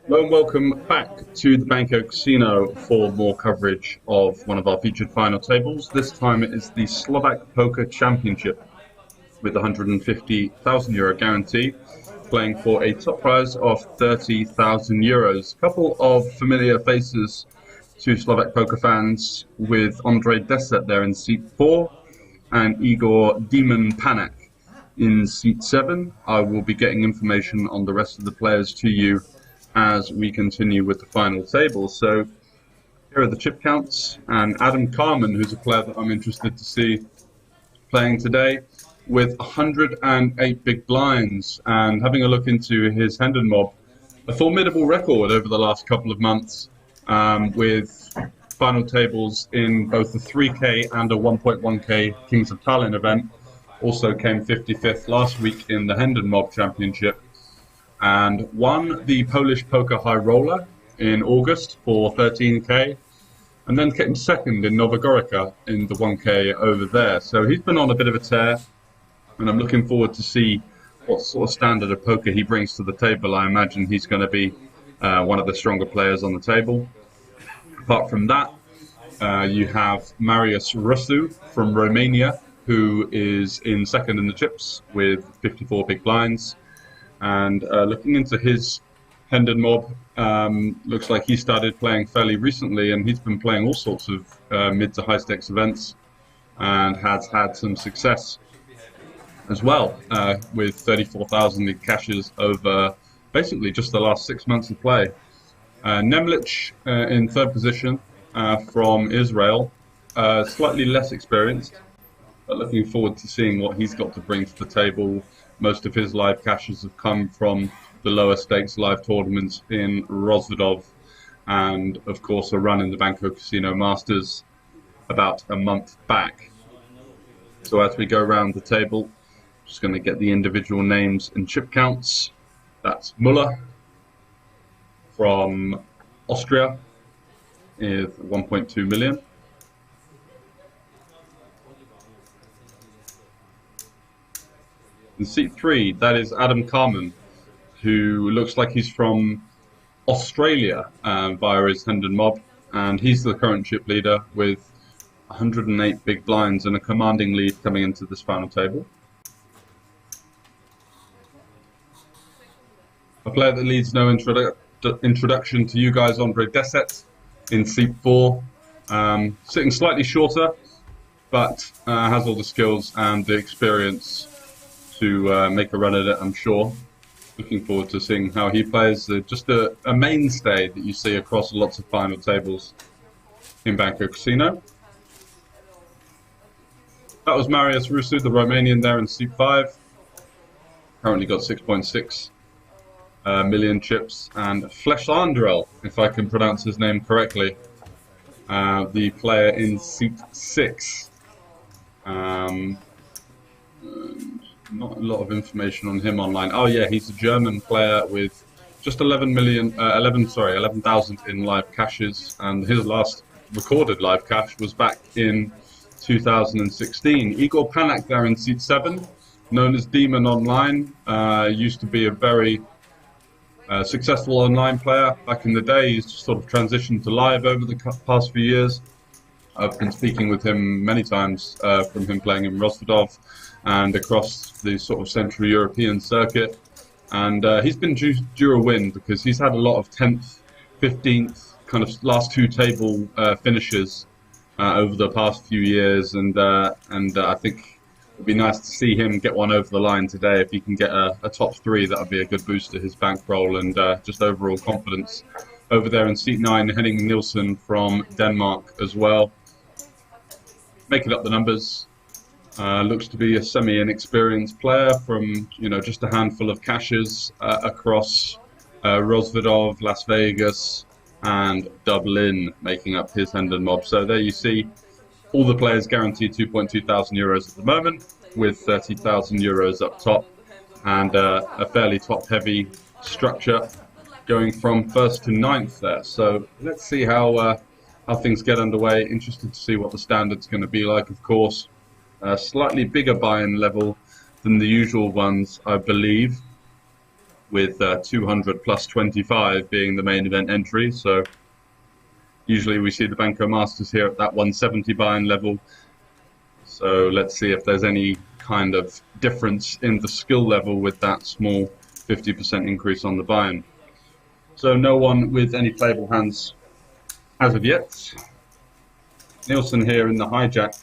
Hello and welcome back to the Banco Casino for more coverage of one of our featured final tables. This time it is the Slovak Poker Championship with €150,000 guarantee, playing for a top prize of €30,000. A couple of familiar faces to Slovak poker fans with Ondrej Deset there in seat 4 and Igor Demon Panak in seat 7. I will be getting information on the rest of the players to you as we continue with the final table. So here are the chip counts, and Adam Carmen, who's a player that I'm interested to see playing today, with 108 big blinds, and having a look into his Hendon mob, a formidable record over the last couple of months, with final tables in both the 3K and a 1.1K Kings of Tallinn event. Also came 55th last week in the Hendon Mob Championship, and won the Polish Poker High Roller in August for 13K, and then came second in Novogorica in the 1K over there. So he's been on a bit of a tear, and I'm looking forward to see what sort of standard of poker he brings to the table. I imagine he's going to be one of the stronger players on the table. Apart from that, you have Marius Rusu from Romania, who is in second in the chips with 54 big blinds. And looking into his Hendon mob, looks like he started playing fairly recently, and he's been playing all sorts of mid to high stakes events and has had some success as well, with 34,000 in cashes over basically just the last 6 months of play. Nemlich in third position from Israel, slightly less experienced, but looking forward to seeing what he's got to bring to the table. Most of his live cashes have come from the lower stakes live tournaments in Rozvadov, and of course a run in the Banco Casino Masters about a month back. So as we go around the table, just going to get the individual names and chip counts. That's Muller from Austria with 1.2 million. In seat 3, that is Adam Carmen, who looks like he's from Australia via his Hendon mob, and he's the current chip leader with 108 big blinds and a commanding lead coming into this final table. A player that needs no introduction to you guys, Ondrej Deset in seat 4, sitting slightly shorter, but has all the skills and the experience to make a run at it, I'm sure. Looking forward to seeing how he plays. Just a mainstay that you see across lots of final tables in Banco Casino. That was Marius Rusu, the Romanian, there in seat 5. Currently got 6.6 million chips. And Fleshandrel, if I can pronounce his name correctly, the player in seat 6. Not a lot of information on him online. Oh yeah, he's a German player with just 11,000 in live cashes, and his last recorded live cash was back in 2016. Igor Panak there in seat 7, known as Demon online, used to be a very successful online player back in the day. He's just sort of transitioned to live over the past few years. I've been speaking with him many times from him playing in Rozvadov and across the sort of Central European circuit, and he's been due a win because he's had a lot of 10th, 15th kind of last 2 table finishes over the past few years, and I think it'd be nice to see him get one over the line today. If he can get a top 3, that would be a good boost to his bankroll and just overall confidence. Over there in seat 9, Henning Nielsen from Denmark as well. Making up the numbers. Looks to be a semi-inexperienced player from, just a handful of cashes across Rozvadov, Las Vegas, and Dublin, making up his Hendon mob. So there you see all the players guaranteed €2,200 at the moment, with €30,000 up top, and a fairly top-heavy structure going from 1st to 9th there. So let's see how things get underway. Interested to see what the standard's going to be like, of course. Slightly bigger buy-in level than the usual ones, I believe. with 200 plus 25 being the main event entry. So usually we see the Banco Masters here at that 170 buy-in level. So let's see if there's any kind of difference in the skill level with that small 50% increase on the buy-in. So no one with any playable hands as of yet. Nielsen here in the hijack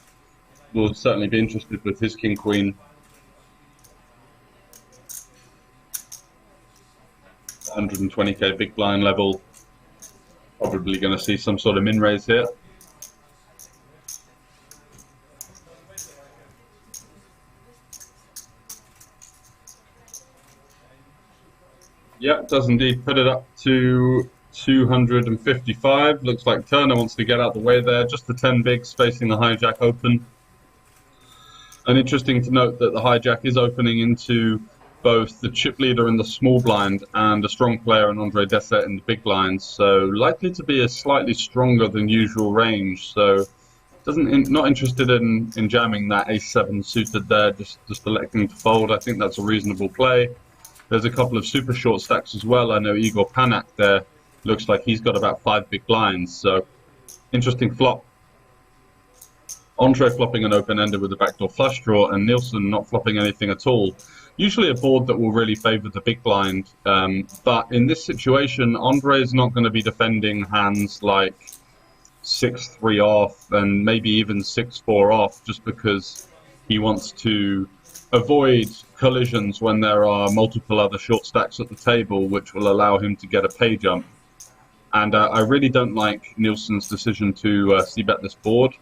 will certainly be interested with his king queen. 120k big blind level. Probably going to see some sort of min raise here. Yep, does indeed put it up to 255. Looks like Turner wants to get out the way there. Just the 10 bigs facing the hijack open. And interesting to note that the hijack is opening into both the chip leader in the small blind and a strong player in Andre Deset in the big blinds. So likely to be a slightly stronger than usual range. So not interested in jamming that ace-7 suited there, just electing to fold. I think that's a reasonable play. There's a couple of super short stacks as well. I know Igor Panak there looks like he's got about 5 big blinds. So interesting flop. Andre flopping an open-ender with a backdoor flush draw, and Nielsen not flopping anything at all. Usually a board that will really favour the big blind, but in this situation, Andre is not going to be defending hands like 6-3 off and maybe even 6-4 off, just because he wants to avoid collisions when there are multiple other short stacks at the table, which will allow him to get a pay jump. And I really don't like Nielsen's decision to c-bet this board.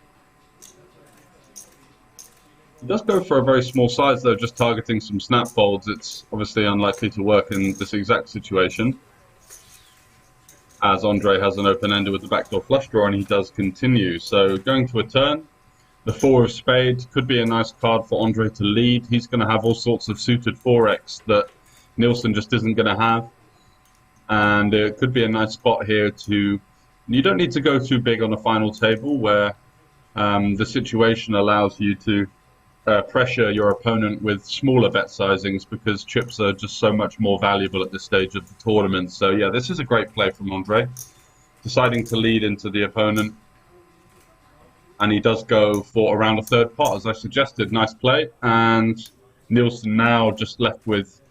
He does go for a very small size though, just targeting some snap folds. It's obviously unlikely to work in this exact situation, as Andre has an open-ender with the backdoor flush draw, and he does continue. So going to a turn, the 4 of spades could be a nice card for Andre to lead. He's going to have all sorts of suited 4x that Nielsen just isn't going to have. And it could be a nice spot here to... You don't need to go too big on a final table where the situation allows you to pressure your opponent with smaller bet sizings, because chips are just so much more valuable at this stage of the tournament. So yeah, this is a great play from Andre, deciding to lead into the opponent. And he does go for around a third pot, as I suggested. Nice play. And Nielsen now just left with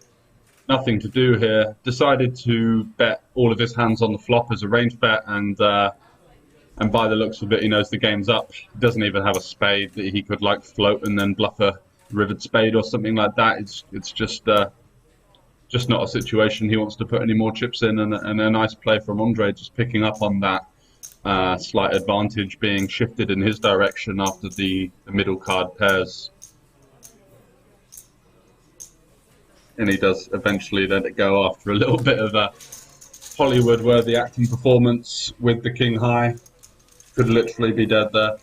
nothing to do here. Decided to bet all of his hands on the flop as a range bet, and by the looks of it, he knows the game's up. He doesn't even have a spade that he could like float and then bluff a rivered spade or something like that. It's just not a situation he wants to put any more chips in, and a nice play from Andre, just picking up on that slight advantage being shifted in his direction after the middle card pairs. And he does eventually let it go after a little bit of a Hollywood-worthy acting performance with the king high. Could literally be dead there.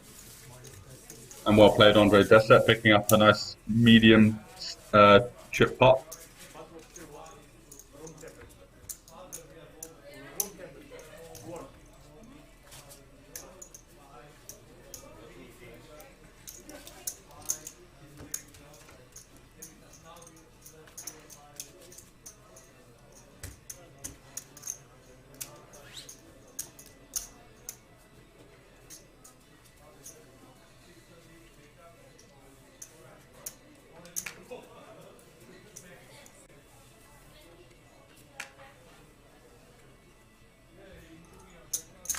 And well played, Andre Deset, picking up a nice medium chip pot.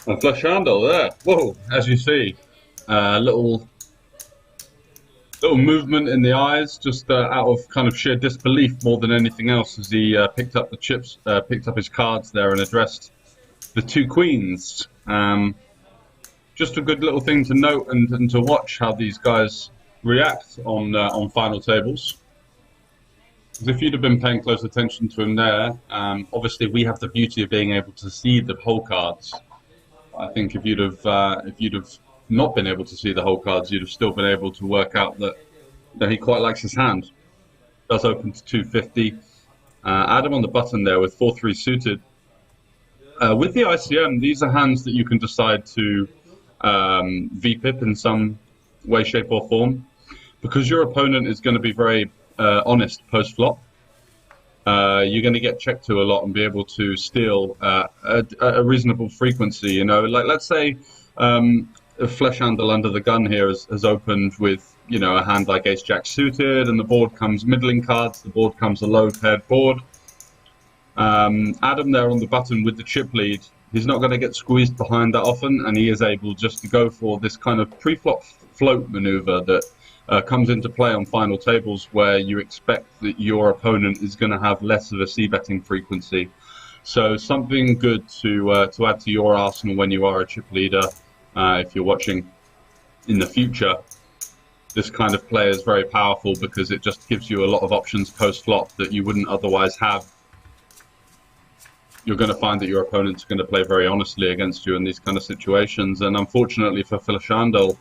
A flush handle there. Whoa, as you see, little movement in the eyes, just out of kind of sheer disbelief more than anything else, as he picked up the chips, picked up his cards there and addressed the 2 queens. Just a good little thing to note and to watch how these guys react on final tables. Because if you'd have been paying close attention to him there, obviously we have the beauty of being able to see the whole cards. I think if you'd have not been able to see the whole cards, you'd have still been able to work out that he quite likes his hand. Does open to 250. Adam on the button there with 4-3 suited. With the ICM, these are hands that you can decide to VPIP in some way, shape or form, because your opponent is going to be very honest post-flop. you're going to get checked to a lot and be able to steal a reasonable frequency. You know, like let's say a flesh handle under the gun here has opened with, you know, a hand like ace jack suited, and the board comes middling cards, the board comes a low paired board. Adam there on the button with the chip lead, he's not going to get squeezed behind that often, and he is able just to go for this kind of pre-flop float maneuver that comes into play on final tables, where you expect that your opponent is going to have less of a c-betting frequency. So something good to add to your arsenal when you are a chip leader. If you're watching in the future, this kind of play is very powerful because it just gives you a lot of options post-flop that you wouldn't otherwise have. You're going to find that your opponent's going to play very honestly against you in these kind of situations. And unfortunately for Filashandel,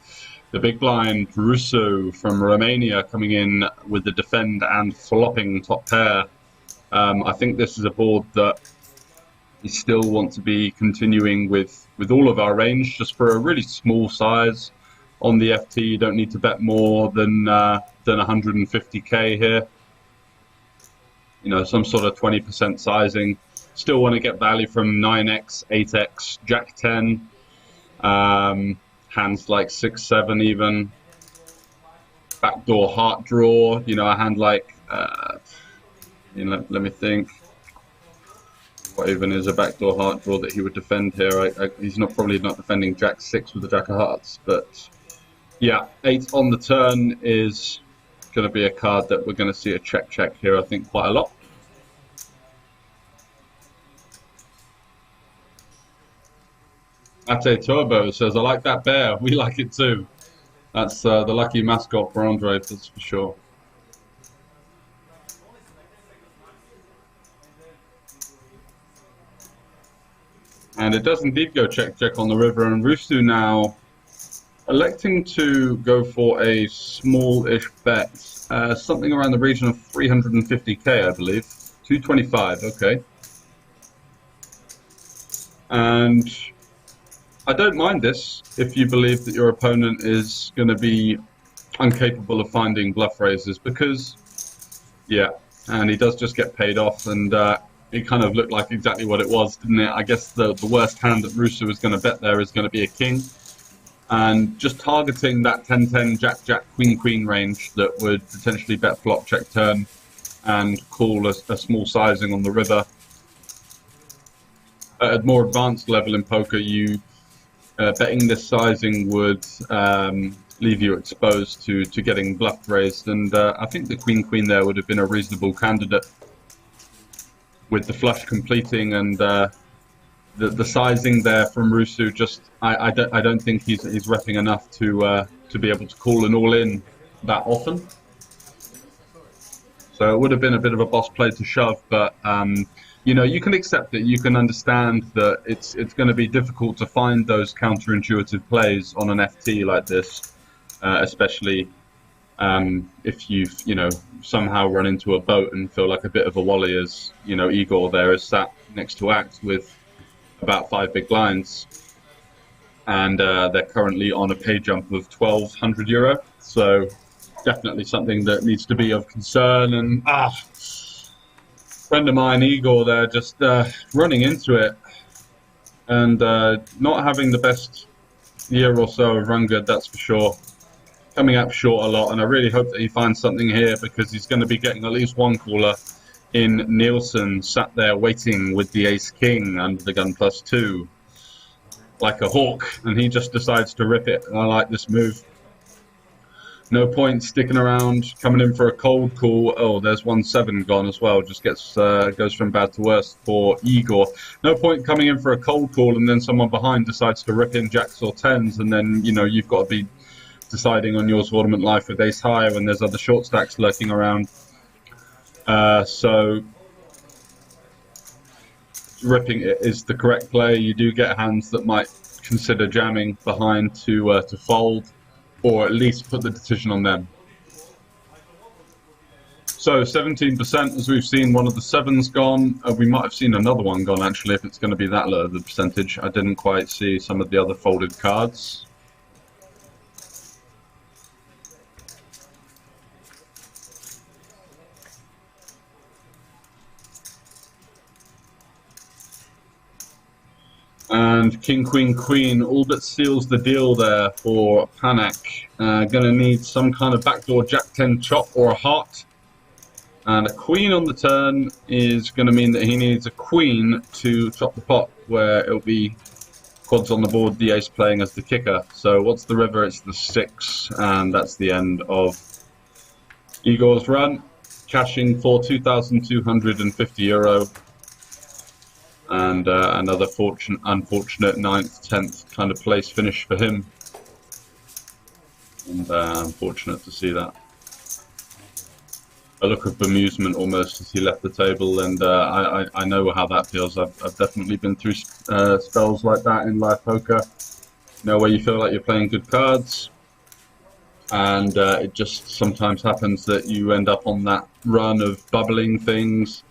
the big blind Russo from Romania coming in with the defend and flopping top pair. I think this is a board that we still want to be continuing with all of our range, just for a really small size. On the FT, you don't need to bet more than 150k here. You know, some sort of 20% sizing. Still want to get value from 9x, 8x, Jack 10, hands like 6, 7 even. Backdoor heart draw, you know, a hand like, you know, let me think. What even is a backdoor heart draw that he would defend here? He's probably not defending Jack 6 with the Jack of Hearts, but yeah, 8 on the turn is going to be a card that we're going to see a check here, I think, quite a lot. Ate Turbo says, I like that bear. We like it too. That's the lucky mascot for Andre, that's for sure. And it does indeed go check on the river, and Rusu now electing to go for a small-ish bet, something around the region of 350k, I believe. 225, okay. And I don't mind this if you believe that your opponent is going to be incapable of finding bluff raises, because, yeah, and he does just get paid off, and it kind of looked like exactly what it was, didn't it? I guess the worst hand that Russo is going to bet there is going to be a king, and just targeting that 10-10, Jack-Jack, Queen-Queen range that would potentially bet flop, check turn, and call a small sizing on the river. At a more advanced level in poker, you betting this sizing would leave you exposed to getting bluff raised, and I think the Queen-Queen there would have been a reasonable candidate with the flush completing, and the sizing there from Rusu. Just I don't think he's repping enough to be able to call an all-in that often. So it would have been a bit of a boss play to shove, but you know, you can accept it. You can understand that it's going to be difficult to find those counterintuitive plays on an FT like this, especially if you've, you know, somehow run into a boat and feel like a bit of a wally, as, you know, Igor there is sat next to Act with about 5 big blinds, and they're currently on a pay jump of 1,200 euro. So definitely something that needs to be of concern. And friend of mine, Igor, there, just running into it and not having the best year or so of run good, that's for sure. Coming up short a lot, and I really hope that he finds something here, because he's going to be getting at least one caller in Nielsen, sat there waiting with the ace-king under the gun +2, like a hawk, and he just decides to rip it, and I like this move. No point sticking around, coming in for a cold call. Oh, there's 1-7 gone as well. Just gets goes from bad to worse for Igor. No point coming in for a cold call and then someone behind decides to rip in jacks or tens, and then, you know, you've got to be deciding on your tournament life with ace high when there's other short stacks lurking around. So ripping it is the correct play. You do get hands that might consider jamming behind to fold, or at least put the decision on them. So 17%, as we've seen, one of the 7s gone. We might have seen another one gone, actually, if it's going to be that low of the percentage. I didn't quite see some of the other folded cards. And King, Queen, Queen all but seals the deal there for Panak. Gonna need some kind of backdoor Jack-10 chop or a heart. And a queen on the turn is going to mean that he needs a queen to chop the pot, where it'll be quads on the board, the ace playing as the kicker. So what's the river? It's the 6, and that's the end of Igor's run, cashing for €2,250. And another unfortunate 9th, 10th kind of place finish for him. And unfortunate to see that. A look of bemusement almost as he left the table, and I know how that feels. I've definitely been through spells like that in live poker. You know, where you feel like you're playing good cards, and it just sometimes happens that you end up on that run of bubbling things,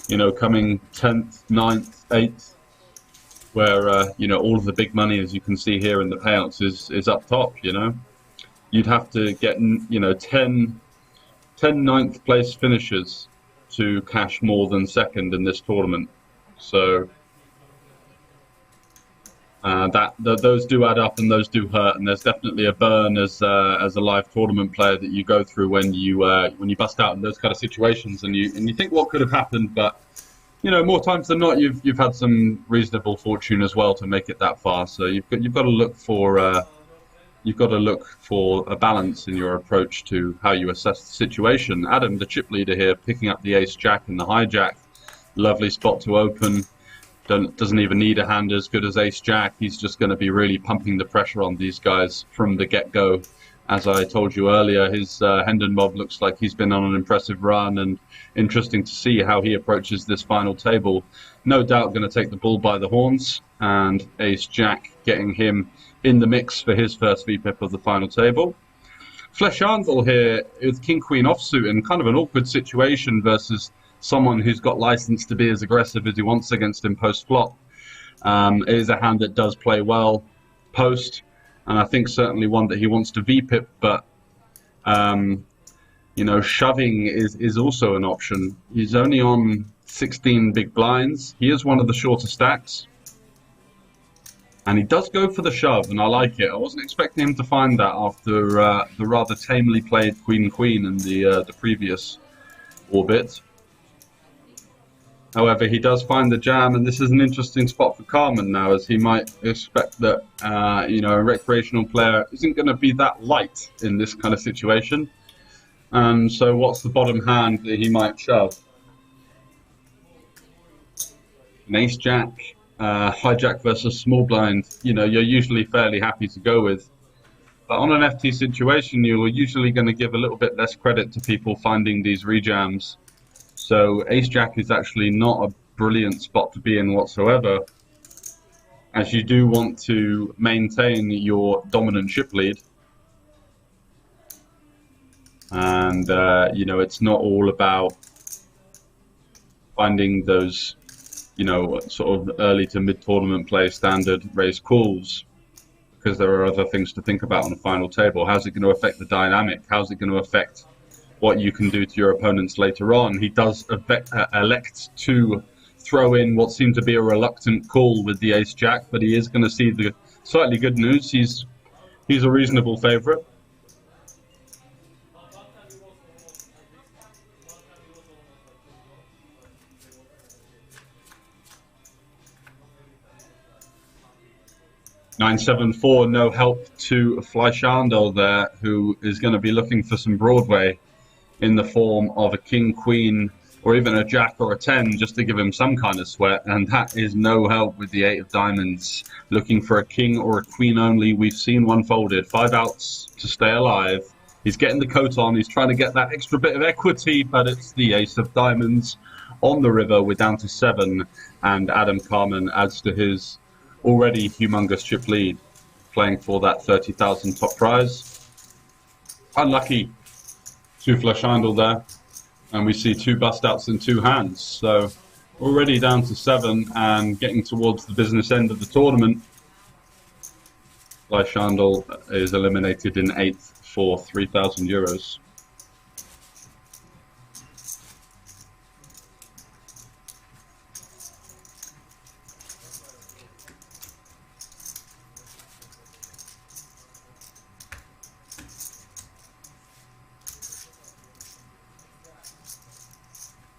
you know, coming 10th, 9th, 8th, where you know, all of the big money, as you can see here in the payouts, is up top. You know, you'd have to get, you know, 10 9th place finishers to cash more than second in this tournament. So those do add up, and those do hurt, and there's definitely a burn as a live tournament player that you go through when you bust out in those kind of situations, and you think what could have happened, but you know, more times than not, you've had some reasonable fortune as well to make it that far. So you've got to look for a balance in your approach to how you assess the situation. Adam, the chip leader here, picking up the ace-jack and the hijack. Lovely spot to open. Doesn't even need a hand as good as ace-jack. He's just going to be really pumping the pressure on these guys from the get-go. As I told you earlier, his Hendon mob looks like he's been on an impressive run, and interesting to see how he approaches this final table. No doubt going to take the bull by the horns, and ace-jack getting him in the mix for his first VPIP of the final table. Fleshandel here with King-Queen offsuit in kind of an awkward situation versus someone who's got license to be as aggressive as he wants against him post-flop. It is a hand that does play well post, and I think certainly one that he wants to VPIP, but you know, shoving is also an option. He's only on 16 big blinds. He is one of the shorter stacks. And he does go for the shove, and I like it. I wasn't expecting him to find that after the rather tamely played Queen-Queen in the previous orbit. However, he does find the jam, and this is an interesting spot for Carmen now, as he might expect that you know, a recreational player isn't going to be that light in this kind of situation. And so what's the bottom hand that he might shove? An ace-jack. Hijack versus small blind, you know, you're usually fairly happy to go with. But on an FT situation, you're usually going to give a little bit less credit to people finding these rejams. So ace-jack is actually not a brilliant spot to be in whatsoever, as you do want to maintain your dominant chip lead. And, you know, it's not all about finding those, you know, sort of early to mid-tournament play standard raise calls, because there are other things to think about on the final table. How's it going to affect the dynamic? How's it going to affect what you can do to your opponents later on? He does elect to throw in what seemed to be a reluctant call with the ace-jack, but he is going to see the slightly good news. He's a reasonable favourite. $974, no help to Fleshandel there, who is going to be looking for some Broadway in the form of a king, queen, or even a jack or a 10, just to give him some kind of sweat, and that is no help with the 8 of diamonds. Looking for a king or a queen only. We've seen one folded. 5 outs to stay alive. He's getting the coat on. He's trying to get that extra bit of equity, but it's the ace of diamonds on the river. We're down to 7, and Adam Carmen adds to his already humongous chip lead, playing for that 30,000 top prize. Unlucky to Fleshandel there, and we see 2 bust outs in 2 hands. So already down to 7 and getting towards the business end of the tournament. Fleshandel is eliminated in 8th for €3,000.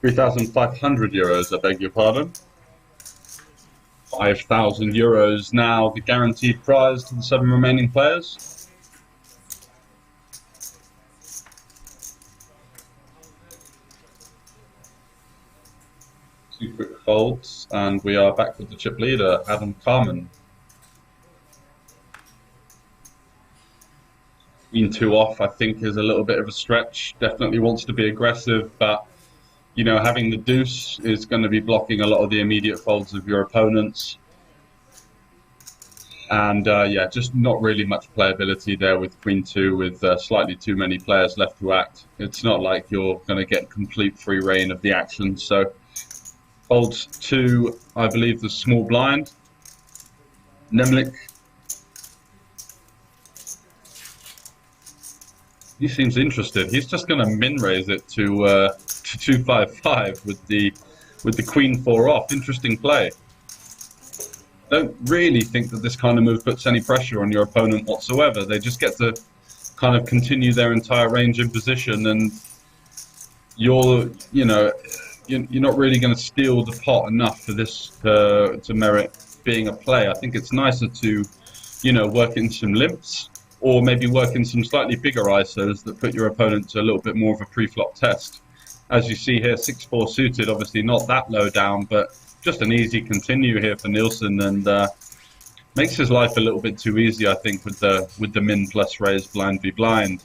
€3,500, I beg your pardon. €5,000 now, the guaranteed prize to the 7 remaining players. Two quick folds, and we are back with the chip leader, Adam Carmen. Queen 2 off, I think, is a little bit of a stretch. Definitely wants to be aggressive, but you know, having the deuce is going to be blocking a lot of the immediate folds of your opponents. And yeah, just not really much playability there with Queen 2, with slightly too many players left to act. It's not like you're going to get complete free reign of the action. So folds to, I believe, the small blind. Nemlik. He seems interested. He's just going to min raise it to 255 with the Queen 4 off. Interesting play. Don't really think that this kind of move puts any pressure on your opponent whatsoever. They just get to kind of continue their entire range in position, and you're not really going to steal the pot enough for this to merit being a play. I think it's nicer to, you know, work in some limps, or maybe work in some slightly bigger ISOs that put your opponent to a little bit more of a pre-flop test. As you see here, 6-4 suited, obviously not that low down, but just an easy continue here for Nielsen, and makes his life a little bit too easy, I think, with the min plus raise blind v blind.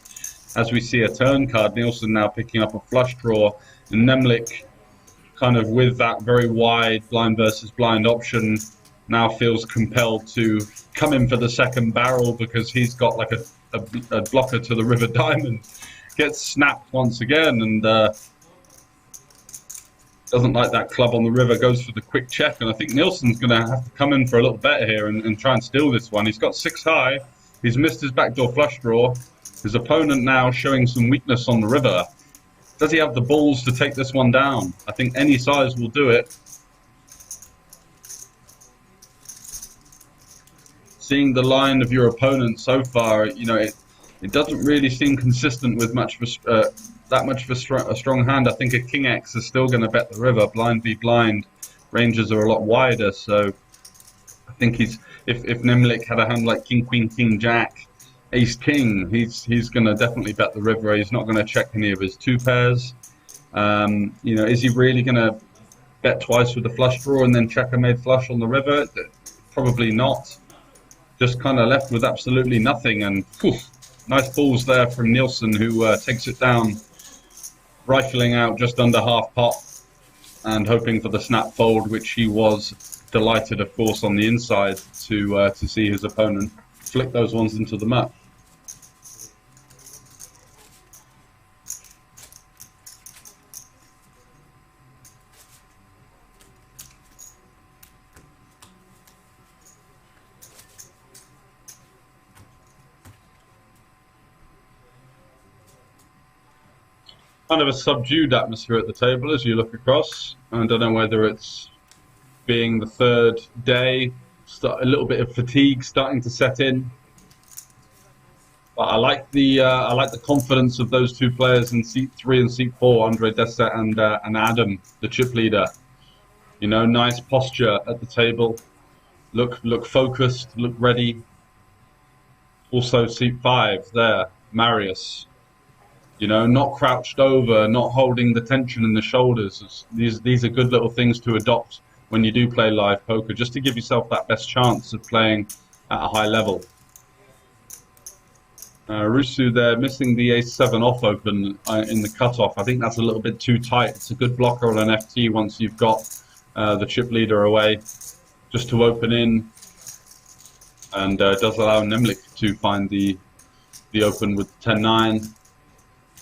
As we see a turn card, Nielsen now picking up a flush draw, and Nemlik, kind of with that very wide blind versus blind option, now feels compelled to come in for the second barrel because he's got like a blocker to the river diamond. Gets snapped once again, and doesn't like that club on the river, goes for the quick check, and I think Nielsen's going to have to come in for a little bet here and try and steal this one. He's got 6 high, he's missed his backdoor flush draw. His opponent now showing some weakness on the river. Does he have the balls to take this one down? I think any size will do it. Seeing the line of your opponent so far, you know, it doesn't really seem consistent with much of that much of a strong hand. I think a King X is still going to bet the river. Blind v blind, ranges are a lot wider, so I think he's if Nemlik had a hand like King Queen King Jack, Ace King, he's going to definitely bet the river. He's not going to check any of his 2 pairs. You know, is he really going to bet twice with the flush draw and then check a made flush on the river? Probably not. Just kind of left with absolutely nothing, and whew, nice balls there from Nielsen, who takes it down, rifling out just under half pot and hoping for the snap fold, which he was delighted, of course, on the inside to see his opponent flick those ones into the mat. Kind of a subdued atmosphere at the table as you look across. I don't know whether it's being the 3rd day, a little bit of fatigue starting to set in. But I like the confidence of those 2 players in seat 3 and seat 4, Andre Dessert and Adam, the chip leader. You know, nice posture at the table, look focused, look ready. Also seat 5 there, Marius. You know, not crouched over, not holding the tension in the shoulders. These are good little things to adopt when you do play live poker, just to give yourself that best chance of playing at a high level. Rusu there, missing the Ace-7 off open in the cutoff. I think that's a little bit too tight. It's a good blocker on an FT once you've got the chip leader away, just to open in, and does allow Nemlik to find the open with 10-9.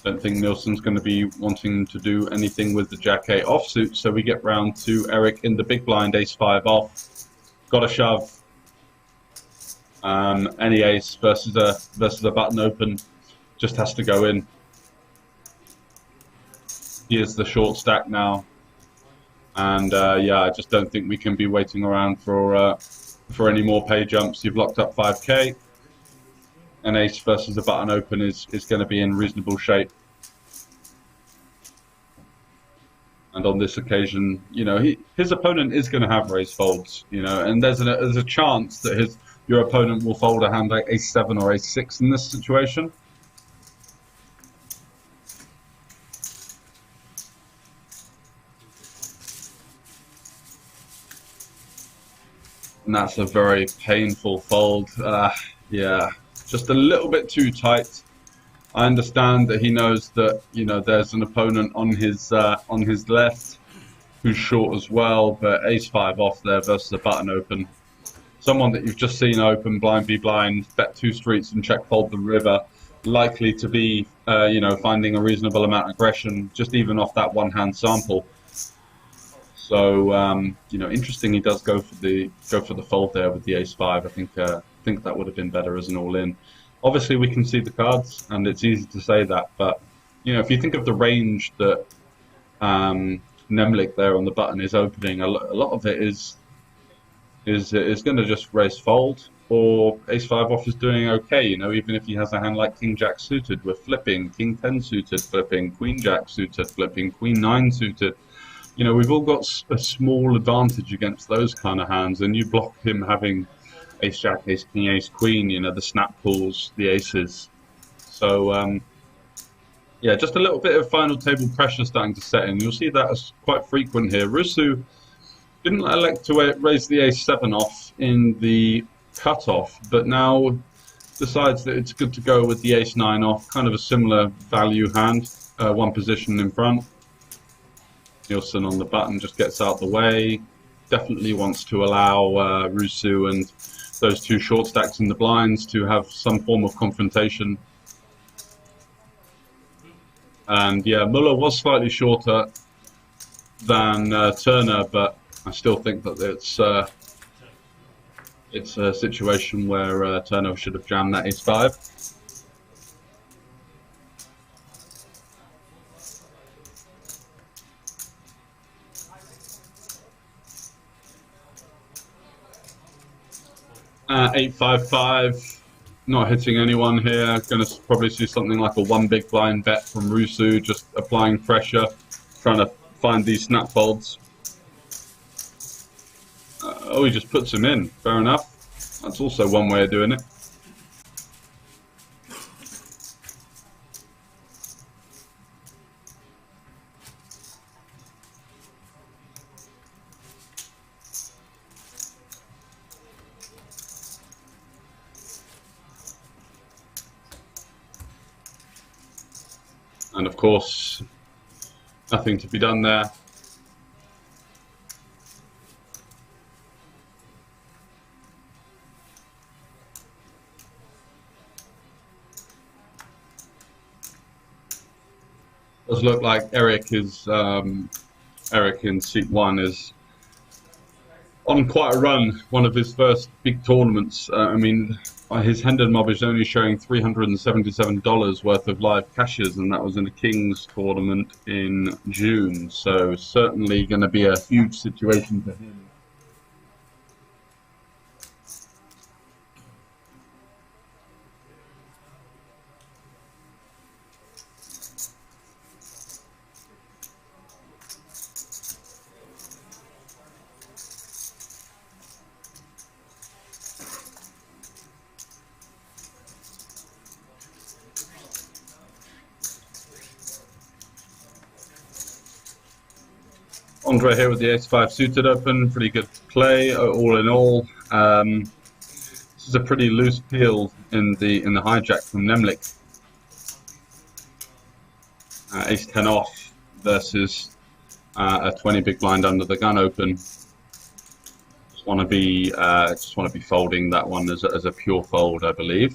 Don't think Nielsen's going to be wanting to do anything with the Jack-8 offsuit, so we get round to Eric in the big blind, Ace-5 off. Got a shove. Any ace versus a button open just has to go in. Here's the short stack now, and yeah, I just don't think we can be waiting around for any more pay jumps. You've locked up 5k. An ace versus a button open is going to be in reasonable shape. And on this occasion, you know, his opponent is going to have raise folds, you know, and there's a chance that your opponent will fold a hand like ace-7 or ace-6 in this situation. And that's a very painful fold. Yeah, just a little bit too tight. I understand that he knows that, you know, there's an opponent on his left who's short as well, but ace-5 off there versus a button open. Someone that you've just seen open blind be blind, bet 2 streets and check fold the river, likely to be, you know, finding a reasonable amount of aggression just even off that one-hand sample. So you know, interesting. He does go for the fold there with the ace-5. I think that would have been better as an all-in. Obviously, we can see the cards, and it's easy to say that. But you know, if you think of the range that Nemlik there on the button is opening, a lot of it is going to just raise fold, or ace-5 off is doing okay. You know, even if he has a hand like king-jack suited, we're flipping, king-10 suited, flipping, queen-jack suited, flipping, queen-9 suited. You know, we've all got a small advantage against those kind of hands, and you block him having ace-jack, ace-king, ace-queen, you know, the snap pulls, the aces. So, yeah, just a little bit of final table pressure starting to set in. You'll see that as quite frequent here. Rusu didn't elect to raise the ace-7 off in the cutoff, but now decides that it's good to go with the ace-9 off, kind of a similar value hand, one position in front. Nielsen on the button just gets out the way. Definitely wants to allow Rusu and those 2 short stacks in the blinds to have some form of confrontation. And yeah, Muller was slightly shorter than Turner, but I still think that it's a situation where Turner should have jammed that ace-5. $8-5-5, not hitting anyone here. Going to probably see something like a 1 big blind bet from Rusu, just applying pressure, trying to find these snap folds. Oh, he just puts him in. Fair enough. That's also one way of doing it. And of course, nothing to be done there. Does look like Eric in seat 1 is on quite a run. One of his first big tournaments. I mean, his Hendon mob is only showing $377 worth of live cashes, and that was in a Kings tournament in June. So certainly going to be a huge situation for him. Andre here with the ace-5 suited open, pretty good play all in all. This is a pretty loose peel in the hijack from Nemlik. Ace-10 off versus a 20 big blind under the gun open. Just want to be folding that one as a pure fold, I believe.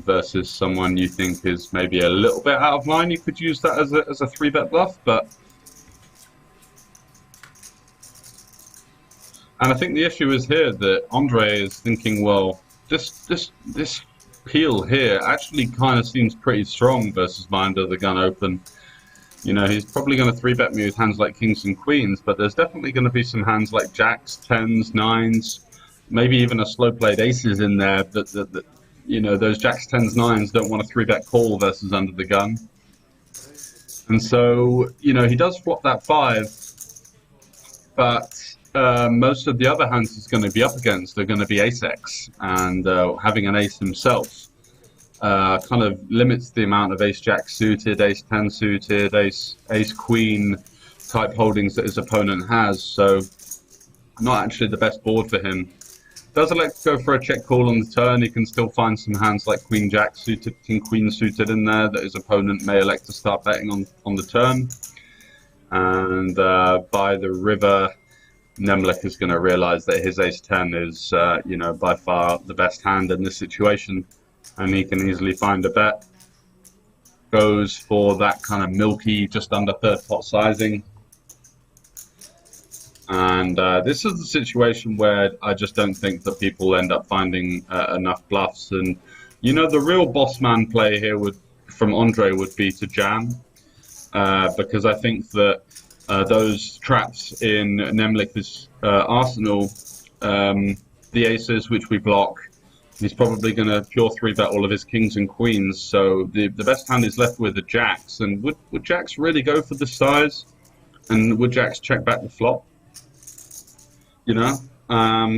Versus someone you think is maybe a little bit out of line, you could use that as a 3-bet bluff, and I think the issue is here that Andre is thinking, well, this peel here actually kind of seems pretty strong versus my under the gun open. You know, he's probably going to 3-bet me with hands like kings and queens, but there's definitely going to be some hands like jacks, 10s, 9s, maybe even a slow played aces in there that you know, those jacks, 10s, 9s don't want a 3-bet call versus under the gun. And so, you know, he does flop that 5, but most of the other hands he's going to be up against are going to be ace-x, and having an ace himself kind of limits the amount of ace-jack suited, ace-10 suited, ace-queen type holdings that his opponent has, so not actually the best board for him. Does elect to go for a check call on the turn. He can still find some hands like queen jack suited, king queen suited in there that his opponent may elect to start betting on the turn. And by the river, Nemlik is going to realize that his ace-10 is, you know, by far the best hand in this situation, and he can easily find a bet. Goes for that kind of milky, just under third pot sizing. And this is the situation where I just don't think that people end up finding enough bluffs. And, you know, the real boss man play here from Andre would be to jam, because I think that those traps in Nemlik's arsenal, the aces which we block, he's probably going to pure 3-bet all of his kings and queens. So the best hand he's left with are jacks. And would jacks really go for the size? And would jacks check back the flop? You know,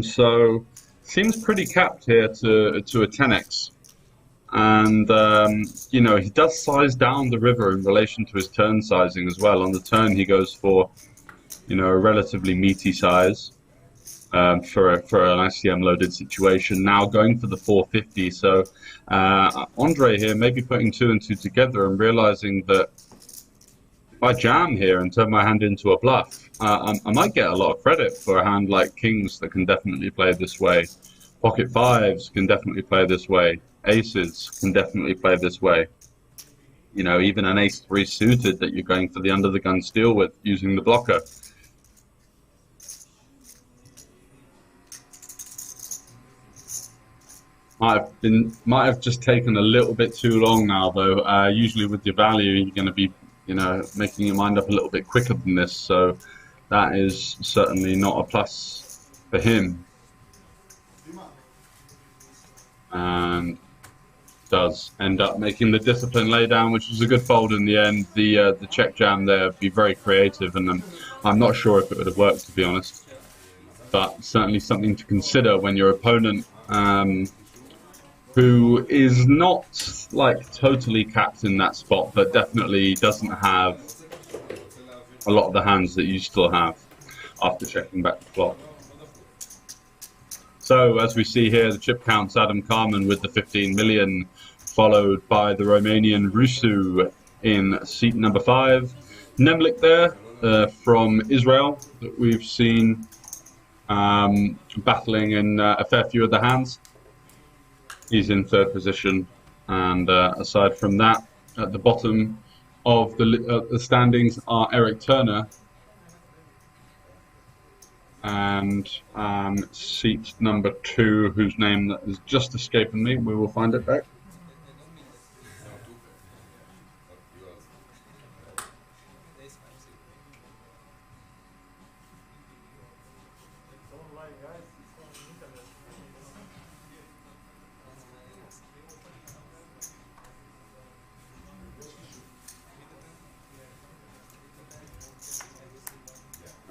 so seems pretty capped here to a 10x, and you know, he does size down the river in relation to his turn sizing as well. On the turn, he goes for, you know, a relatively meaty size for an ICM loaded situation. Now going for the 450. So Andre here maybe putting 2 and 2 together and realizing that if I jam here and turn my hand into a bluff, I might get a lot of credit for a hand like kings that can definitely play this way. Pocket 5s can definitely play this way. Aces can definitely play this way. You know, even an ace-3 suited that you're going for the under-the-gun steal with using the blocker. Might have just taken a little bit too long now, though. Usually with your value, you're going to be, you know, making your mind up a little bit quicker than this, so that is certainly not a plus for him. And does end up making the discipline laydown, which is a good fold in the end. The check jam there would be very creative, and I'm not sure if it would have worked, to be honest. But certainly something to consider when your opponent, who is not like totally capped in that spot, but definitely doesn't have a lot of the hands that you still have after checking back the flop. So as we see here, the chip counts Adam Carmen with the 15 million, followed by the Romanian Rusu in seat number 5. Nemlik there from Israel that we've seen battling in a fair few of the hands. He's in 3rd position, and aside from that, at the bottom of the standings are Eric Turner and seat number 2, whose name that is just escaping me. We will find it back.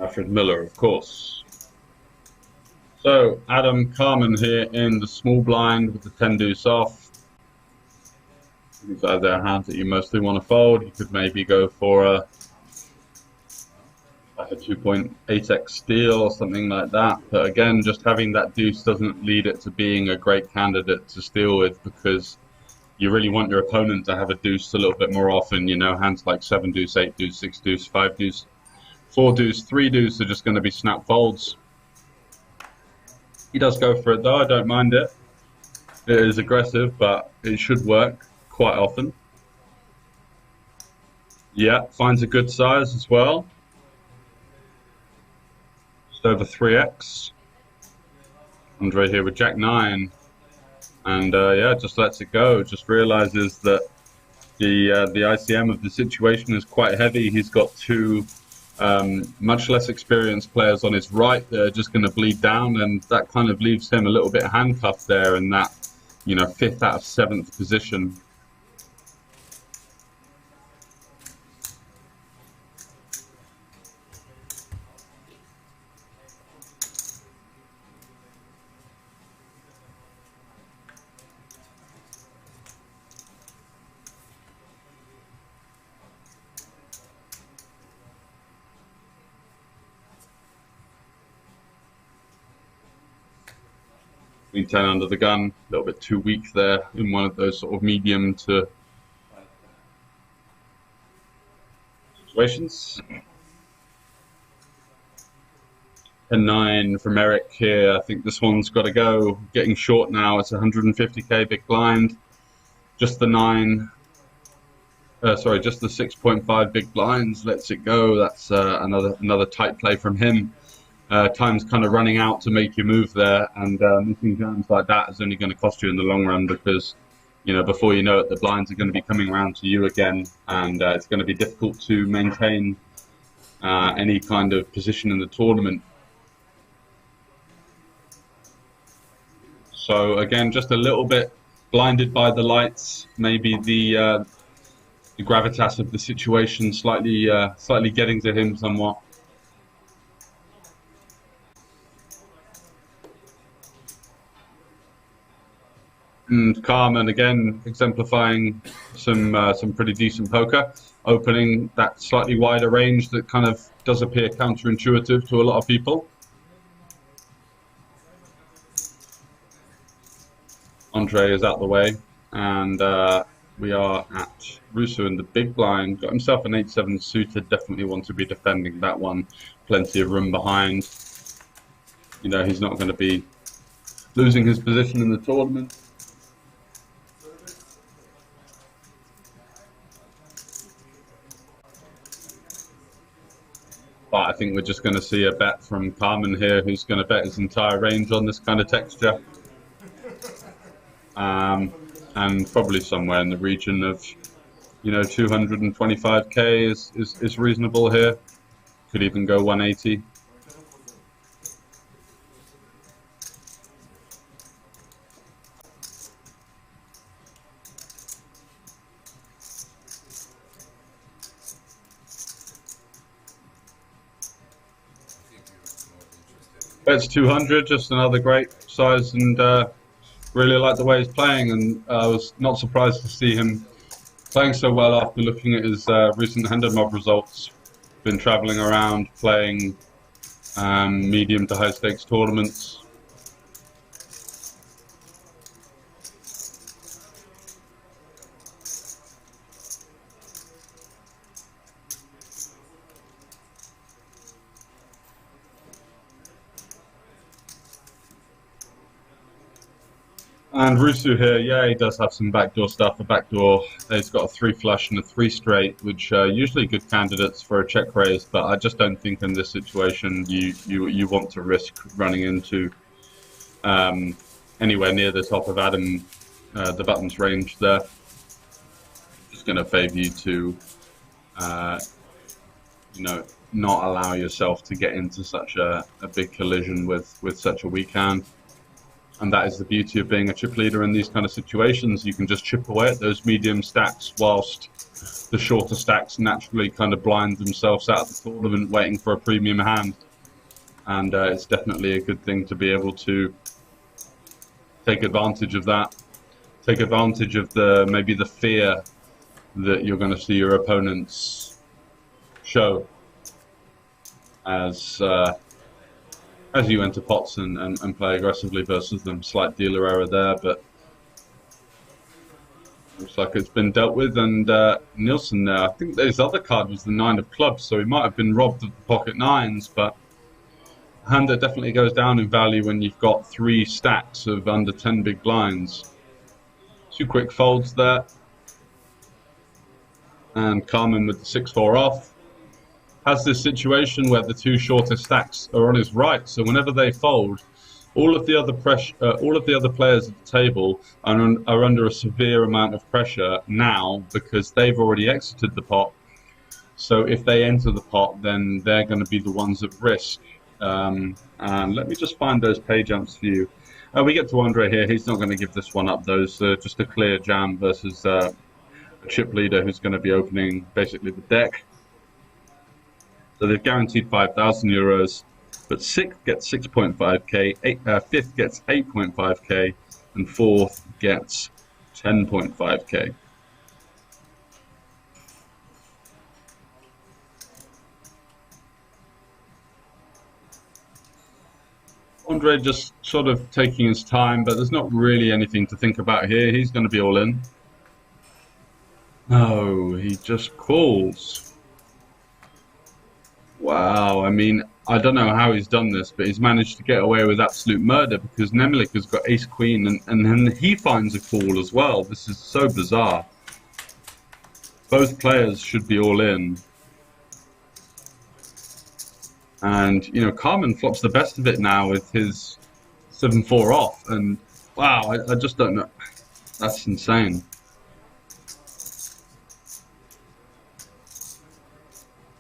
Alfred Miller, of course. So Adam Carmen here in the small blind with the 10 deuce off. These are the hands that you mostly want to fold. You could maybe go for a 2.8x steal or something like that. But again, just having that deuce doesn't lead it to being a great candidate to steal with, because you really want your opponent to have a deuce a little bit more often. You know, hands like 7 deuce, 8 deuce, 6 deuce, 5 deuce, 4 deuce, 3 deuce are just going to be snap folds. He does go for it though, I don't mind it. It is aggressive, but it should work quite often. Yeah, finds a good size as well. Just over 3x. Andre here with Jack 9. And yeah, just lets it go. Just realizes that the ICM of the situation is quite heavy. He's got 2 much less experienced players on his right that are just going to bleed down, and that kind of leaves him a little bit handcuffed there in that, you know, 5th out of 7th position. Queen 10 under the gun, a little bit too weak there in one of those sort of medium to situations. A 9 from Eric here. I think this one's got to go. Getting short now. It's 150k big blind. Just the 9. Sorry, just the 6.5 big blinds lets it go. That's another tight play from him. Time's kind of running out to make your move there, and missing jams like that is only going to cost you in the long run, because before you know it, the blinds are going to be coming around to you again, and it's going to be difficult to maintain any kind of position in the tournament. So again, just a little bit blinded by the lights, maybe the gravitas of the situation slightly getting to him somewhat. And Carmen again exemplifying some pretty decent poker, opening that slightly wider range that kind of does appear counterintuitive to a lot of people. Andre is out the way, and we are at Russo in the big blind. Got himself an 8-7 suited. Definitely want to be defending that one. Plenty of room behind. He's not going to be losing his position in the tournament. But I think we're just going to see a bet from Carmen here, who's going to bet his entire range on this kind of texture. And probably somewhere in the region of, 225k is reasonable here. Could even go 180. Bets 200, just another great size, and really like the way he's playing, and I was not surprised to see him playing so well after looking at his recent Hender Mob results. Been traveling around playing medium to high stakes tournaments. And Rusu here, yeah, he does have some backdoor stuff. A backdoor, he's got a 3 flush and a 3 straight, which are usually good candidates for a check raise. But I just don't think in this situation you want to risk running into anywhere near the top of Adam, the buttons range there. Just going to favour you to, not allow yourself to get into such a big collision with such a weak hand. And that is the beauty of being a chip leader in these kind of situations. You can just chip away at those medium stacks whilst the shorter stacks naturally kind of blind themselves out of the tournament waiting for a premium hand. And it's definitely a good thing to be able to take advantage of that. Take advantage of maybe the fear that you're going to see your opponents show as you enter pots and play aggressively versus them. Slight dealer error there, but looks like it's been dealt with. And Nielsen there, I think his other card was the 9 of clubs, so he might have been robbed of the pocket 9s, but a hand that definitely goes down in value when you've got 3 stacks of under 10 big blinds. 2 quick folds there. And Carmen with the 6-4 off. Has this situation where the 2 shorter stacks are on his right, so whenever they fold, all of the other players at the table are under a severe amount of pressure now because they've already exited the pot. So if they enter the pot, then they're going to be the ones at risk. And let me just find those pay jumps for you. We get to Andre here. He's not going to give this one up. Those just a clear jam versus a chip leader who's going to be opening basically the deck. So they've guaranteed €5,000, but 6th gets 6.5k, 5th gets 8.5k, and 4th gets 10.5k. Andre just sort of taking his time, but there's not really anything to think about here. He's going to be all in. No, he just calls. Wow, I mean, I don't know how he's done this, but he's managed to get away with absolute murder because Nemelik has got ace-queen, and then he finds a call as well. This is so bizarre. Both players should be all in. And, you know, Carmen flops the best of it now with his 7-4 off, and wow, I just don't know. That's insane.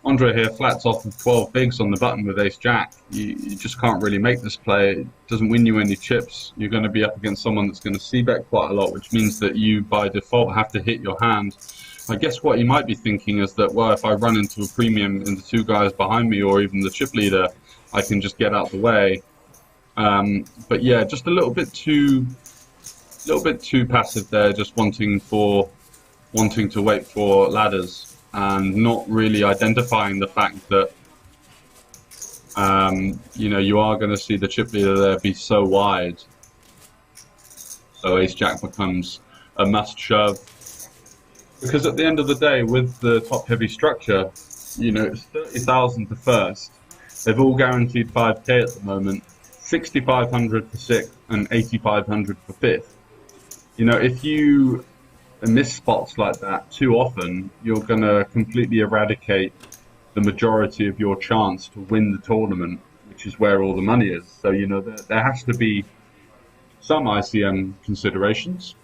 Andre here flats off with 12 bigs on the button with ace-jack. You just can't really make this play. It doesn't win you any chips. You're going to be up against someone that's going to c-bet quite a lot, which means that you, by default, have to hit your hand. I guess what you might be thinking is that, well, if I run into a premium and the two guys behind me or even the chip leader, I can just get out the way. But yeah, just a little bit too passive there, just wanting to wait for ladders and not really identifying the fact that you know, you are going to see the chip leader there be so wide. So ace jack becomes a must shove. Because at the end of the day, with the top-heavy structure, you know, it's 30,000 to first. They've all guaranteed 5k at the moment, 6,500 for sixth and 8,500 for fifth. You know, if you miss spots like that too often, you're going to completely eradicate the majority of your chance to win the tournament, which is where all the money is. So, you know, there has to be some ICM considerations.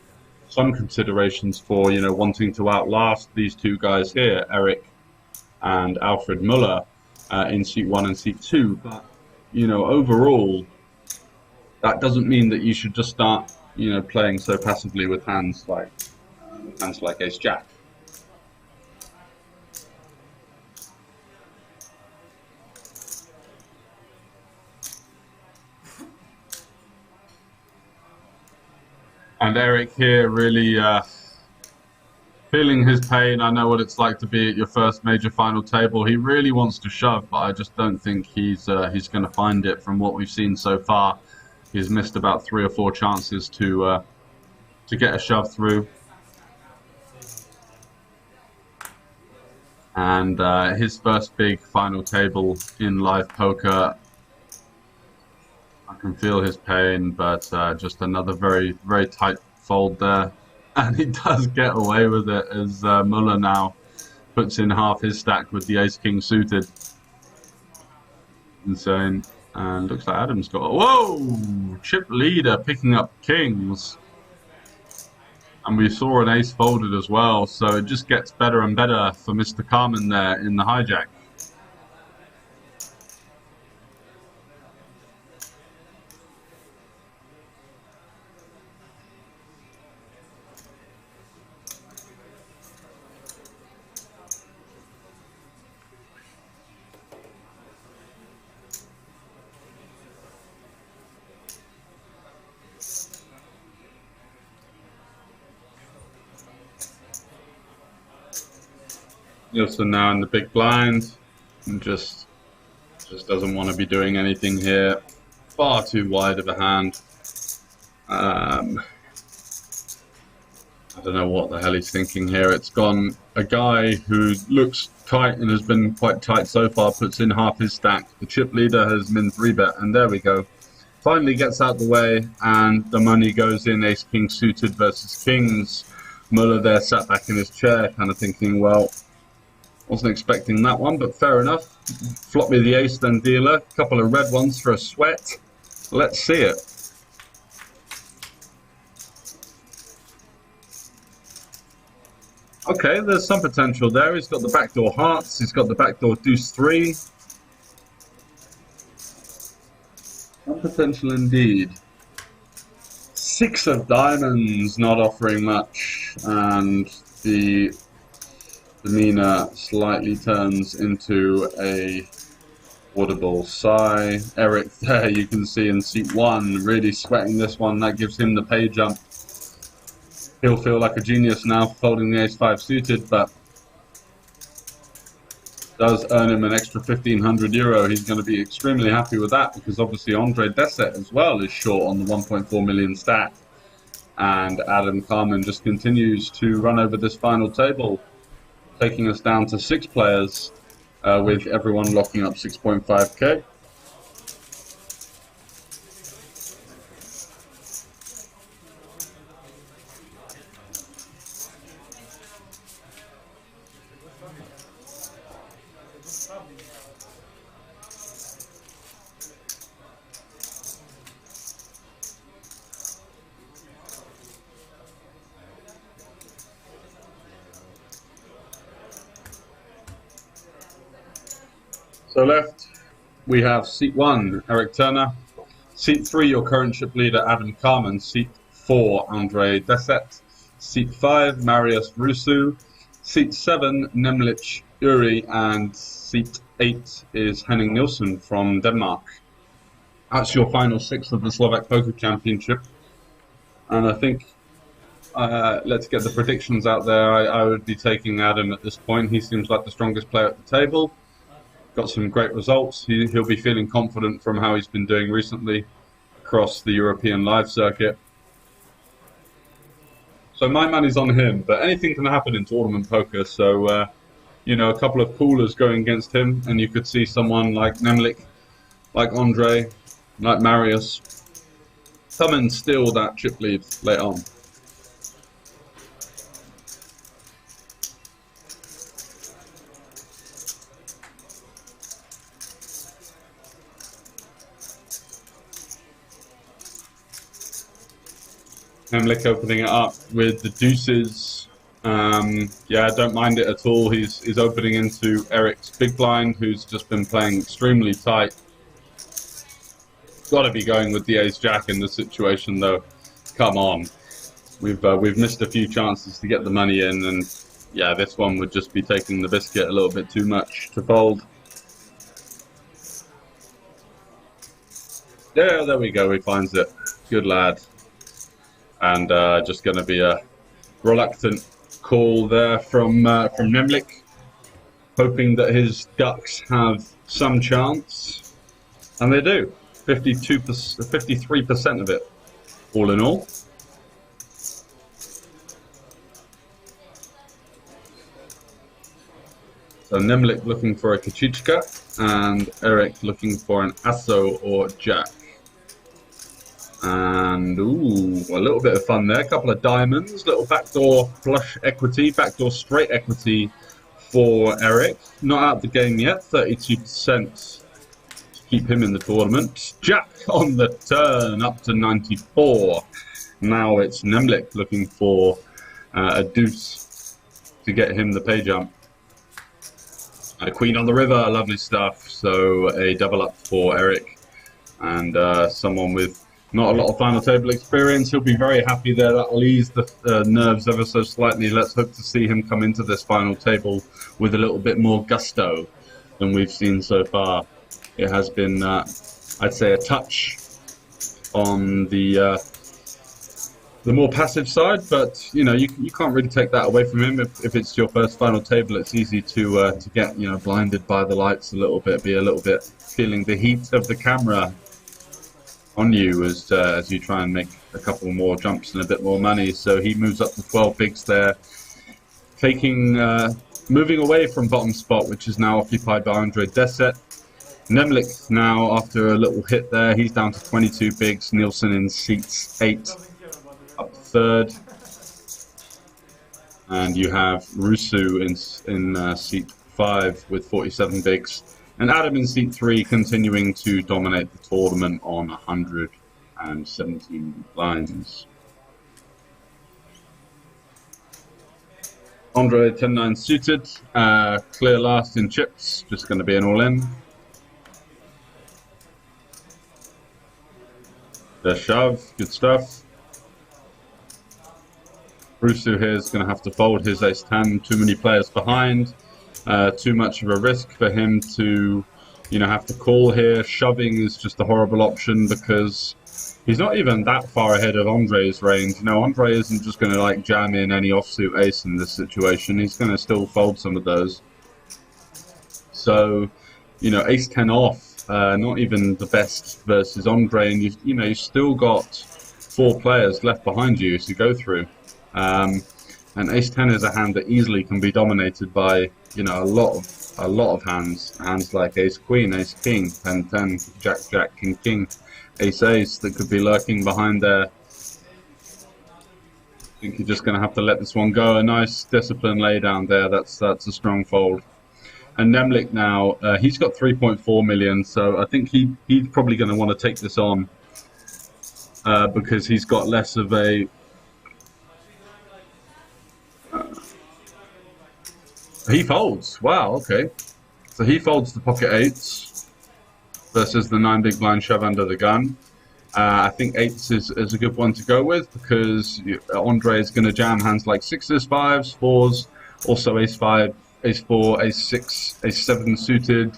Some considerations for, you know, wanting to outlast these two guys here, Eric and Alfred Muller, in seat 1 and seat 2. But, you know, overall, that doesn't mean that you should just start, you know, playing so passively with hands like ace jack. And Eric here really feeling his pain. I know what it's like to be at your first major final table. He really wants to shove, but I just don't think he's going to find it from what we've seen so far. He's missed about 3 or 4 chances to get a shove through. And his first big final table in live poker. I can feel his pain, but just another very, very tight fold there. And he does get away with it as Muller now puts in half his stack with the ace-king suited. Insane. And looks like Adam's got... Whoa! Chip leader picking up kings. And we saw an ace folded as well, so it just gets better and better for Mr. Carmen there in the hijack. Nielsen now in the big blind and just doesn't want to be doing anything here. Far too wide of a hand. I don't know what the hell he's thinking here. It's gone a guy who looks tight and has been quite tight so far, puts in half his stack. The chip leader has been 3-bet, and there we go. Finally gets out the way, and the money goes in ace-king suited versus kings. Muller there sat back in his chair, kind of thinking, well, wasn't expecting that one, but fair enough. Flop me the ace, then dealer. Couple of red ones for a sweat. Let's see it. Okay, there's some potential there. He's got the backdoor hearts. He's got the backdoor deuce 3. Some potential indeed. 6 of diamonds, not offering much, and the demeanor slightly turns into a audible sigh. Eric there, you can see in seat 1, really sweating this one. That gives him the pay jump. He'll feel like a genius now folding the ace-5 suited, but does earn him an extra 1,500 euro. He's going to be extremely happy with that because obviously Andre Deset as well is short on the 1.4 million stat. And Adam Carmen just continues to run over this final table, taking us down to 6 players with everyone locking up 6.5k. So left, we have seat 1, Eric Turner. Seat 3, your current chip leader, Adam Carmen. Seat 4, Andre Deset. Seat 5, Marius Rusu. Seat 7, Nemlich Uri. And seat 8 is Henning Nielsen from Denmark. That's your final 6 of the Slovak Poker Championship. And I think, let's get the predictions out there. I would be taking Adam at this point. He seems like the strongest player at the table. Got some great results. He'll be feeling confident from how he's been doing recently across the European live circuit. So my money's on him, but anything can happen in tournament poker. So, you know, a couple of poolers going against him, and you could see someone like Nemlik, like Andre, like Marius, come and steal that chip lead later on. Nemlik opening it up with the deuces. Yeah, I don't mind it at all. He's opening into Eric's big blind, who's just been playing extremely tight. Got to be going with the ace-jack in this situation, though. Come on. We've missed a few chances to get the money in, and yeah, this one would just be taking the biscuit a little bit too much to fold. Yeah, there we go. He finds it. Good lad. And just going to be a reluctant call there from Nemlik, hoping that his ducks have some chance, and they do. 53% of it, all in all. So Nemlik looking for a Kachichka, and Eric looking for an Asso or Jack. And, ooh, a little bit of fun there. A couple of diamonds, little backdoor flush equity, backdoor straight equity for Eric. Not out of the game yet, 32% to keep him in the tournament. Jack on the turn, up to 94. Now it's Nemlik looking for a deuce to get him the pay jump. A queen on the river, lovely stuff. So a double up for Eric. And someone with not a lot of final table experience. He'll be very happy there. That'll ease the nerves ever so slightly. Let's hope to see him come into this final table with a little bit more gusto than we've seen so far. It has been, I'd say, a touch on the more passive side, but you know, you can't really take that away from him. If it's your first final table, it's easy to get, you know, blinded by the lights a little bit, be a little bit feeling the heat of the camera on you as you try and make a couple more jumps and a bit more money. So he moves up to 12 bigs there, taking moving away from bottom spot, which is now occupied by Andre Deset. Nemlik now, after a little hit there, he's down to 22 bigs. Nielsen in seats 8, up to 3rd. And you have Rusu in seat 5 with 47 bigs. And Adam in seat 3 continuing to dominate the tournament on 117 lines. Andre 10-9 suited, clear last in chips, just going to be an all-in. The shove, good stuff. Rusu here is going to have to fold his ace-10, too many players behind. Too much of a risk for him to, you know, have to call here. Shoving is just a horrible option because he's not even that far ahead of Andre's range. You know, Andre isn't just going to like jam in any offsuit ace in this situation. He's going to still fold some of those. So, you know, ace 10 off, not even the best versus Andre, and you've still got 4 players left behind you to go through. And ace 10 is a hand that easily can be dominated by, you know, a lot of hands like ace queen, ace king, 10-10, jack jack, king king, ace ace that could be lurking behind there. I think you're just going to have to let this one go. A nice discipline lay down there. That's a strong fold. And Nemlik now, he's got 3.4 million, so I think he's probably going to want to take this on because he's got less of a. He folds. Wow. Okay. So he folds the pocket eights versus the 9 big blind shove under the gun. I think eights is a good one to go with because Andre is going to jam hands like sixes, fives, fours, also ace 5, ace 4, ace 6, ace 7 suited,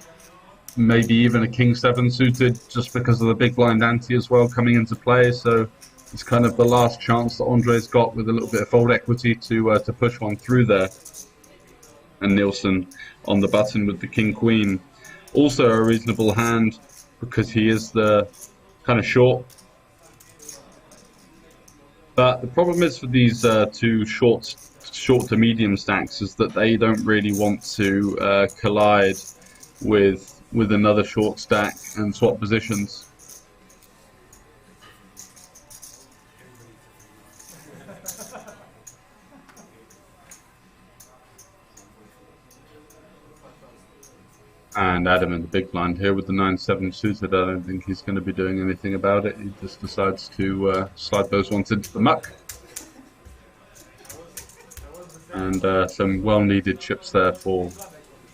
maybe even a king 7 suited just because of the big blind ante as well coming into play. So it's kind of the last chance that Andre's got with a little bit of fold equity to push one through there. And Nielsen on the button with the king queen. Also a reasonable hand because he is the kind of short. But the problem is for these two short to medium stacks is that they don't really want to collide with another short stack and swap positions. And Adam in the big blind here with the 9-7 suited. I don't think he's going to be doing anything about it. He just decides to slide those ones into the muck. And some well-needed chips there for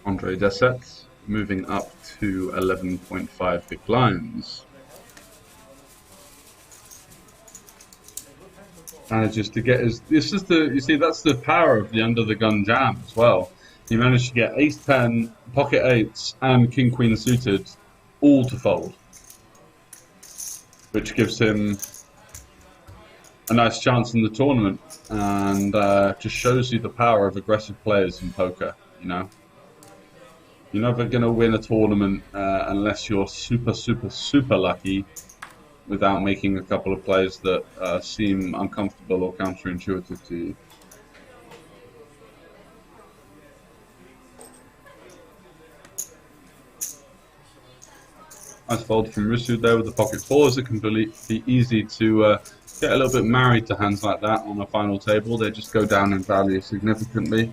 Andre Deset, moving up to 11.5 big blinds. Manages to get his. This is the. You see, that's the power of the under the gun jam as well. He managed to get ace 10, pocket eights, and king queen suited all to fold, which gives him a nice chance in the tournament, and just shows you the power of aggressive players in poker. You know, you're never going to win a tournament unless you're super lucky, without making a couple of plays that seem uncomfortable or counterintuitive to you. Nice fold from Risu there with the pocket fours. It can be easy to get a little bit married to hands like that on a final table. They just go down in value significantly.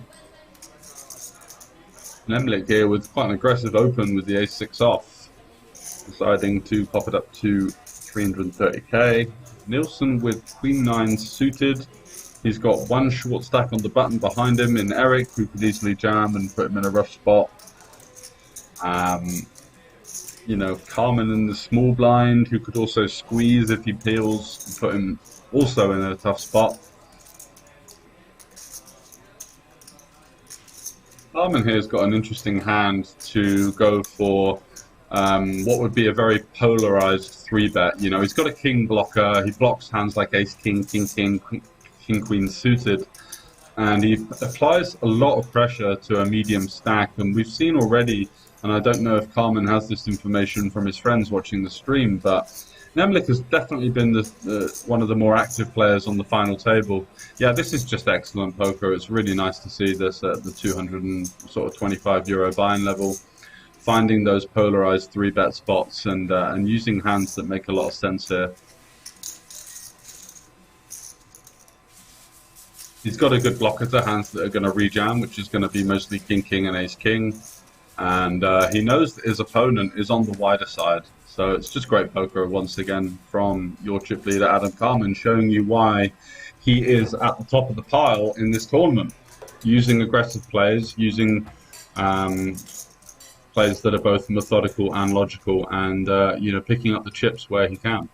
Nemlik here with quite an aggressive open with the ace-6 off, deciding to pop it up to 330k. Nielsen with queen 9 suited. He's got one short stack on the button behind him in Eric, who could easily jam and put him in a rough spot. You know, Carmen in the small blind, who could also squeeze if he peels and put him also in a tough spot. Carmen here's got an interesting hand to go for what would be a very polarized 3-bet. You know, he's got a king blocker, he blocks hands like ace king, king king, king queen suited, and he applies a lot of pressure to a medium stack, and we've seen already, and I don't know if Carmen has this information from his friends watching the stream, but Nemlik has definitely been one of the more active players on the final table. Yeah, this is just excellent poker. It's really nice to see this at the 225 euro buy-in level, finding those polarized 3-bet spots and using hands that make a lot of sense here. He's got a good blocker to hands that are going to rejam, which is going to be mostly king king and ace king. And he knows that his opponent is on the wider side. So it's just great poker once again from your chip leader, Adam Carmen, showing you why he is at the top of the pile in this tournament. Using aggressive plays, using plays that are both methodical and logical, and you know, picking up the chips where he can.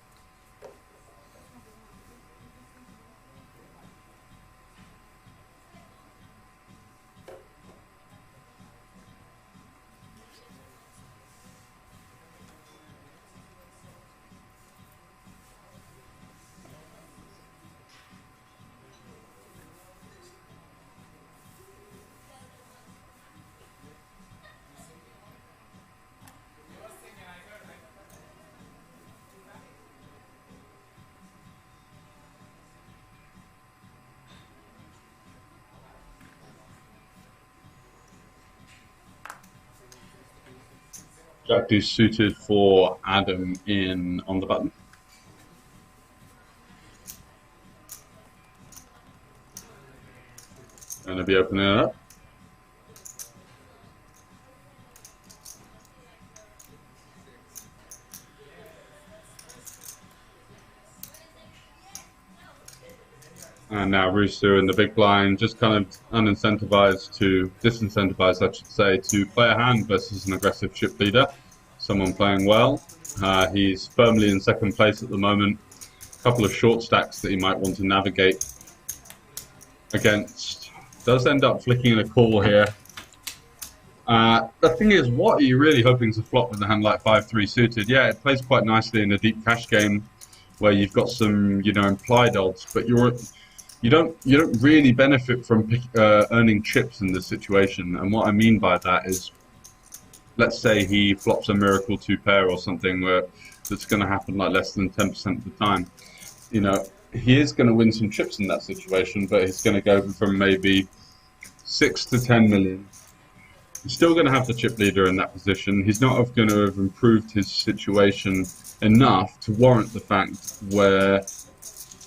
Jack deuce suited for Adam in on the button. Going to be opening it up. And now Rooster in the big blind, just kind of disincentivized, I should say, to play a hand versus an aggressive chip leader. Someone playing well. He's firmly in second place at the moment. A couple of short stacks that he might want to navigate against. Does end up flicking a call here. The thing is, what are you really hoping to flop with a hand like 5-3 suited? Yeah, it plays quite nicely in a deep cash game where you've got some, implied odds, but you don't really benefit from earning chips in this situation. And what I mean by that is, let's say he flops a miracle 2-pair or something where that's going to happen like less than 10% of the time. He is going to win some chips in that situation, but he's going to go from maybe 6 to 10 million. He's still going to have the chip leader in that position. He's not going to have improved his situation enough to warrant the fact where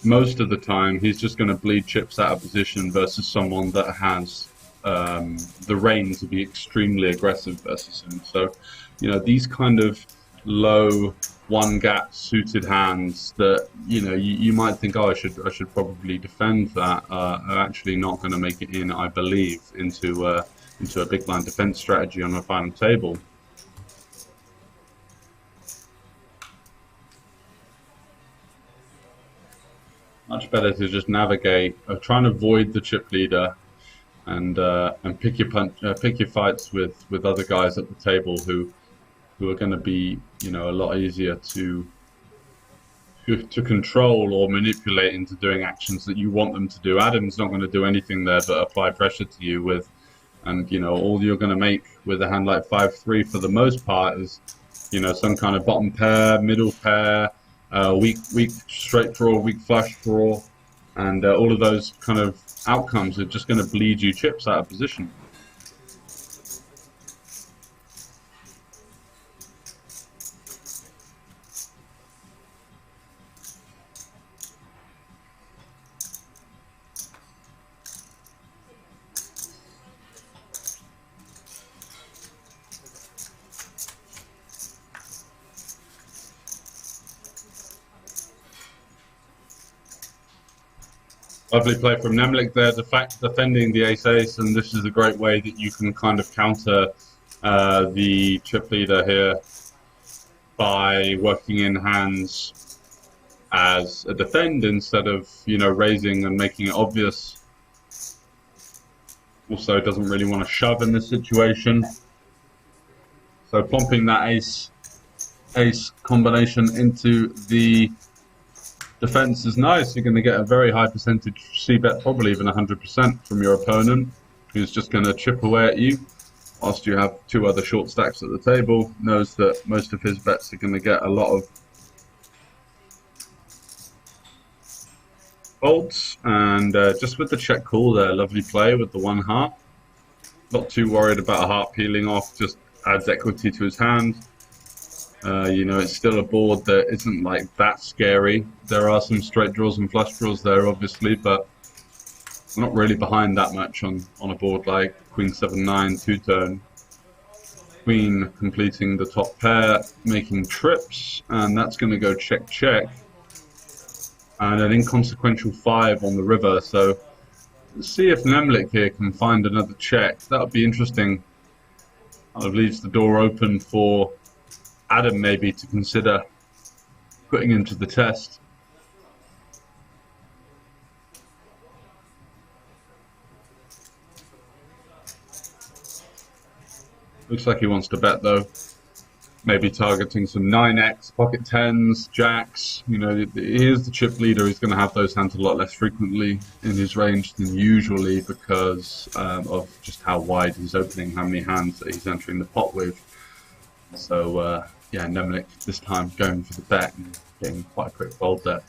most of the time he's just going to bleed chips out of position versus someone that has the reign to be extremely aggressive versus him. So, these kind of low one gap suited hands that you might think, oh, I should probably defend that, are actually not going to make it in, I believe, into a big blind defense strategy on a final table. Much better to just navigate, try and avoid the chip leader, and pick your fights with other guys at the table who are going to be a lot easier to control or manipulate into doing actions that you want them to do. Adam's not going to do anything there but apply pressure to you with, and all you're going to make with a hand like 5-3 for the most part is some kind of bottom pair, middle pair. Weak straight draw, weak flush draw, and all of those kind of outcomes are just going to bleed you chips out of position. Lovely play from Nemlik there, defending the ace-ace, and this is a great way that you can kind of counter the chip leader here by working in hands as a defend instead of, raising and making it obvious. Also doesn't really want to shove in this situation. So plomping that ace combination into the defense is nice. You're going to get a very high percentage c-bet, probably even 100% from your opponent, who's just going to chip away at you whilst you have two other short stacks at the table. Knows that most of his bets are going to get a lot of folds, and just with the check call there, lovely play with the one heart. Not too worried about a heart peeling off, just adds equity to his hand. It's still a board that isn't like that scary. There are some straight draws and flush draws there, obviously, but I'm not really behind that much on a board like Queen 7-9 two-tone. Queen completing the top pair, making trips, and that's going to go check-check. And an inconsequential 5 on the river, so let's see if Nemlik here can find another check. That would be interesting. Kind of leaves the door open for Adam maybe to consider putting him to the test. Looks like he wants to bet though. Maybe targeting some 9x, pocket 10s, jacks. Here's the chip leader. He's going to have those hands a lot less frequently in his range than usually because of just how wide he's opening, how many hands that he's entering the pot with. So, yeah, Nemlik this time going for the bet and getting quite a quick fold there.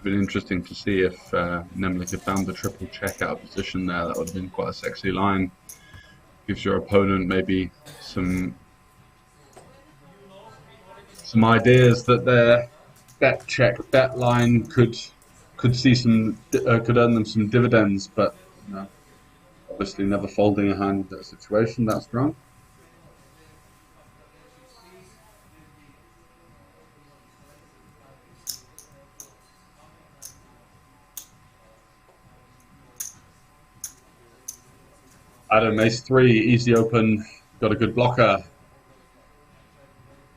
Been interesting to see if Nemlik had found the triple check out of position there. That would have been quite a sexy line. Gives your opponent maybe some ideas that their bet check bet line could see some could earn them some dividends, but you know, obviously never folding a hand in that situation that strong. Adam, ace-3, easy open, got a good blocker.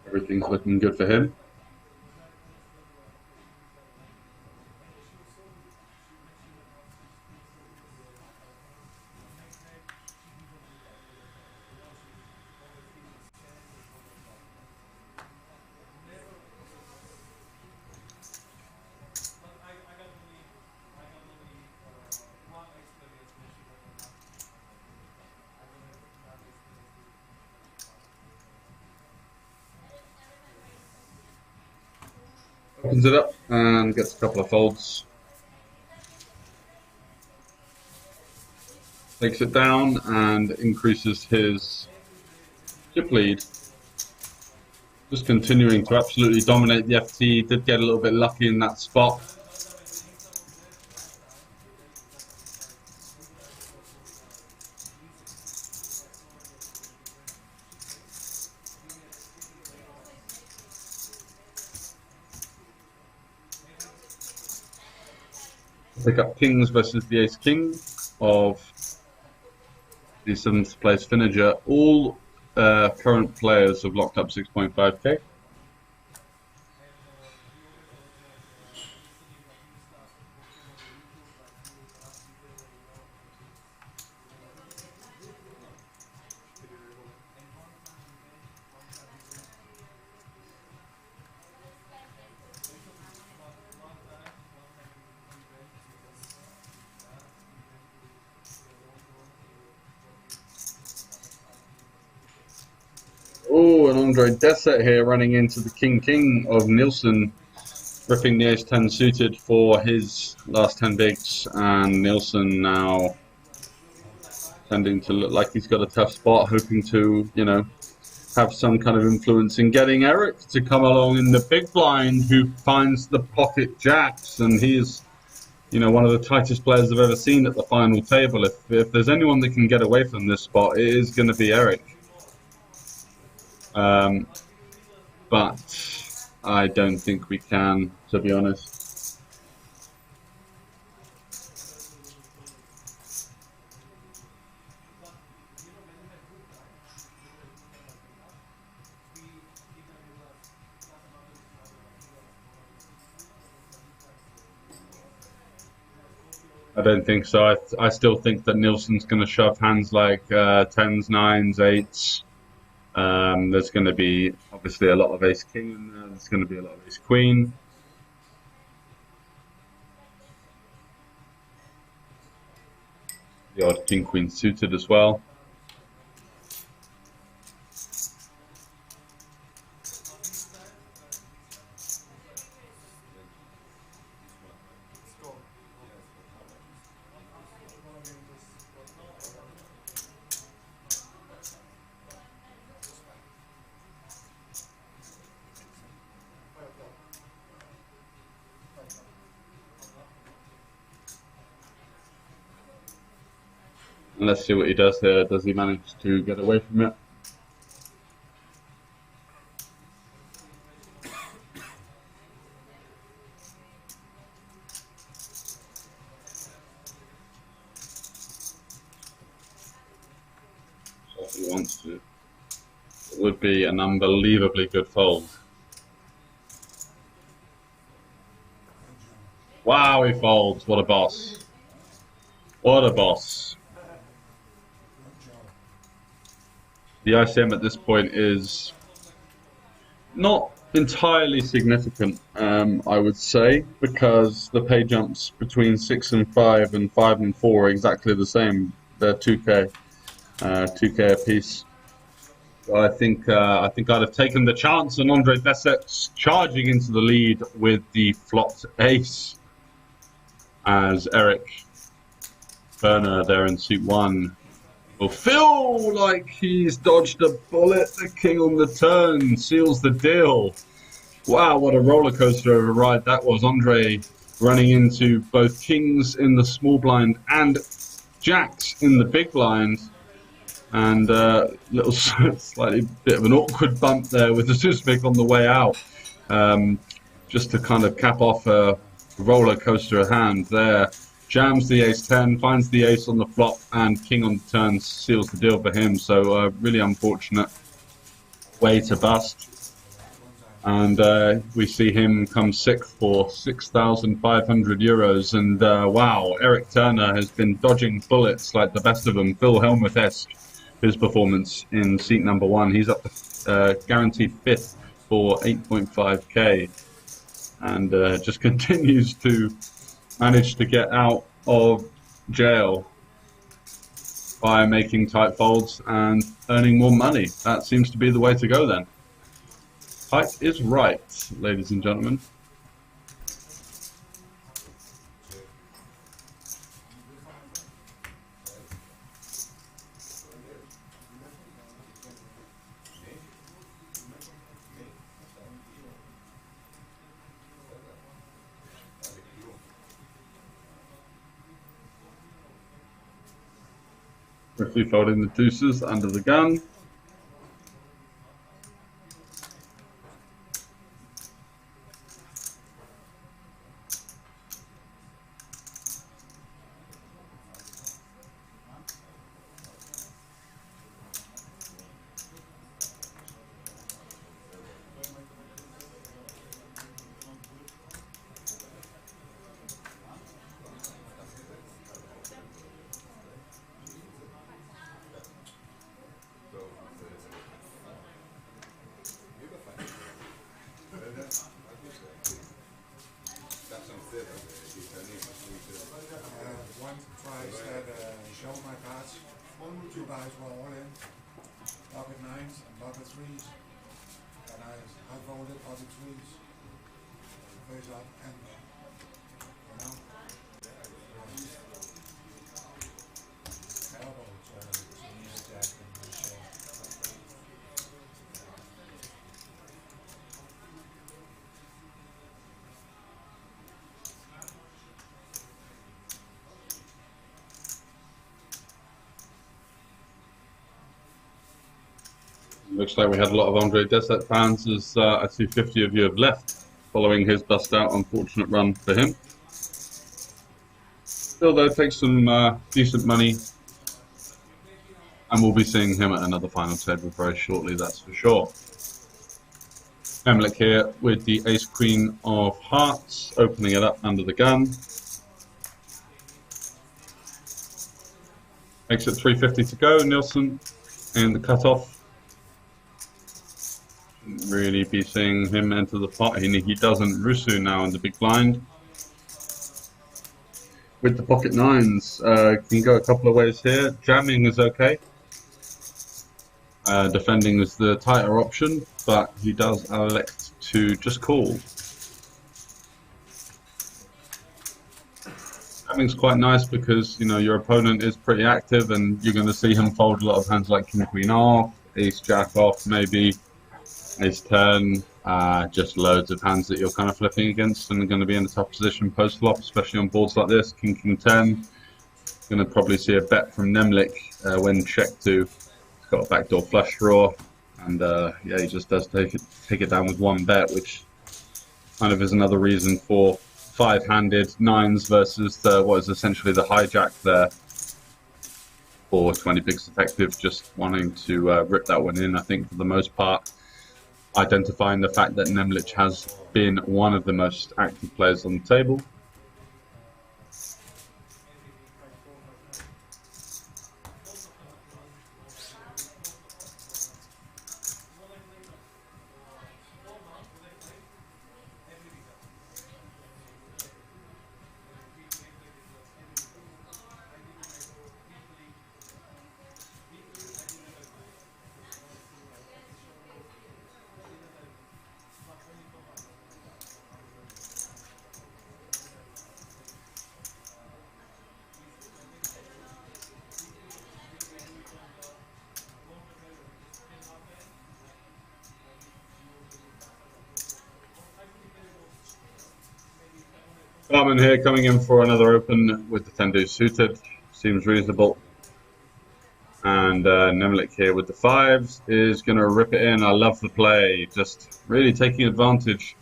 Everything's looking good for him. Opens it up and gets a couple of folds. Takes it down and increases his chip lead. Just continuing to absolutely dominate the FT. Did get a little bit lucky in that spot. Pick up kings versus the ace-king of the 7th place finisher. All current players have locked up 6.5k. Oh, and Andre Deset here running into the king-king of Nielsen, ripping the ace-10 suited for his last 10 bigs, and Nielsen now tending to look like he's got a tough spot, hoping to, you know, have some kind of influence in getting Eric to come along in the big blind, who finds the pocket jacks, and he's, you know, one of the tightest players I've ever seen at the final table. If there's anyone that can get away from this spot, it is going to be Eric. But I don't think we can, to be honest. I don't think so. I still think that Nielsen's going to shove hands like 10s, 9s, 8s. There's going to be obviously a lot of ace-king in there. There's going to be a lot of ace-queen. The odd king-queen suited as well. And let's see what he does here. Does he manage to get away from it? So if he wants to, it would be an unbelievably good fold. Wow, he folds. What a boss. What a boss. The ICM at this point is not entirely significant, I would say, because the pay jumps between 6 and 5 and 5 and 4 are exactly the same. They're 2k, 2k apiece. So I think I'd have taken the chance on Andre Deset's charging into the lead with the flopped ace, as Eric Berner there in suit 1 will feel like he's dodged a bullet. The king on the turn seals the deal. Wow, what a roller coaster of a ride that was. Andre running into both kings in the small blind and jacks in the big blind. And little slightly bit of an awkward bump there with the Susmik on the way out. Just to kind of cap off a roller coaster hand there. Jams the ace-10, finds the ace on the flop, and king on the turn seals the deal for him. So really unfortunate way to bust. And we see him come sixth for €6,500. And wow, Eric Turner has been dodging bullets like the best of them. Phil Hellmuth-esque, his performance in seat number one. He's up to guaranteed fifth for 8.5k, and just continues to manage to get out of jail by making tight folds and earning more money. That seems to be the way to go then. Tight is right, ladies and gentlemen. Briefly folding the deuces under the gun. Two guys were all in, pocket nines and pocket threes, and I folded pocket threes, face up, and Looks like we had a lot of Andre Deset fans, as I see 50 of you have left following his bust out. Unfortunate run for him. Still though, takes some decent money, and we'll be seeing him at another final table very shortly, that's for sure. Emlich here with the ace queen of hearts, opening it up under the gun. Makes it 350 to go. Nielsen in the cutoff. Really be seeing him enter the pot. He doesn't. Rusu now in the big blind. With the pocket nines, can go a couple of ways here. Jamming is okay. Defending is the tighter option, but he does elect to just call. Jamming's quite nice because, you know, your opponent is pretty active and you're going to see him fold a lot of hands like king queen off, ace jack off maybe, ace 10, just loads of hands that you're kind of flipping against and are going to be in a tough position post flop, especially on boards like this. King 10, going to probably see a bet from Nemlik when check to. He's got a backdoor flush draw, and yeah, he just does take it down with one bet, which kind of is another reason for five-handed nines versus what is essentially the hijack there for 20 bigs effective, just wanting to rip that one in, I think, for the most part. Identifying the fact that Nemlich has been one of the most active players on the table. Carmen here coming in for another open with the 10 deuce suited. Seems reasonable. And Nemlik here with the fives is going to rip it in. I love the play. Just really taking advantage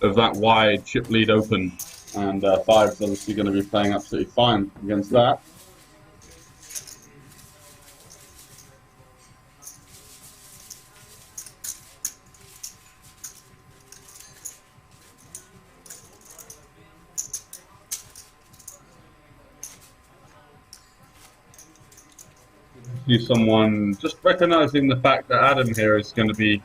of that wide chip lead open. And fives obviously going to be playing absolutely fine against that. See someone just recognizing the fact that Adam here is going to be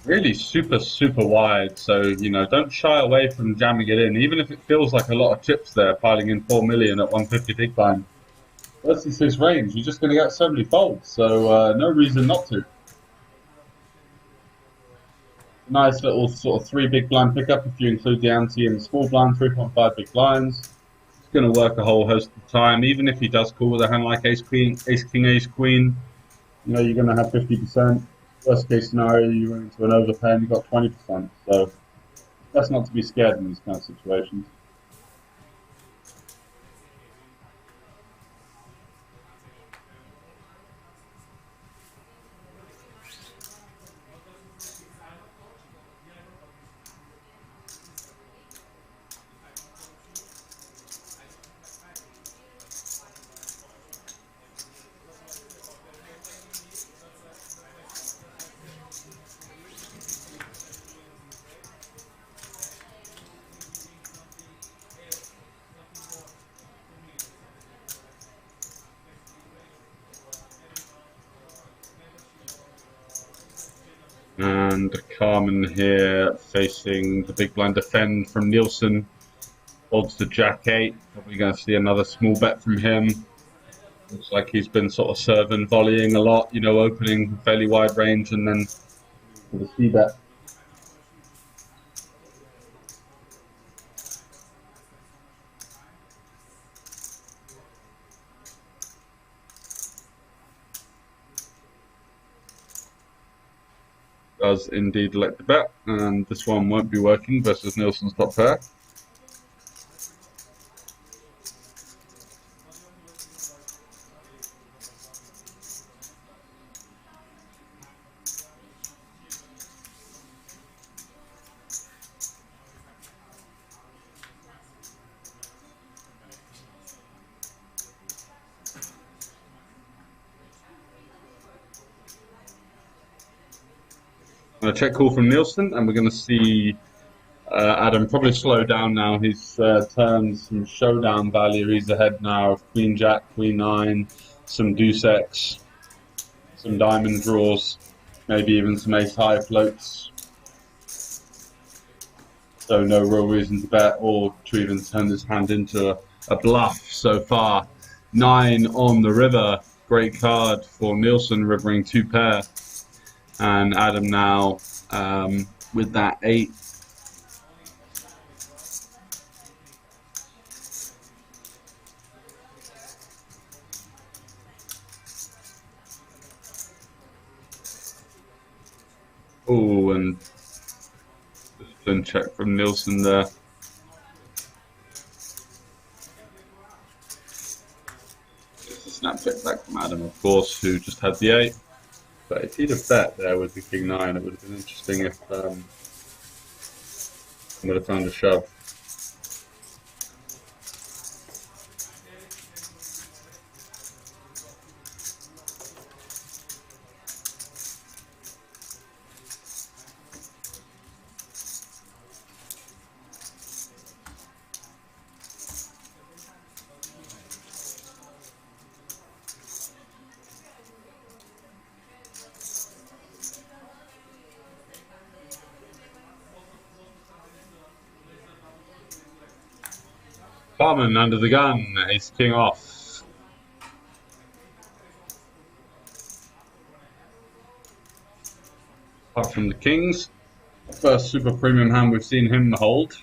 really super wide, so you know, don't shy away from jamming it in, even if it feels like a lot of chips there, piling in 4 million at 150 big blind. Versus his range, you're just going to get so many folds, so no reason not to. Nice little sort of 3 big blind pickup if you include the ante and the small blind, 3.5 big blinds. It's going to work a whole host of time, even if he does call with a hand like ace queen, ace king, ace queen. You know, you're going to have 50%. Worst case scenario, you run into an overpair and you've got 20%. So that's not to be scared in these kind of situations. And Carmen here facing the big blind defend from Nielsen. Odds to Jack 8. Probably going to see another small bet from him. Looks like he's been sort of serving, volleying a lot, you know, opening fairly wide range and then with a C bet. Does indeed elect the bet, and this one won't be working versus Nielsen's top pair. A check call from Nielsen, and we're going to see Adam probably slow down now. He's turned some showdown value. He's ahead now of Queen Jack, Queen 9, some Deuce X, some diamond draws, maybe even some ace high floats. So no real reason to bet or to even turn this hand into a bluff so far. 9 on the river, great card for Nielsen, rivering 2 pair. And Adam now with that 8. Oh, and discipline check from Nielsen there. Just a snap check back from Adam, of course, who just had the 8. But if he'd have bet there with the King 9, it would have been interesting if I would have found a shove. Carmen under the gun, ace king off. Apart from the kings, first super premium hand we've seen him hold.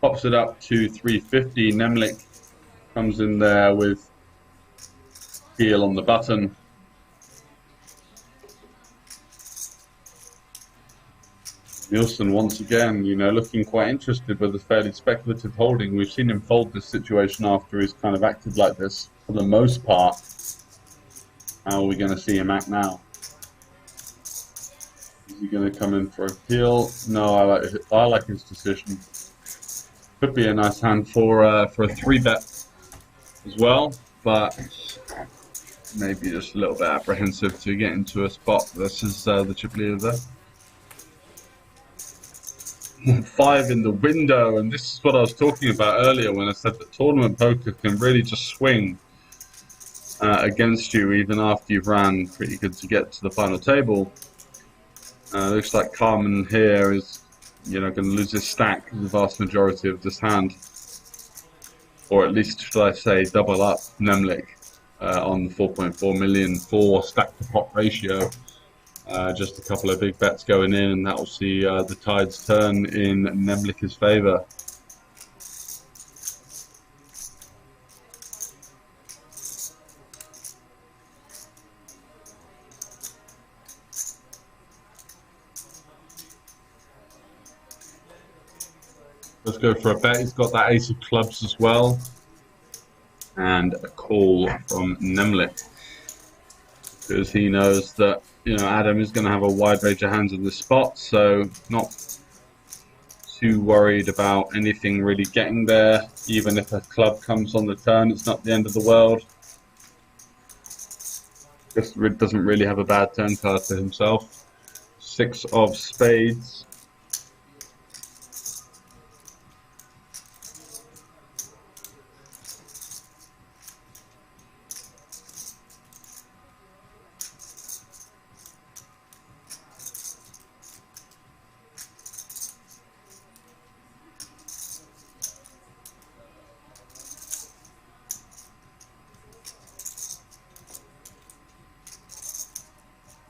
Pops it up to 350. Nemlik comes in there with heel on the button. Nielsen once again, you know, looking quite interested with a fairly speculative holding. We've seen him fold this situation after he's kind of acted like this for the most part. How are we going to see him act now? Is he going to come in for a heel? No, I like his decision. Could be a nice hand for a 3-bet as well, but maybe just a little bit apprehensive to get into a spot versus the chip leader there. 5 in the window, and this is what I was talking about earlier when I said that tournament poker can really just swing against you even after you've ran pretty good to get to the final table. Looks like Carmen here is, you know, going to lose his stack the vast majority of this hand, or at least should I say double up Nemlik on the 4.4 million for stack to pot ratio. Just a couple of big bets going in, and that will see the tides turn in Nemlik's favour. Let's go for a bet. He's got that ace of clubs as well, and a call from Nemlik, because he knows that, you know, Adam is going to have a wide range of hands in this spot, so not too worried about anything really getting there. Even if a club comes on the turn, it's not the end of the world. Just doesn't really have a bad turn card for himself. 6 of spades.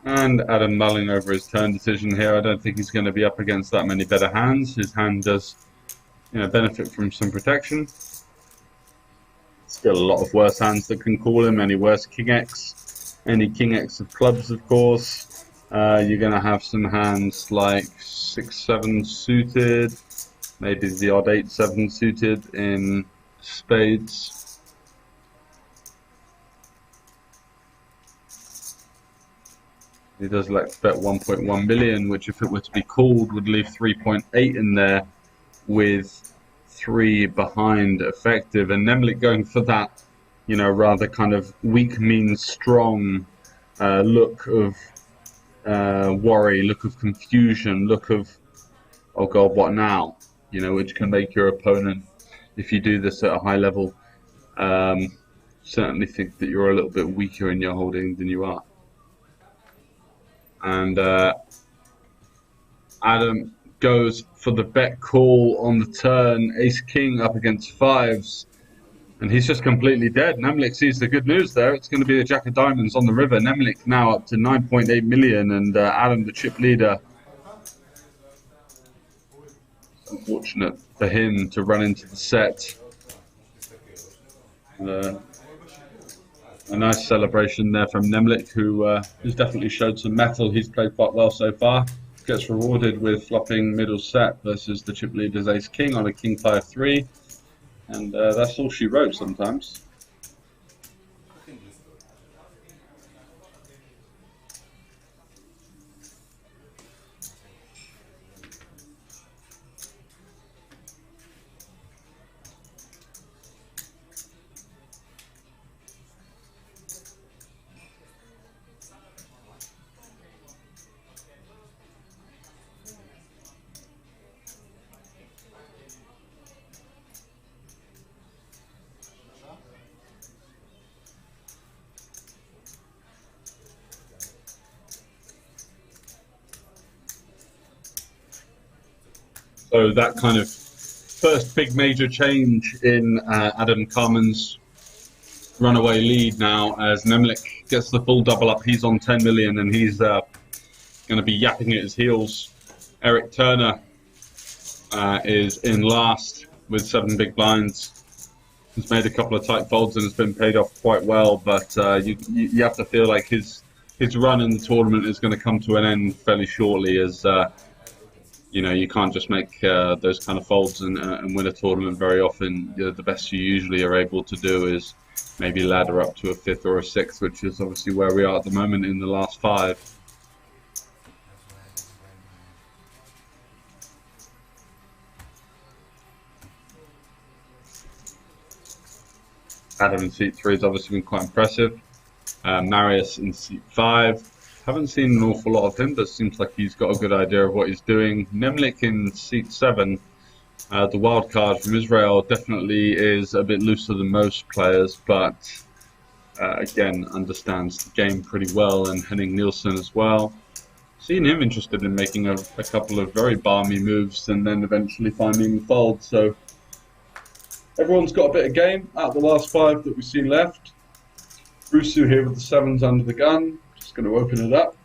And Adam mulling over his turn decision here. I don't think he's going to be up against that many better hands. His hand does, you know, benefit from some protection. Still a lot of worse hands that can call him. Any worse King X, any King X of clubs, of course. You're going to have some hands like 6-7 suited, maybe the odd 8-7 suited in spades. He does like to bet 1.1 million, which if it were to be called would leave 3.8 in there with 3 behind effective. And Nemlik going for that, you know, rather kind of weak means strong look of worry, look of confusion, look of, oh God, what now? You know, which can make your opponent, if you do this at a high level, certainly think that you're a little bit weaker in your holding than you are. And Adam goes for the bet call on the turn, ace-king up against 5s. And he's just completely dead. Nemlik sees the good news there. It's going to be the jack of diamonds on the river. Nemlik now up to 9.8 million, and Adam, the chip leader. Unfortunate for him to run into the set. A nice celebration there from Nemlik, who has definitely showed some mettle. He's played quite well so far. Gets rewarded with flopping middle set versus the chip leader's ace-king on a king 5-3. And that's all she wrote sometimes. So that kind of first big major change in Adam Carmen's runaway lead now, as Nemlik gets the full double up. He's on 10 million and he's going to be yapping at his heels. Eric Turner is in last with 7 big blinds. He's made a couple of tight folds and has been paid off quite well, but you have to feel like his run in the tournament is going to come to an end fairly shortly, as you know, you can't just make those kind of folds and win a tournament very often. The best you usually are able to do is maybe ladder up to a 5th or a 6th, which is obviously where we are at the moment in the last 5. Adam in seat 3 has obviously been quite impressive. Marius in seat 5. Haven't seen an awful lot of him, but seems like he's got a good idea of what he's doing. Nemlik in seat 7. The wild card from Israel definitely is a bit looser than most players, but again, understands the game pretty well, and Henning Nielsen as well. Seen him interested in making a couple of very balmy moves and then eventually finding the fold. So everyone's got a bit of game out of the last 5 that we've seen left. Rusu here with the 7s under the gun. Just going to open it up.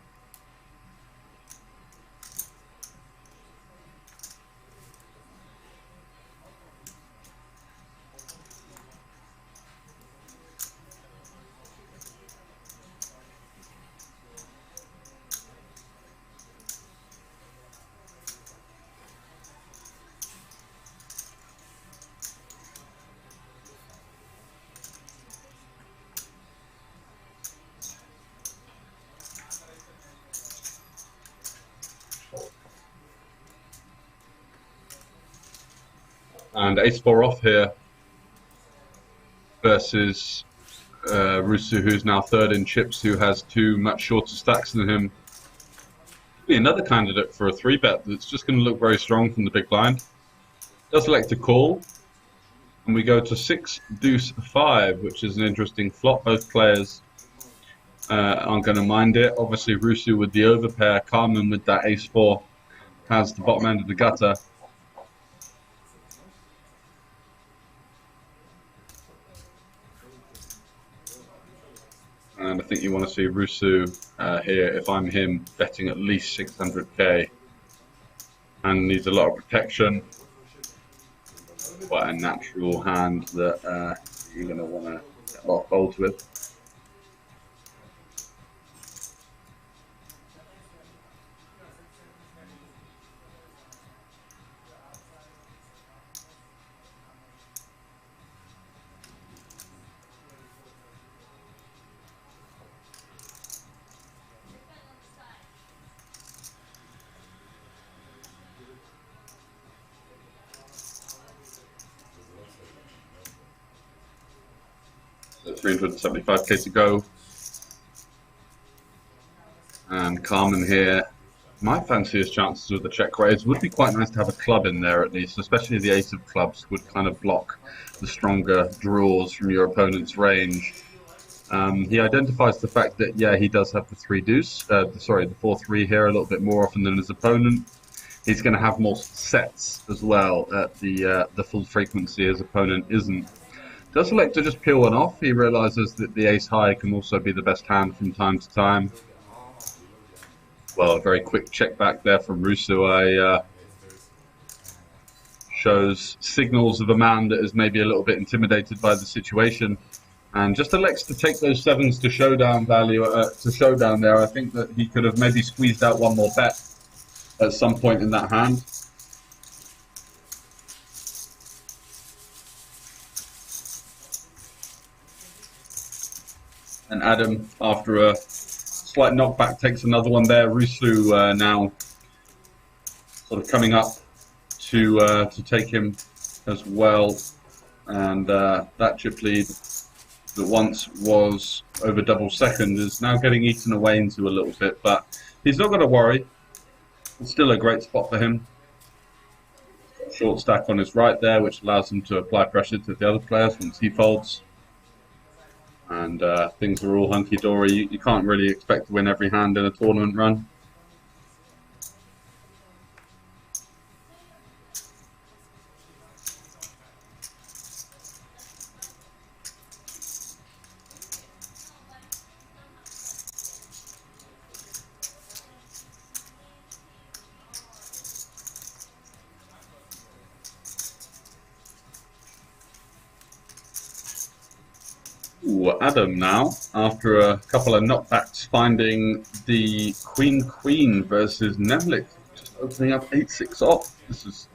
And ace-4 off here versus Rusu, who's now 3rd in chips, who has 2 much shorter stacks than him. Be another candidate for a 3-bet that's just going to look very strong from the big blind. Does elect to call, and we go to 6 deuce 5, which is an interesting flop. Both players aren't going to mind it. Obviously, Rusu with the overpair, Carmen with that ace-4 has the bottom end of the gutter. And I think you want to see Rusu here, if I'm him, betting at least 600k. And needs a lot of protection. Quite a natural hand that you're going to want to get a lot of folds with. So 375k to go. And Carmen here might fancy his chances with the check raise. Would be quite nice to have a club in there at least, especially the ace of clubs would kind of block the stronger draws from your opponent's range. He identifies the fact that, yeah, he does have the 3 deuce, the 4-3 here a little bit more often than his opponent. He's going to have more sets as well at the full frequency his opponent isn't. Does elect to just peel one off. He realizes that the ace high can also be the best hand from time to time. Well, a very quick check back there from Rusu. Shows signals of a man that is maybe a little bit intimidated by the situation, and just elects to take those 7s to showdown value, to showdown there. I think that he could have maybe squeezed out one more bet at some point in that hand. And Adam, after a slight knockback, takes another one there. Rusu now sort of coming up to take him as well. And that chip lead that once was over double second is now getting eaten away into a little bit. But he's not going to worry. It's still a great spot for him. Short stack on his right there, which allows him to apply pressure to the other players once he folds. And things are all hunky-dory. You can't really expect to win every hand in a tournament run. Ooh, Adam now, after a couple of knockbacks, finding the Queen versus Nemlik, just opening up 8-6 off. This is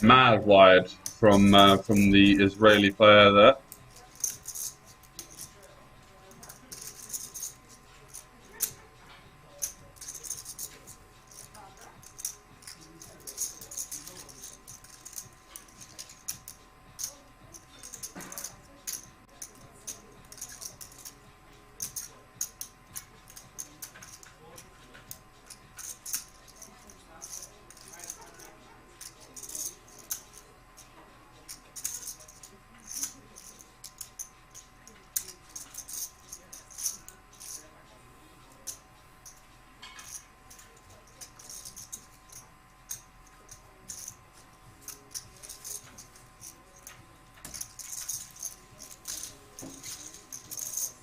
mad wide from the Israeli player there.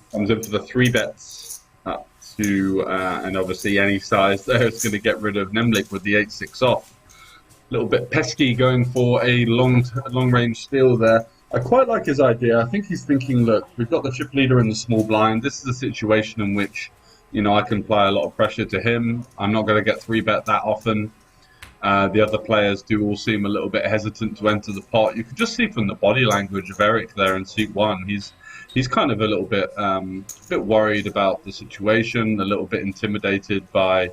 Comes in for the 3 bets up to, and obviously any size there is going to get rid of Nemlik with the 8-6 off. A little bit pesky going for a long range steal there. I quite like his idea. I think he's thinking, look, we've got the chip leader in the small blind. This is a situation in which, you know, I can apply a lot of pressure to him. I'm not going to get 3-bet that often. The other players do all seem a little bit hesitant to enter the pot. You could just see from the body language of Eric there in seat 1, he's kind of a little bit worried about the situation, a little bit intimidated by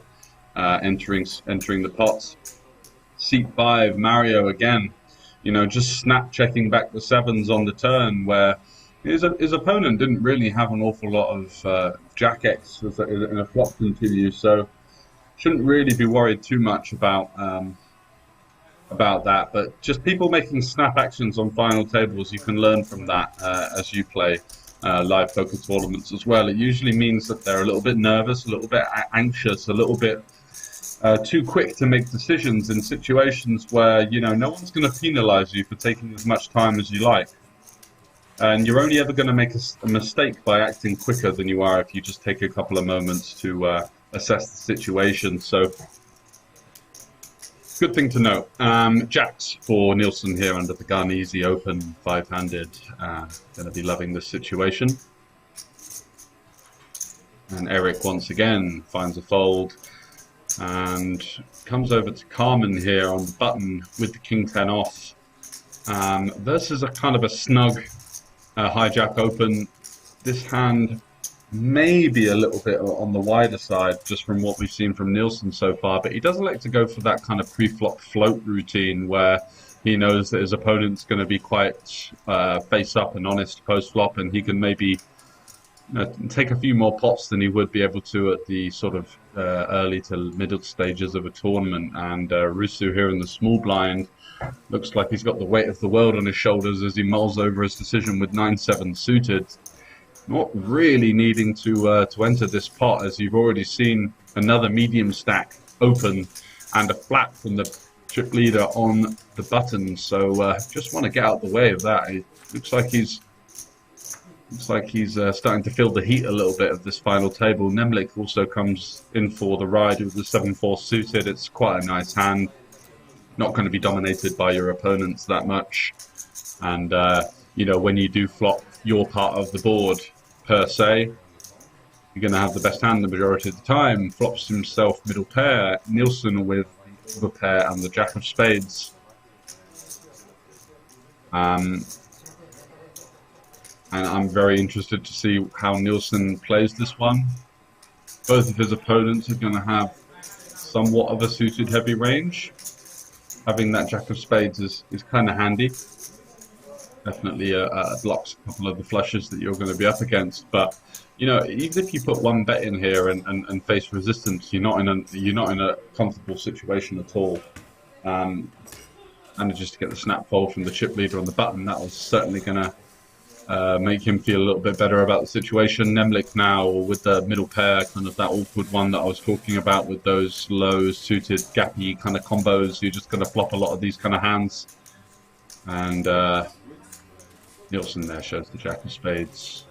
entering the pots. Seat 5, Mario again, you know, just snap checking back the 7s on the turn, where his opponent didn't really have an awful lot of Jack X in a flop continue, so shouldn't really be worried too much about that. But just people making snap actions on final tables, you can learn from that as you play live poker tournaments as well. It usually means that they're a little bit nervous, a little bit anxious, a little bit too quick to make decisions in situations where, you know, no one's going to penalize you for taking as much time as you like. And you're only ever going to make a mistake by acting quicker than you are if you just take a couple of moments to assess the situation. So, good thing to know. Jacks for Nielsen here under the gun, easy open, 5-handed. Going to be loving this situation. And Eric once again finds a fold and comes over to Carmen here on the button with the King-10 off. Versus a kind of a snug hijack open. This hand may be a little bit on the wider side, just from what we've seen from Nielsen so far, but he doesn't like to go for that kind of pre-flop float routine where he knows that his opponent's going to be quite face up and honest post-flop, and he can maybe take a few more pots than he would be able to at the sort of early to middle stages of a tournament. And Rusu here in the small blind looks like he's got the weight of the world on his shoulders as he mulls over his decision with 9-7 suited. Not really needing to enter this pot, as you've already seen another medium stack open and a flat from the chip leader on the button. So just want to get out the way of that. It looks like he's starting to feel the heat a little bit of this final table. Nemlik also comes in for the ride with the 7-4 suited. It's quite a nice hand. Not going to be dominated by your opponents that much. And, you know, when you do flop your part of the board, per se, you're going to have the best hand the majority of the time. Flops himself middle pair. Nielsen with the pair and the Jack of Spades. And I'm very interested to see how Nielsen plays this one. Both of his opponents are going to have somewhat of a suited heavy range. Having that Jack of Spades is kind of handy. Definitely blocks a couple of the flushes that you're going to be up against. But you know, even if you put 1 bet in here and face resistance, you're not in a comfortable situation at all. And just to get the snap fold from the chip leader on the button, that was certainly going to make him feel a little bit better about the situation. Nemlik now with the middle pair, kind of that awkward one that I was talking about with those low suited gappy kind of combos. You're just going to flop a lot of these kind of hands. And Nielsen there shows the Jack of Spades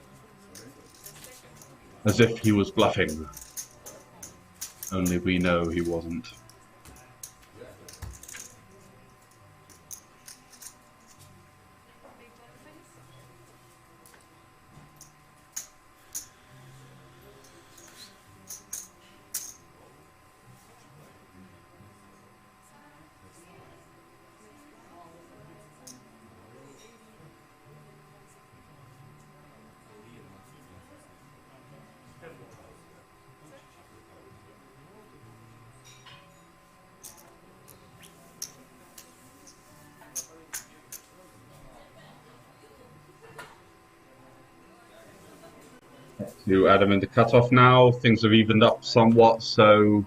as if he was bluffing. Only we know he wasn't. to Adam in the cutoff now. Things have evened up somewhat, so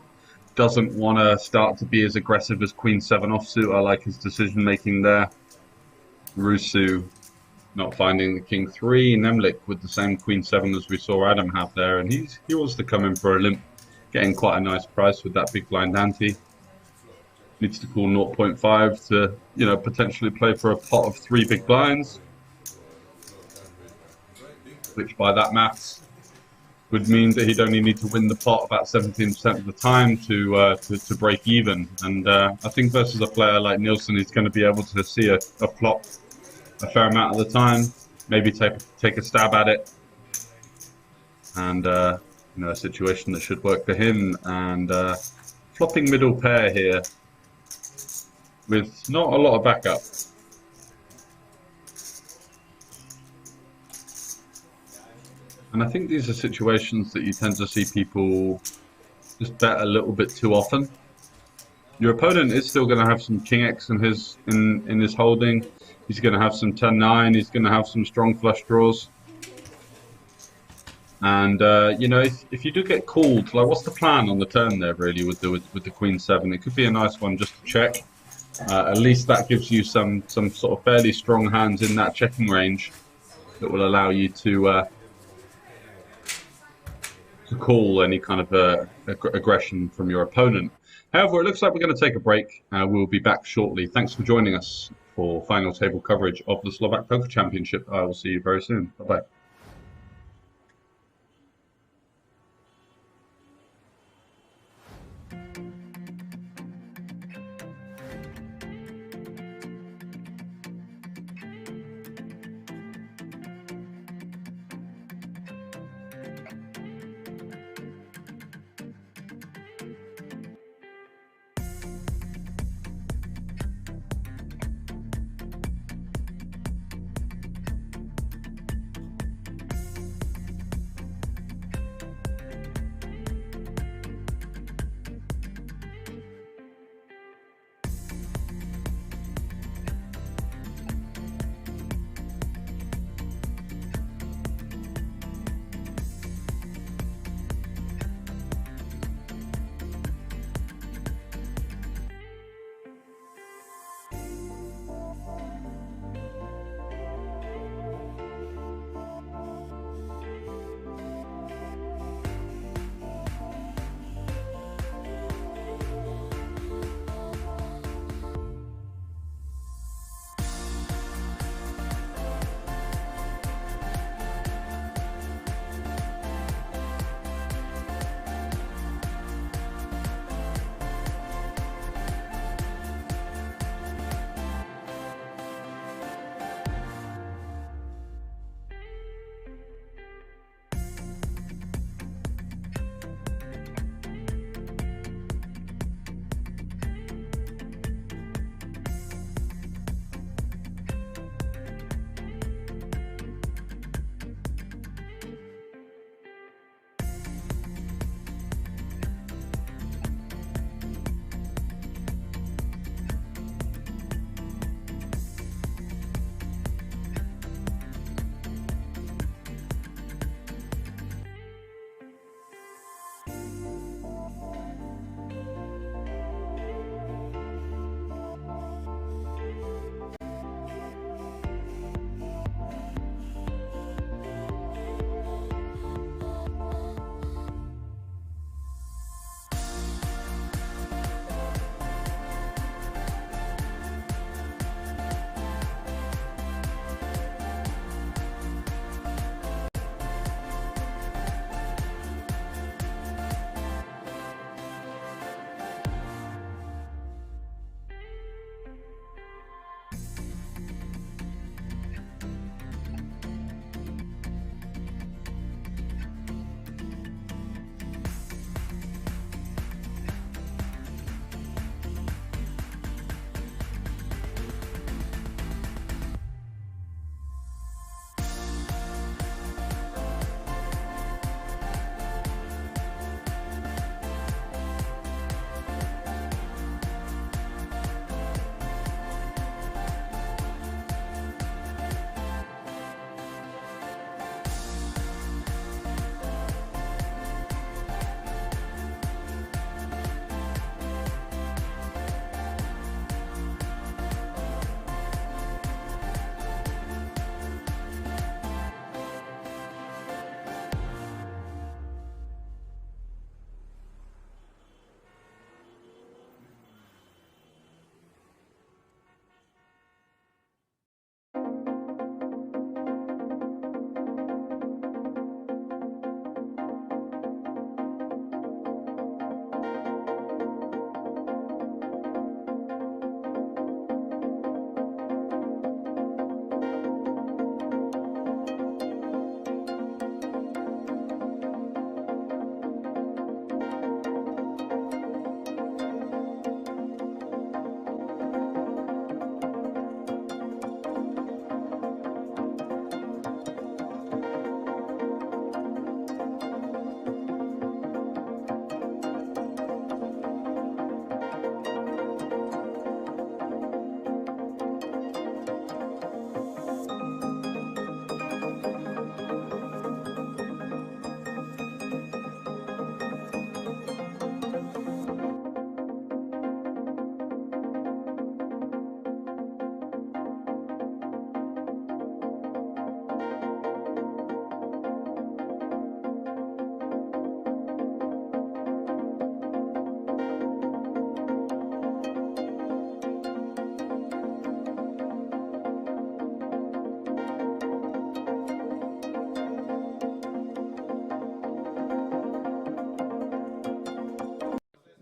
doesn't want to start to be as aggressive as Queen 7 offsuit. I like his decision making there. Rusu not finding the King 3. Nemlik with the same Queen 7 as we saw Adam have there, and he wants to come in for a limp, getting quite a nice price with that big blind ante. Needs to call 0.5 to, potentially play for a pot of 3 big blinds, which by that maths would mean that he'd only need to win the pot about 17% of the time to break even. And I think versus a player like Nielsen, he's going to be able to see a flop a fair amount of the time, maybe take a stab at it, and a situation that should work for him. And flopping middle pair here with not a lot of backup. And I think these are situations that you tend to see people just bet a little bit too often. Your opponent is still going to have some King X in his holding. He's going to have some 10-9. He's going to have some strong flush draws. And if you do get called, like, what's the plan on the turn there really with the Queen 7? It could be a nice one just to check. At least that gives you some sort of fairly strong hands in that checking range that will allow you to call any kind of aggression from your opponent. However, it looks like we're going to take a break. We'll be back shortly. Thanks for joining us for final table coverage of the Slovak Poker Championship. I will see you very soon. Bye-bye.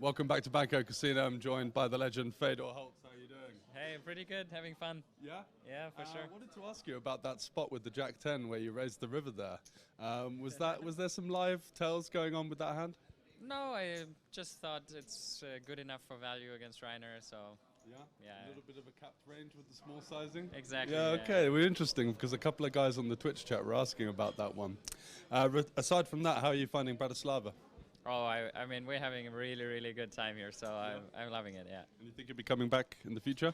Welcome back to Banco Casino. I'm joined by the legend Fedor Holtz. How are you doing? Hey, pretty good. Having fun. Yeah? Yeah, for sure. I wanted to ask you about that spot with the Jack 10 where you raised the river there. Was there some live tells going on with that hand? No, I just thought it's good enough for value against Reiner, so... Yeah, a little bit of a capped range with the small sizing. Exactly. Yeah, okay. Well, interesting because a couple of guys on the Twitch chat were asking about that one. Aside from that, how are you finding Bratislava? Oh, I mean, we're having a really, really good time here, so I'm loving it. Yeah. And you think you'll be coming back in the future?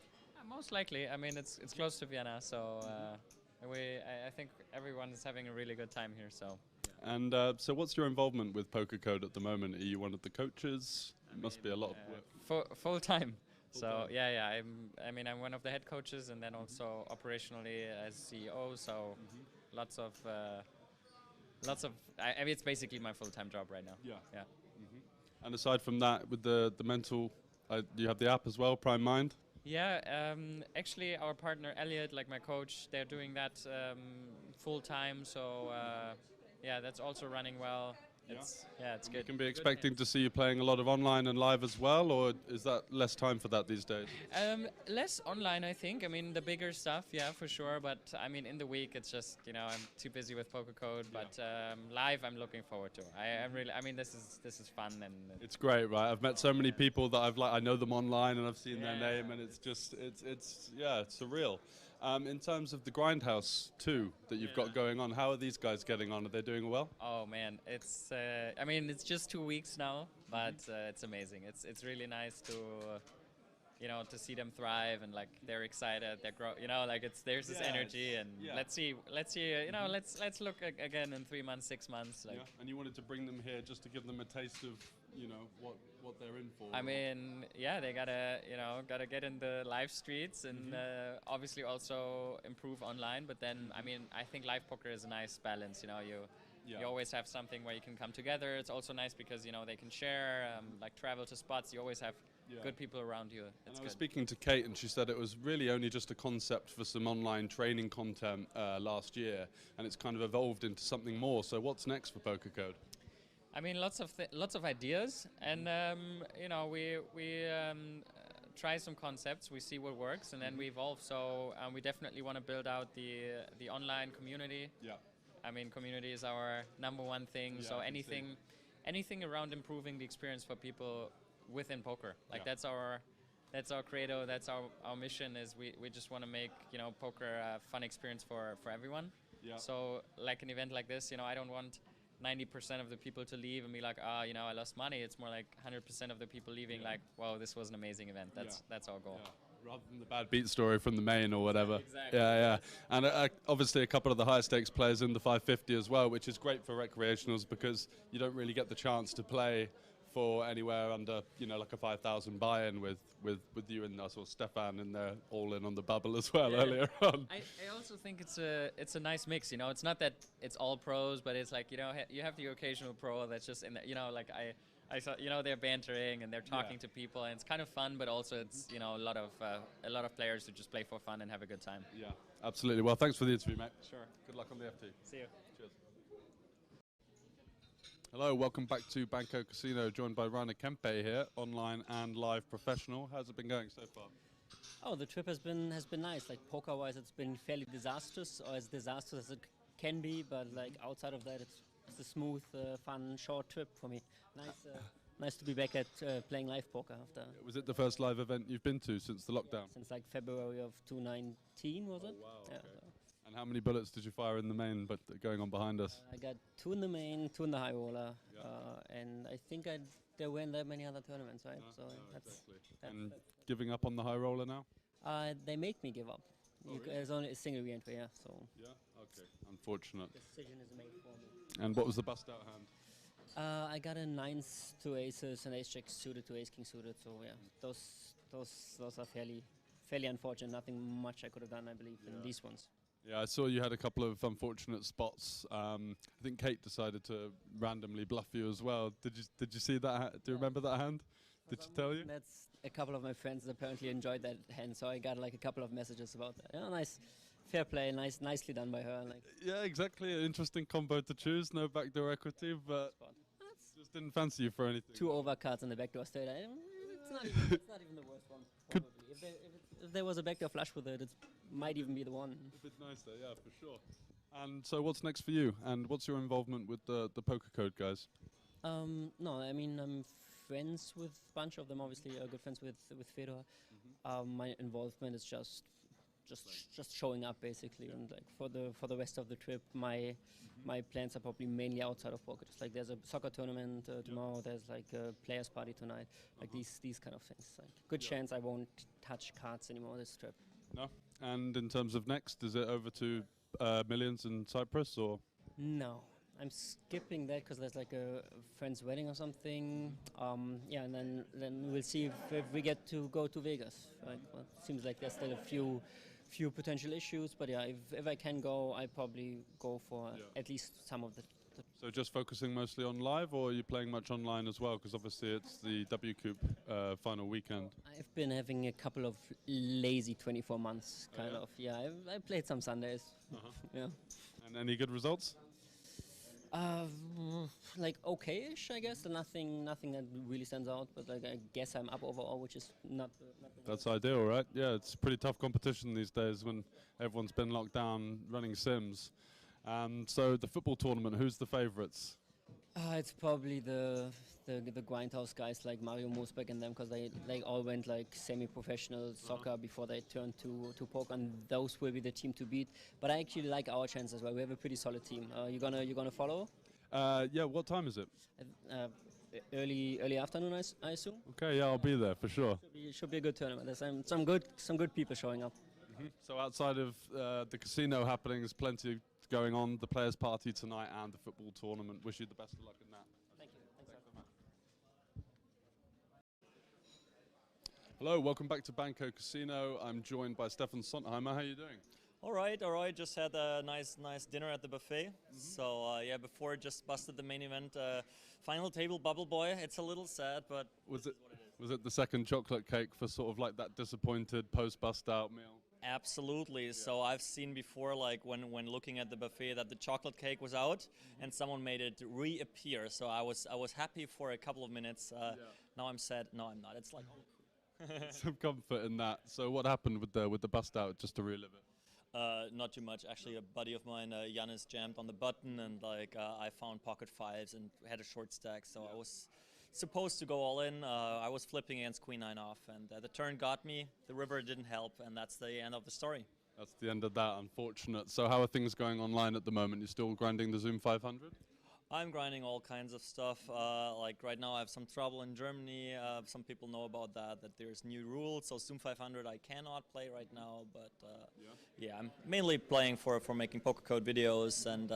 Most likely. I mean, it's close to Vienna, so I think everyone is having a really good time here. So. And so, what's your involvement with Poker Code at the moment? Are you one of the coaches? It must be a lot of work. Full time. So yeah, I'm one of the head coaches, and then also operationally as CEO. So lots of. I mean, it's basically my full-time job right now. Yeah. Mm-hmm. And aside from that, with the mental, do you have the app as well, Prime Mind? Yeah. Actually, our partner Elliot, like my coach, they're doing that full-time. So yeah, that's also running well. It's good. We can be expecting to see you playing a lot of online and live as well, or is that less time for that these days? Less online, I think. I mean, the bigger stuff, yeah, for sure. But I mean, in the week, it's just I'm too busy with Poker Code. But live, I'm looking forward to. I'm really. I mean, this is fun and it's great, right? I've met so many people that I know them online and I've seen their name, and it's surreal. In terms of the Grindhouse too that you've got going on, how are these guys getting on? Are they doing well? Oh man, it's. I mean, it's just 2 weeks now, but it's amazing. It's really nice to. To see them thrive and like they're excited, they're there's this energy and let's see, let's look again in 3 months, 6 months. And you wanted to bring them here just to give them a taste of what they're in for. I mean, they gotta get in the live streets and obviously also improve online. But then I mean, I think live poker is a nice balance. You always have something where you can come together. It's also nice because they can share, like travel to spots. You always have good people around you. And I was speaking to Kate, and she said it was really only just a concept for some online training content last year, and it's kind of evolved into something more. So what's next for Poker Code? I mean, lots of ideas, and we try some concepts. We see what works, and then we evolve. So we definitely want to build out the online community. Yeah. I mean, community is our #1 thing. Yeah, so anything around improving the experience for people within poker, that's our credo. That's our mission. Is we just want to make poker a fun experience for everyone. Yeah. So like an event like this, I don't want 90% of the people to leave and be like, I lost money. It's more like 100% of the people leaving like, wow, this was an amazing event. That's our goal. Yeah. Rather than the bad beat story from the main or whatever. Exactly. Yeah. And obviously a couple of the high stakes players in the 550 as well, which is great for recreationals because you don't really get the chance to play for anywhere under, like a 5,000 buy-in with you and us or Stefan in there all in on the bubble as well earlier on. I also think it's a nice mix. It's not that it's all pros, but it's like you have the occasional pro that's just in there. I saw they're bantering and they're talking to people and it's kind of fun, but also it's a lot of players who just play for fun and have a good time. Yeah, absolutely. Well, thanks for the interview, mate. Sure. Good luck on the FT. See you. Cheers. Hello, welcome back to Banco Casino, joined by Rainer Kempe here, online and live professional. How's it been going so far? Oh, the trip has been nice. Like poker-wise, it's been fairly disastrous, or as disastrous as it can be. But like outside of that, it's a smooth, fun, short trip for me. Nice to be back at playing live poker after. Was it the first live event you've been to since the lockdown? Since like February of 2019, was it? Oh, wow. Yeah. Okay. And how many bullets did you fire in the main, but going on behind us? I got 2 in the main, 2 in the high roller, and I think there weren't that many other tournaments, right? No, exactly. And giving up on the high roller now? They make me give up. Oh, really? There's only a single re-entry, so. Yeah. Okay. Unfortunate. Decision is made for me. And what was the bust out hand? I got a 9s, 2 aces, and ace jack suited, 2 ace king suited. So yeah, those are fairly unfortunate. Nothing much I could have done, I believe, in these ones. Yeah, I saw you had a couple of unfortunate spots. I think Kate decided to randomly bluff you as well. Did you see that? Do you remember that hand? Did she tell you? That's a couple of my friends apparently enjoyed that hand, so I got like a couple of messages about that. Yeah, nice, fair play, nicely done by her. Like. Yeah, exactly. An interesting combo to choose. No backdoor equity, but Just didn't fancy you for anything. 2 overcards on the backdoor straight. It's not even the worst one. Probably. If there was a backdoor flush with it, it might even be the one. A bit nicer, yeah, for sure. And so what's next for you? And what's your involvement with the poker code guys? No, I mean, I'm friends with a bunch of them, obviously, good friends with Fedor. My involvement is just showing up, basically, and like for the rest of the trip, my plans are probably mainly outside of poker. Just like there's a soccer tournament tomorrow, there's like a players party tonight, like these kind of things. Like good chance I won't touch cards anymore this trip. No. And in terms of next, is it over to Millions in Cyprus or? No, I'm skipping that because there's like a friend's wedding or something. Yeah, and then we'll see if we get to go to Vegas. Right? Well, it seems like there's still a few potential issues, but yeah, if I can go, I probably go for at least some of the. So just focusing mostly on live, or are you playing much online as well? Because obviously it's the W Coupe final weekend. I've been having a couple of lazy 24 months, kind of. Yeah, I played some Sundays. Yeah. And any good results? Like okay-ish, I guess. Nothing that really stands out, but like I guess I'm up overall, which is not the That's ideal, right? Yeah, it's pretty tough competition these days when everyone's been locked down running sims. So the football tournament, who's the favourites? It's probably the grindhouse guys like Mario Mosbeck and them, because they all went like semi-professional soccer before they turned to poker, and those will be the team to beat. But I actually like our chances as well. We have a pretty solid team. You gonna follow? Yeah. What time is it? Early afternoon, I assume. Okay. Yeah, I'll be there for sure. Should be a good tournament. There's some good people showing up. So outside of the casino happenings, plenty going on, the players' party tonight and the football tournament. Wish you the best of luck in that. Thank you. Thanks so much. Hello, welcome back to Banco Casino. I'm joined by Stefan Sontheimer. How are you doing? All right. Just had a nice dinner at the buffet. So yeah, before just busted the main event, final table bubble boy. It's a little sad, but was it the second chocolate cake for sort of like that disappointed post bust out meal? Absolutely. Yeah. So I've seen before, like when looking at the buffet, that the chocolate cake was out and someone made it reappear. So I was happy for a couple of minutes. Now I'm sad. No, I'm not. It's like some comfort in that. So what happened with the bust out, just to relive it? Not too much. Actually, a buddy of mine, Yannis, jammed on the button, and like I found pocket fives and had a short stack. So I was supposed to go all in. I was flipping against Queen 9 off, and the turn got me. The river didn't help, and that's the end of the story. That's the end of that, unfortunate. So how are things going online at the moment? You're still grinding the Zoom 500? I'm grinding all kinds of stuff. Like right now I have some trouble in Germany. Some people know about that there's new rules. So Zoom 500 I cannot play right now, but yeah, I'm mainly playing for making poker code videos, and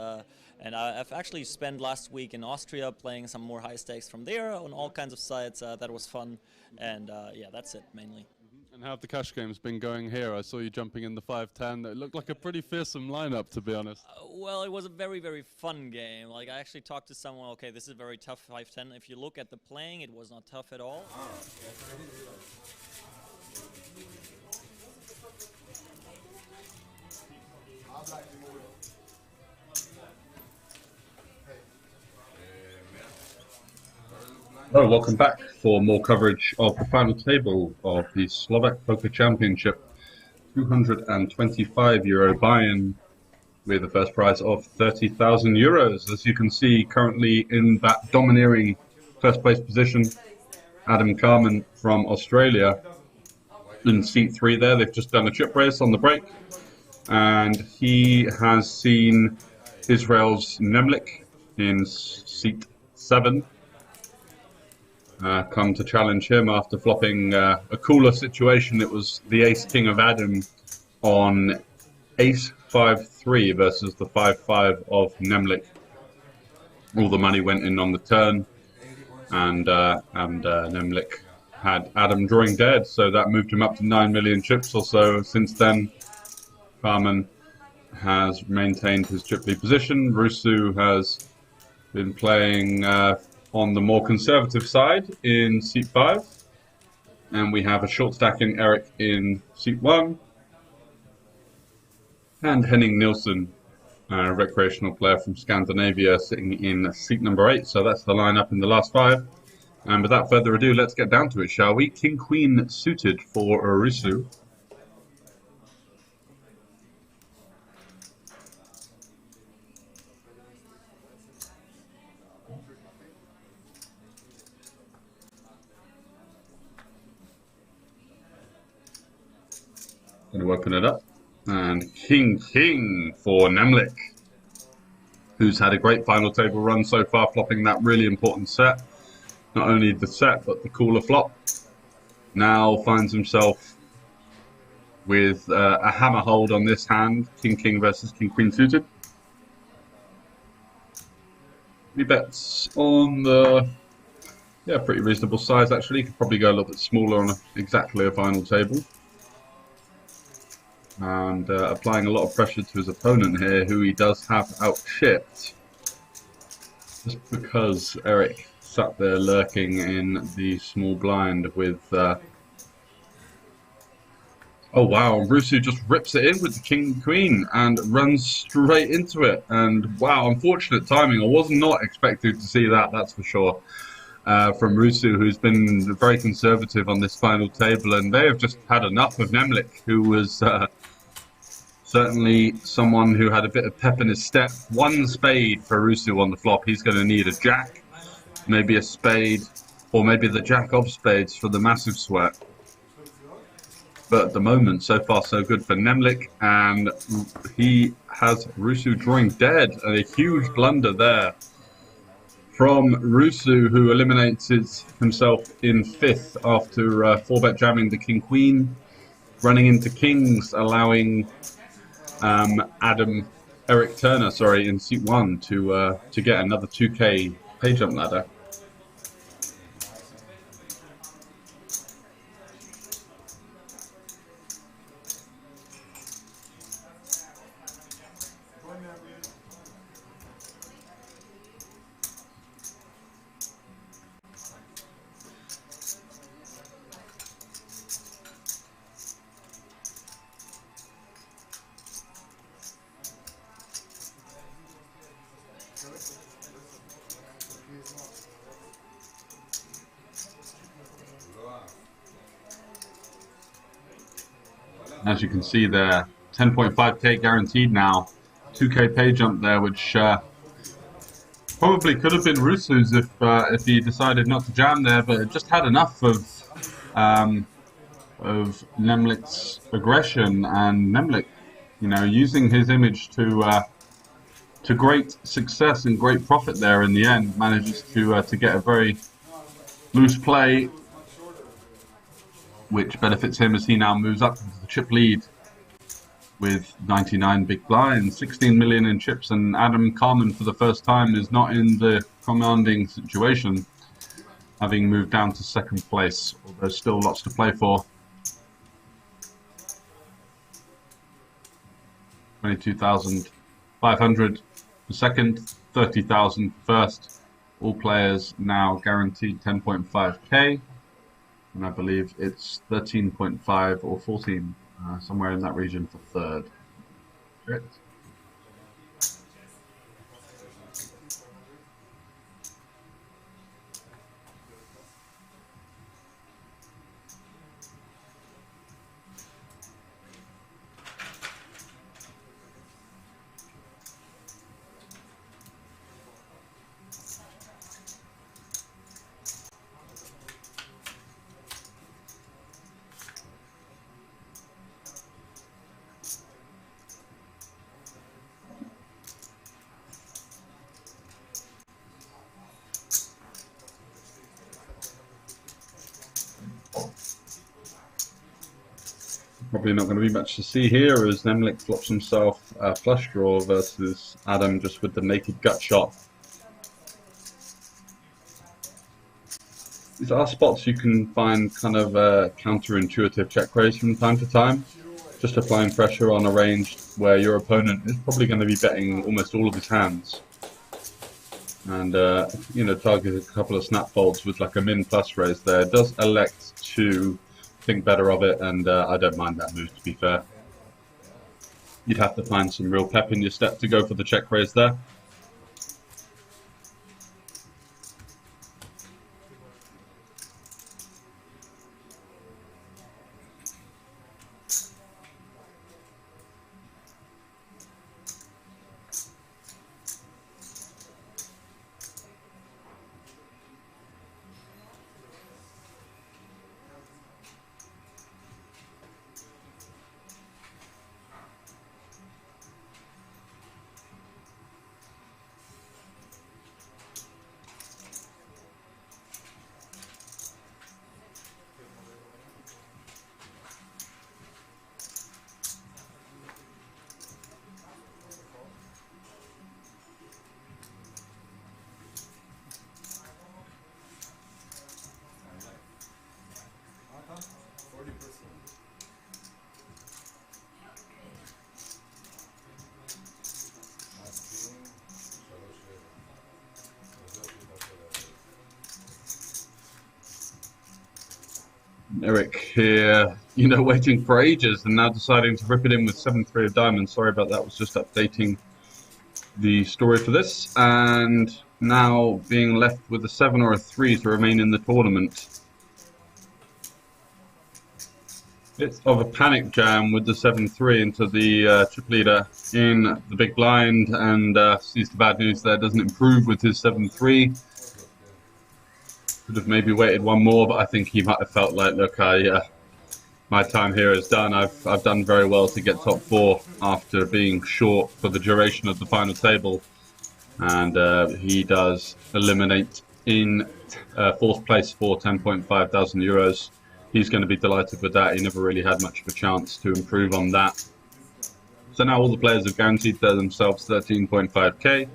I've actually spent last week in Austria playing some more high stakes from there on all kinds of sites. That was fun, and yeah, that's it mainly. And how have the cash games been going here? I saw you jumping in the 5-10. It looked like a pretty fearsome lineup, to be honest. Well, it was a very, very fun game. Like, I actually talked to someone, okay, this is a very tough 5-10. If you look at the playing, it was not tough at all. Hello, welcome back for more coverage of the final table of the Slovak Poker Championship. €225 buy-in with a first prize of €30,000. As you can see, currently in that domineering first place position, Adam Carmen from Australia in seat 3 there. They've just done a chip race on the break, and he has seen Israel's Nemlik in seat 7 come to challenge him after flopping a cooler situation. It was the ace-king of Adam on ace 5-3 versus the 5-5 of Nemlik. All the money went in on the turn, and Nemlik had Adam drawing dead, so that moved him up to 9 million chips or so. Since then, Carmen has maintained his chip lead position. Rusu has been playing on the more conservative side in seat 5, and we have a short stacking Eric in seat 1, and Henning Nielsen recreational player from Scandinavia, sitting in seat number 8. So that's the lineup in the last 5. And without further ado, let's get down to it, shall we? King Queen suited for Rusu. Going to open it up. And King for Nemlik, who's had a great final table run so far, flopping that really important set. Not only the set, but the cooler flop. Now finds himself with a hammer hold on this hand. King versus King Queen suited. He bets on the pretty reasonable size actually. Could probably go a little bit smaller on exactly a final table. And applying a lot of pressure to his opponent here, who he does have out-chipped. Just because Eric sat there lurking in the small blind with... oh wow, Rusu just rips it in with the King-Queen and runs straight into it. And wow, unfortunate timing. I was not expecting to see that, that's for sure. From Rusu, who's been very conservative on this final table, and they have just had enough of Nemlik, who was certainly someone who had a bit of pep in his step. One spade for Rusu on the flop. He's going to need a jack, maybe a spade, or maybe the jack of spades for the massive sweat. But at the moment, so far so good for Nemlik, and he has Rusu drawing dead, and a huge blunder there from Rusu, who eliminates himself in 5th after 4-bet jamming the King-Queen, running into kings, allowing Eric Turner, in seat 1 to get another 2K pay jump ladder. As you can see there, 10.5k guaranteed now. 2k pay jump there, which probably could have been Rusu's if he decided not to jam there, but it just had enough of Nemlik's aggression, and Nemlik, using his image to great success and great profit there in the end, manages to get a very loose play, which benefits him as he now moves up into the chip lead with 99 big blinds, 16 million in chips, and Adam Carmen for the first time is not in the commanding situation, having moved down to 2nd place, although still lots to play for. 22,500 for 2nd, 30,000 for 1st. All players now guaranteed 10.5k. And I believe it's 13.5 or 14, somewhere in that region for 3rd. Correct. Probably not going to be much to see here as Nemlik flops himself a flush draw versus Adam just with the naked gut shot. These are spots you can find kind of counterintuitive check raise from time to time. Just applying pressure on a range where your opponent is probably going to be betting almost all of his hands. And, target a couple of snap folds with like a min plus raise there. Does elect to think better of it, and I don't mind that move, to be fair. You'd have to find some real pep in your step to go for the check raise there. Eric here, you know, waiting for ages and now deciding to rip it in with 7-3 of diamonds. Sorry about that, was just updating the story for this. And now being left with a 7 or a 3 to remain in the tournament. Bit of a panic jam with the 7-3 into the chip leader in the big blind, and sees the bad news there, doesn't improve with his 7-3. Could have maybe waited one more, but I think he might have felt like, look, my time here is done. I've done very well to get top 4 after being short for the duration of the final table, and he does eliminate in 4th place for 10.5 thousand euros. He's going to be delighted with that. He never really had much of a chance to improve on that. So now all the players have guaranteed themselves 13.5k.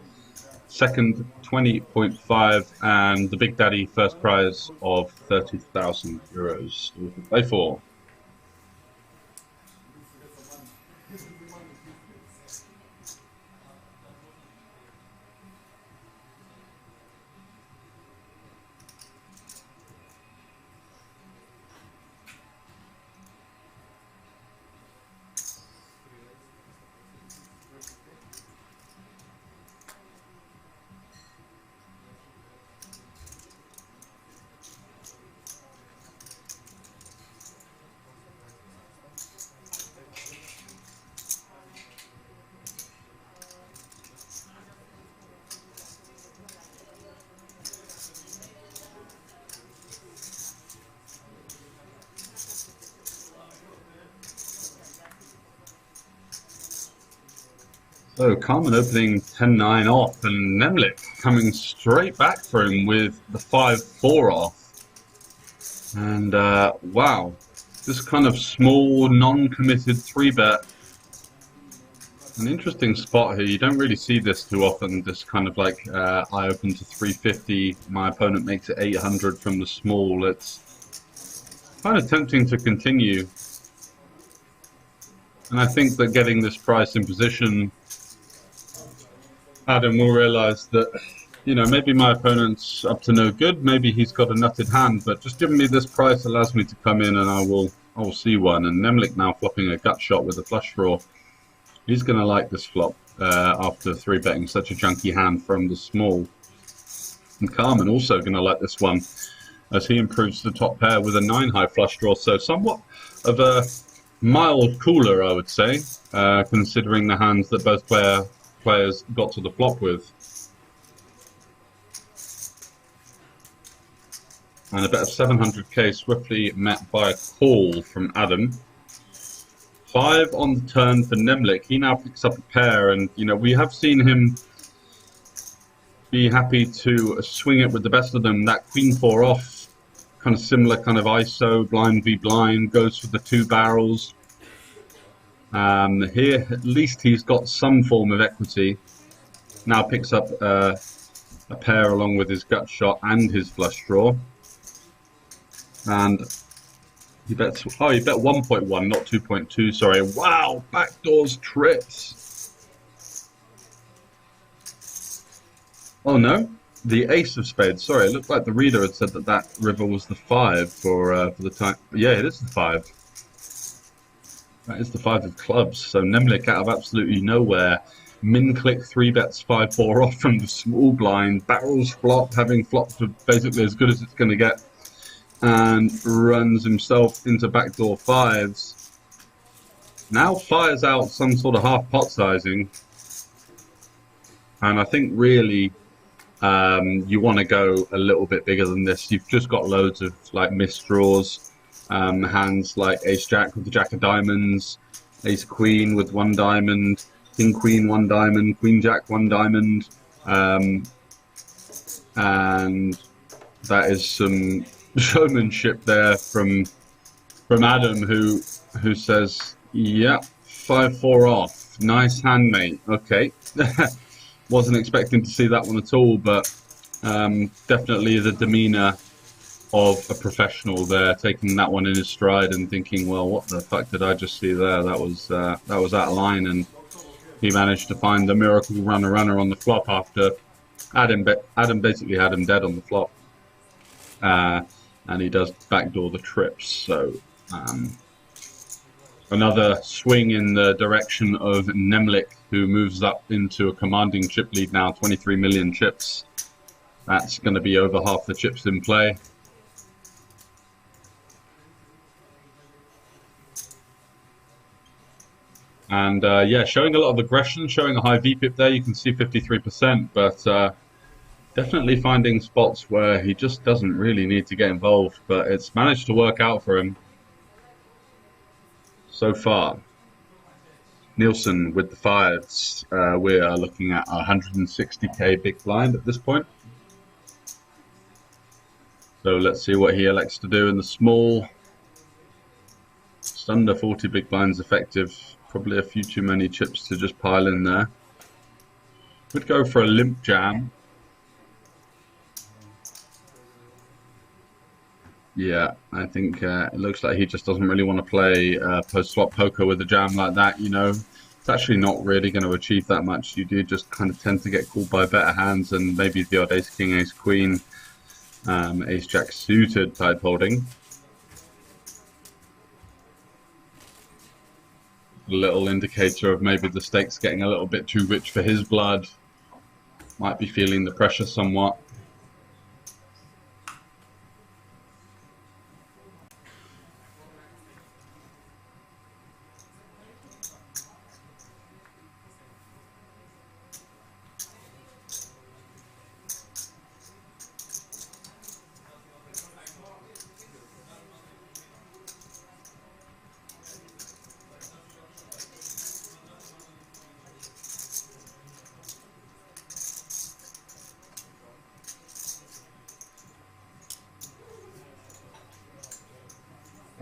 Second, 20.5, and the Big Daddy first prize of 30,000 euros to play for. So Carmen opening 10-9 off, and Nemlik coming straight back for him with the 5-4 off. And wow, this kind of small, non-committed 3-bet. An interesting spot here. You don't really see this too often. This kind of like, I open to 350, my opponent makes it 800 from the small. It's kind of tempting to continue. And I think that getting this price in position, Adam will realise that, you know, maybe my opponent's up to no good, maybe he's got a nutted hand, but just giving me this price allows me to come in and I will see one. And Nemlik now flopping a gut shot with a flush draw. He's going to like this flop after 3-betting such a junky hand from the small. And Carmen also going to like this one as he improves the top pair with a 9-high flush draw. So somewhat of a mild cooler, I would say, considering the hands that both players got to the flop with. And a bet of 700k swiftly met by a call from Adam. 5 on the turn for Nemlik. He now picks up a pair, and you know, we have seen him be happy to swing it with the best of them. That queen 4 off, kind of similar kind of ISO, blind v blind, goes for the 2 barrels. Here, at least he's got some form of equity. Now picks up a pair along with his gut shot and his flush draw. And he bets, oh, he bet 1.1, not 2.2, sorry. Wow, backdoors trips. Oh no, the ace of spades. Sorry, it looked like the reader had said that that river was the 5 for the time. Yeah, it is the 5. That is the 5 of clubs. So Nemlik out of absolutely nowhere. Min click 3-bets 5-4 off from the small blind. Barrels flop, having flopped basically as good as it's going to get. And runs himself into backdoor 5s. Now fires out some sort of half pot sizing. And I think really you want to go a little bit bigger than this. You've just got loads of like missed draws. Hands like Ace Jack with the Jack of Diamonds, Ace Queen with 1 diamond, King Queen 1 diamond, Queen Jack 1 diamond, and that is some showmanship there from Adam, who says, "Yeah, 5-4 off, nice hand, mate." Okay, wasn't expecting to see that one at all, but definitely the demeanor of a professional there, taking that one in his stride and thinking, well, what the fuck did I just see there? That was out of line, and he managed to find the miracle runner on the flop after Adam basically had him dead on the flop, and he does backdoor the trips. So another swing in the direction of Nemlik, who moves up into a commanding chip lead now, 23 million chips. That's going to be over half the chips in play. And yeah, showing a lot of aggression, showing a high VPIP there. You can see 53%, but definitely finding spots where he just doesn't really need to get involved. But it's managed to work out for him so far. Nielsen with the 5s. We are looking at 160k big blind at this point. So let's see what he elects to do in the small. Just under 40 big blinds effective. Probably a few too many chips to just pile in there. Would go for a limp jam. Yeah, I think it looks like he just doesn't really want to play post-swap poker with a jam like that, you know. It's actually not really going to achieve that much. You do just kind of tend to get called by better hands and maybe the odd ace-king, ace-queen, ace-jack suited type holding. A little indicator of maybe the stakes getting a little bit too rich for his blood. Might be feeling the pressure somewhat.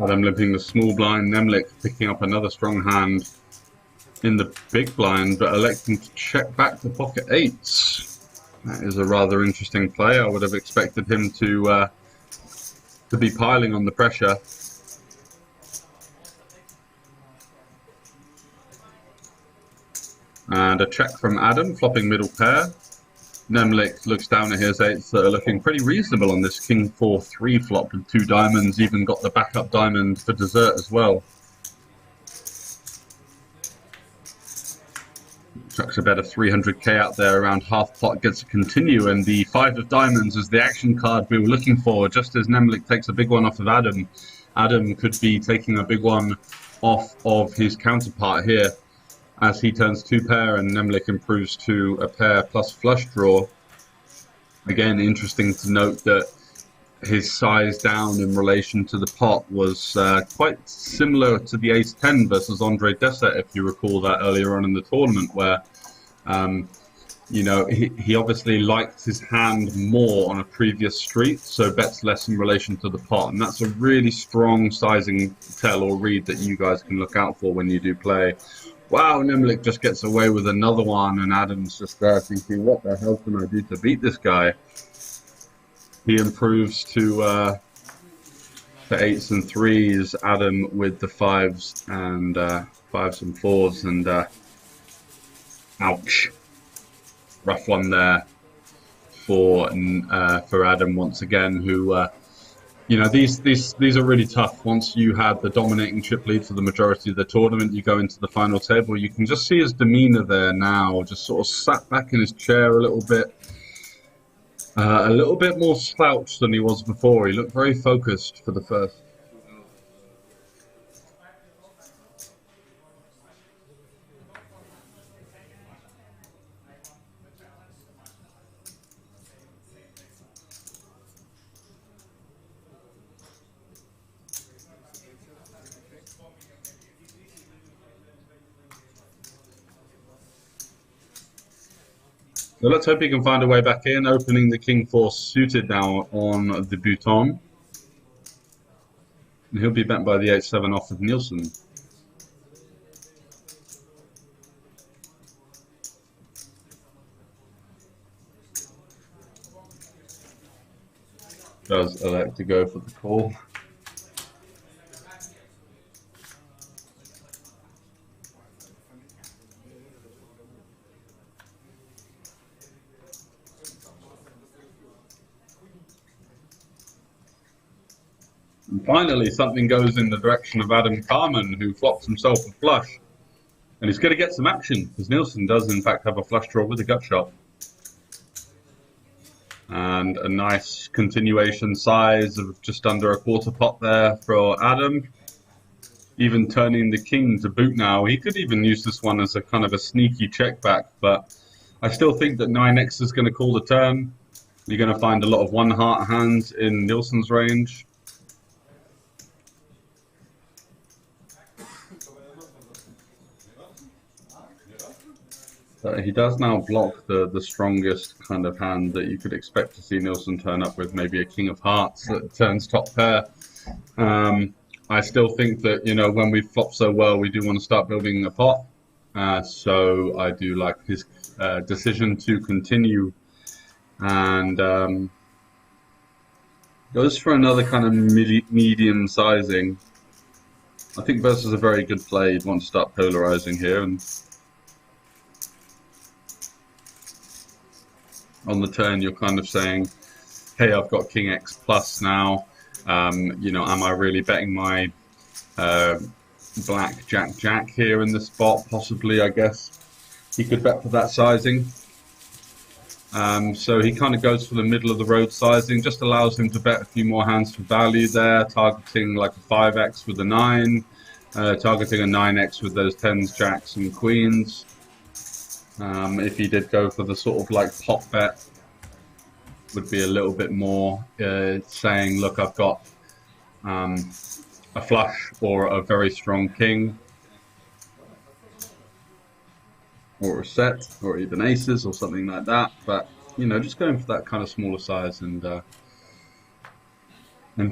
Adam limping the small blind, Nemlik picking up another strong hand in the big blind, but electing to check back to pocket 8s. That is a rather interesting play. I would have expected him to be piling on the pressure. And a check from Adam, flopping middle pair. Nemlik looks down at his 8s that are looking pretty reasonable on this King 4-3 flop with 2 diamonds, even got the backup diamond for dessert as well. Chucks a bet of 300k out there around half pot, gets a continue, and the 5 of diamonds is the action card we were looking for, just as Nemlik takes a big one off of Adam. Adam could be taking a big one off of his counterpart here, as he turns 2 pair and Nemlik improves to a pair plus flush draw. Again, interesting to note that his size down in relation to the pot was quite similar to the ace-10 versus Andre Dessert, if you recall that earlier on in the tournament, where you know, he obviously liked his hand more on a previous street, so bets less in relation to the pot, and that's a really strong sizing tell or read that you guys can look out for when you do play. Wow, Nemlik just gets away with another one, and Adam's just there thinking, what the hell can I do to beat this guy? He improves to 8s and 3s, Adam with the 5s and 5s and 4s, and ouch. Rough one there for Adam once again, who you know, these are really tough. Once you had the dominating chip lead for the majority of the tournament, you go into the final table. You can just see his demeanor there now, just sort of sat back in his chair a little bit more slouched than he was before. He looked very focused for the first. So let's hope he can find a way back in, opening the king four suited now on the bouton. And he'll be back by the 8-7 off of Nielsen. Does elect to go for the call. And finally, something goes in the direction of Adam Carmen, who flops himself a flush. And he's going to get some action, because Nielsen does, in fact, have a flush draw with a gut shot. And a nice continuation size of just under a quarter pot there for Adam. Even turning the king to boot now. He could even use this one as a kind of a sneaky check back, but I still think that 9x is going to call the turn. You're going to find a lot of one-heart hands in Nielsen's range. He does now block the strongest kind of hand that you could expect to see Nielsen turn up with, maybe a king of hearts that turns top pair. I still think that, you know, when we flop so well, we do want to start building a pot. So I do like his decision to continue and goes for another kind of medium sizing. I think versus a very good play, you'd want to start polarizing here. And on the turn, you're kind of saying, hey, I've got King X plus now. You know, am I really betting my black Jack Jack here in the spot? Possibly, I guess. He could bet for that sizing. So he kind of goes for the middle of the road sizing, just allows him to bet a few more hands for value there, targeting like a 5x with a 9, targeting a 9x with those 10s, jacks, and queens. If he did go for the sort of like pop bet, would be a little bit more saying, look, I've got a flush or a very strong king, or a set, or even aces, or something like that. But, you know, just going for that kind of smaller size and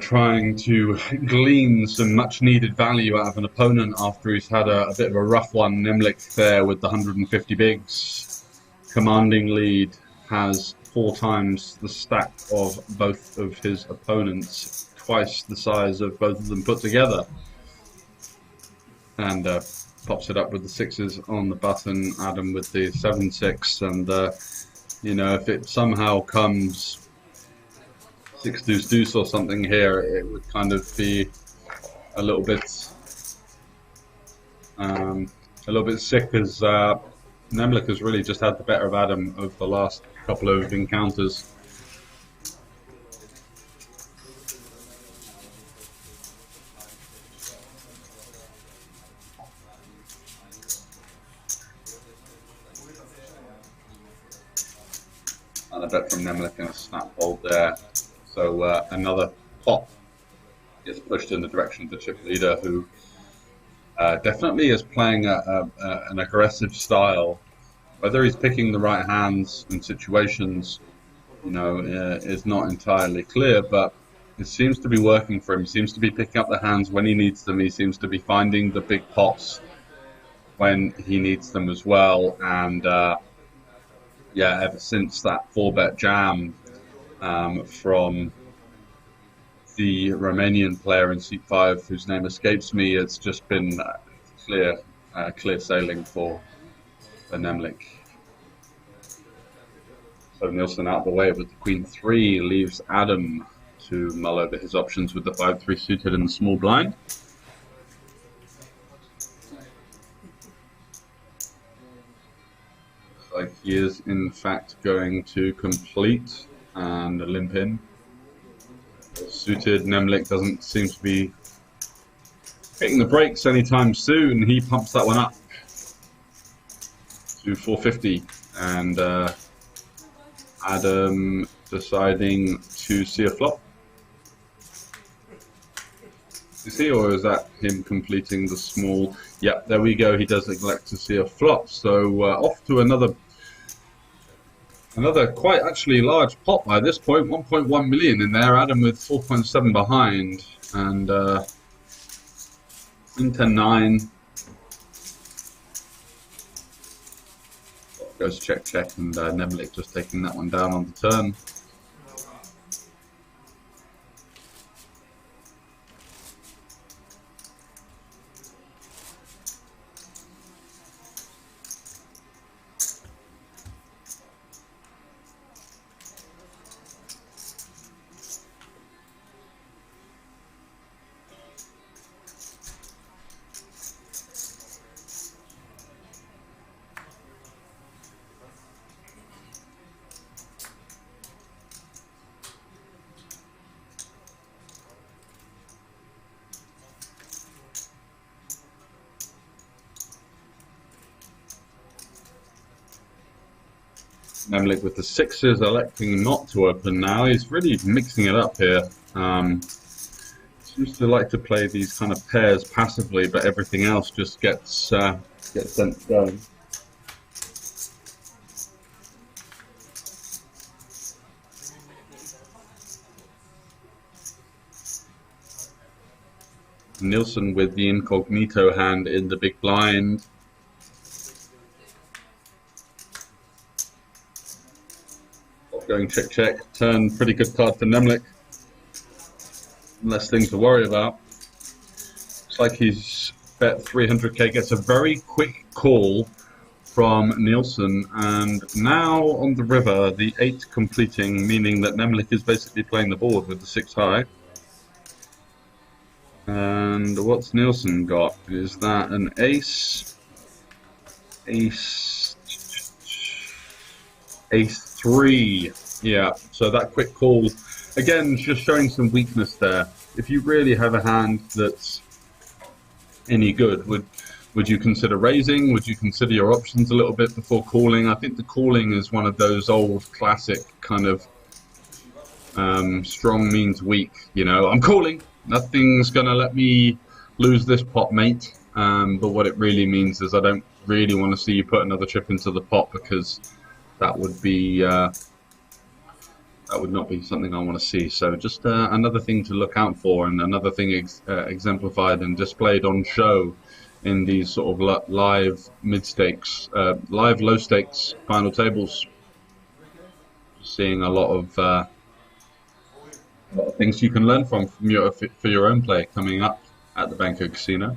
trying to glean some much-needed value out of an opponent after he's had a bit of a rough one. Nemlik there with the 150 bigs. Commanding lead, has 4 times the stack of both of his opponents, twice the size of both of them put together. And pops it up with the 6s on the button, Adam with the 7-6. And, you know, if it somehow comes 6 deuce deuce or something here, it would kind of be a little bit sick, as Nemlik has really just had the better of Adam over the last couple of encounters. And a bet from Nemlik and a snap fold there. So another pot gets pushed in the direction of the chip leader, who definitely is playing an aggressive style. Whether he's picking the right hands and situations, you know, is not entirely clear, but it seems to be working for him. He seems to be picking up the hands when he needs them. He seems to be finding the big pots when he needs them as well. And yeah, ever since that 4-bet jam from the Romanian player in seat 5, whose name escapes me, it's just been clear sailing for Nemlik. So Nielsen out of the way with the Queen 3 leaves Adam to mull over his options with the 5-3 suited in the small blind. Looks like he is in fact going to complete and limp in. Suited Nemlik doesn't seem to be hitting the brakes anytime soon. He pumps that one up to 450, and Adam deciding to see a flop. Is he, or is that him completing the small? Yep, there we go. He does elect to see a flop. So off to another quite actually large pot by this point. 1.1 million in there. Adam with 4.7 behind, and in 10-9. Goes check, and Nemlik just taking that one down on the turn. Nemlik with the sixes electing not to open now. He's really mixing it up here. Seems to like to play these kind of pairs passively, but everything else just gets sent going. Nielsen with the incognito hand in the big blind. Going check, turn, pretty good card for Nemlik. Less things to worry about. Looks like he's bet 300k, gets a very quick call from Nielsen, and now on the river, the 8 completing, meaning that Nemlik is basically playing the board with the 6 high. And what's Nielsen got? Is that an ace? Ace 3. Yeah, so that quick call, again, just showing some weakness there. If you really have a hand that's any good, would you consider raising? Would you consider your options a little bit before calling? I think the calling is one of those old classic kind of strong means weak. You know, I'm calling. Nothing's going to let me lose this pot, mate. But what it really means is I don't really want to see you put another chip into the pot, because that would be that would not be something I want to see. So just another thing to look out for, and another thing exemplified and displayed on show in these sort of live mid-stakes, live low-stakes final tables. Seeing a lot of things you can learn from for your own play coming up at the Banco Casino.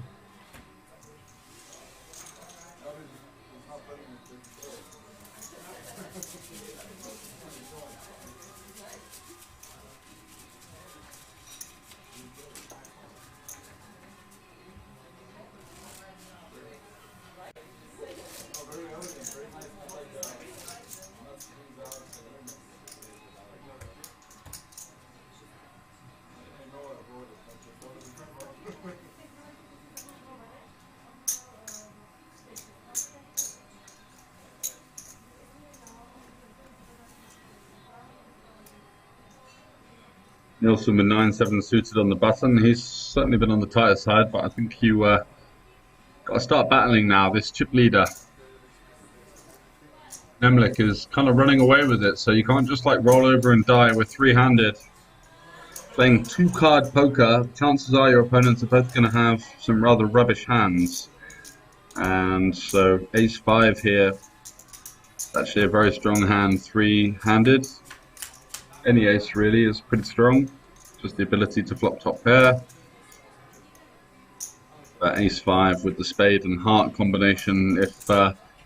Nielsen with 9-7 suited on the button. He's certainly been on the tighter side, but I think you got to start battling now. This chip leader, Nemlik, is kind of running away with it, so you can't just like roll over and die. We're three-handed. Playing 2-card poker, chances are your opponents are both going to have some rather rubbish hands. And so ace-5 here, actually a very strong hand, three-handed. Any ace really is pretty strong, just the ability to flop top pair. Ace-5 with the spade and heart combination, if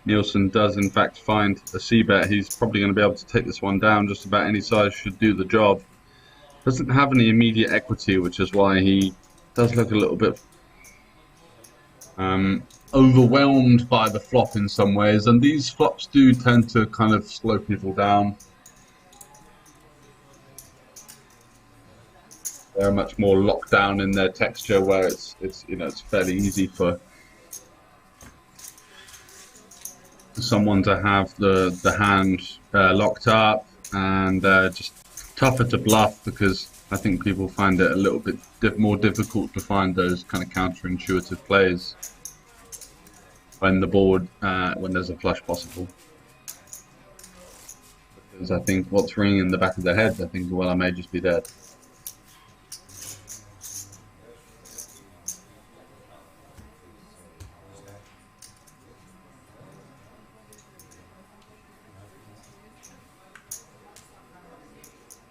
Nielsen does in fact find a c-bet, he's probably going to be able to take this one down. Just about any size should do the job. doesn't have any immediate equity, which is why he does look a little bit overwhelmed by the flop in some ways, and these flops do tend to kind of slow people down. They're much more locked down in their texture, where it's fairly easy for someone to have the hand locked up, and just tougher to bluff, because I think people find it a little bit more difficult to find those kind of counterintuitive plays when the board when there's a flush possible. Because I think what's ringing in the back of their heads, I think, well, I may just be dead.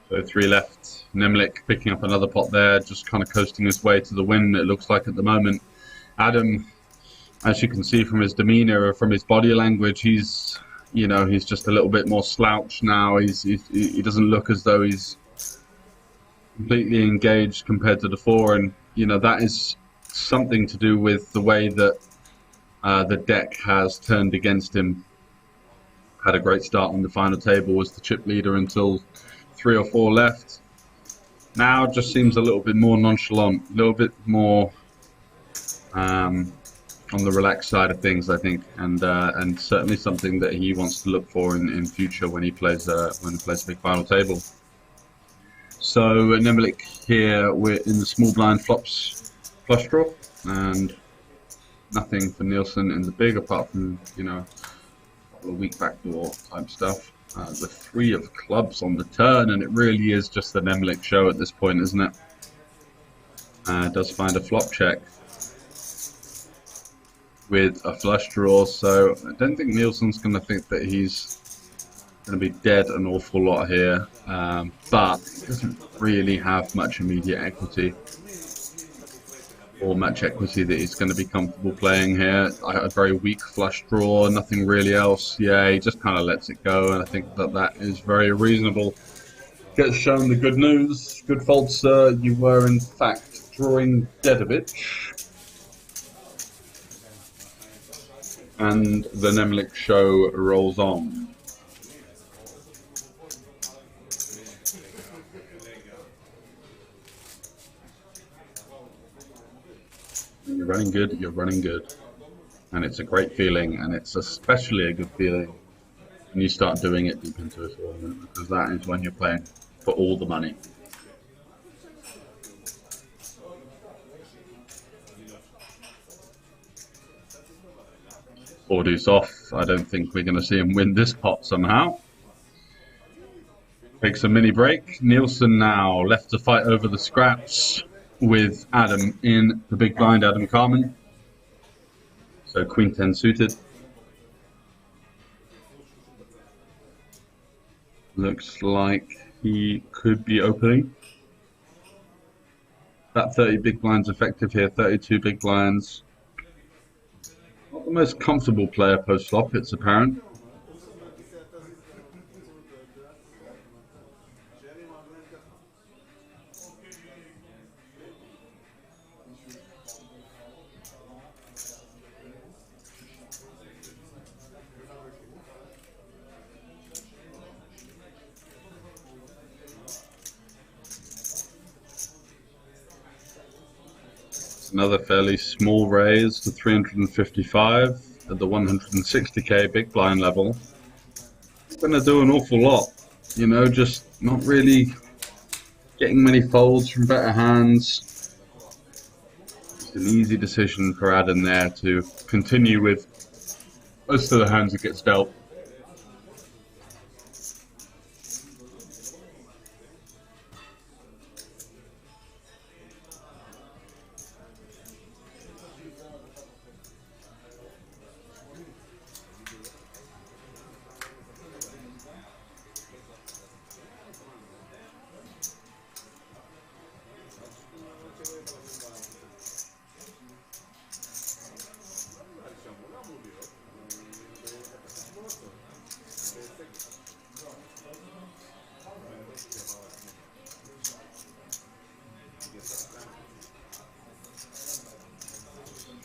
So 3 left. Nemlik picking up another pot there, just kind of coasting his way to the win, it looks like, at the moment. Adam, as you can see from his demeanor or from his body language, he's just a little bit more slouched now. He doesn't look as though he's completely engaged compared to before, and that is something to do with the way that the deck has turned against him. Had a great start on the final table, was the chip leader until 3 or 4 left. Now just seems a little bit more nonchalant, a little bit more on the relaxed side of things, I think, and certainly something that he wants to look for in future when he plays a big final table. So Nemlik here, we're in the small blind flops flush draw, and nothing for Nielsen in the big, apart from a weak backdoor type stuff. The 3 of clubs on the turn, and it really is just the Nemlik show at this point, isn't it? Does find a flop check with a flush draw, so I don't think Nielsen's going to think that he's going to be dead an awful lot here, but he doesn't really have much immediate equity, or much equity that he's going to be comfortable playing here. A very weak flush draw, nothing really else. Yeah, he just kind of lets it go, and I think that is very reasonable. Gets shown the good news. Good fault, sir. You were in fact drawing dead a bit. And the Nemlik show rolls on. You're running good, you're running good. And it's a great feeling, and it's especially a good feeling when you start doing it deep into a tournament, because that is when you're playing for all the money. Four deuce off. I don't think we're going to see him win this pot somehow. Takes a mini break. Nielsen now left to fight over the scraps with Adam in the big blind, Adam Carmen. So Queen 10 suited. Looks like he could be opening. That 30 big blinds effective here, 32 big blinds. Not the most comfortable player post-flop, it's apparent. Another fairly small raise to 355 at the 160k big blind level. It's going to do an awful lot, just not really getting many folds from better hands. It's an easy decision for Adam there to continue with most of the hands he gets dealt.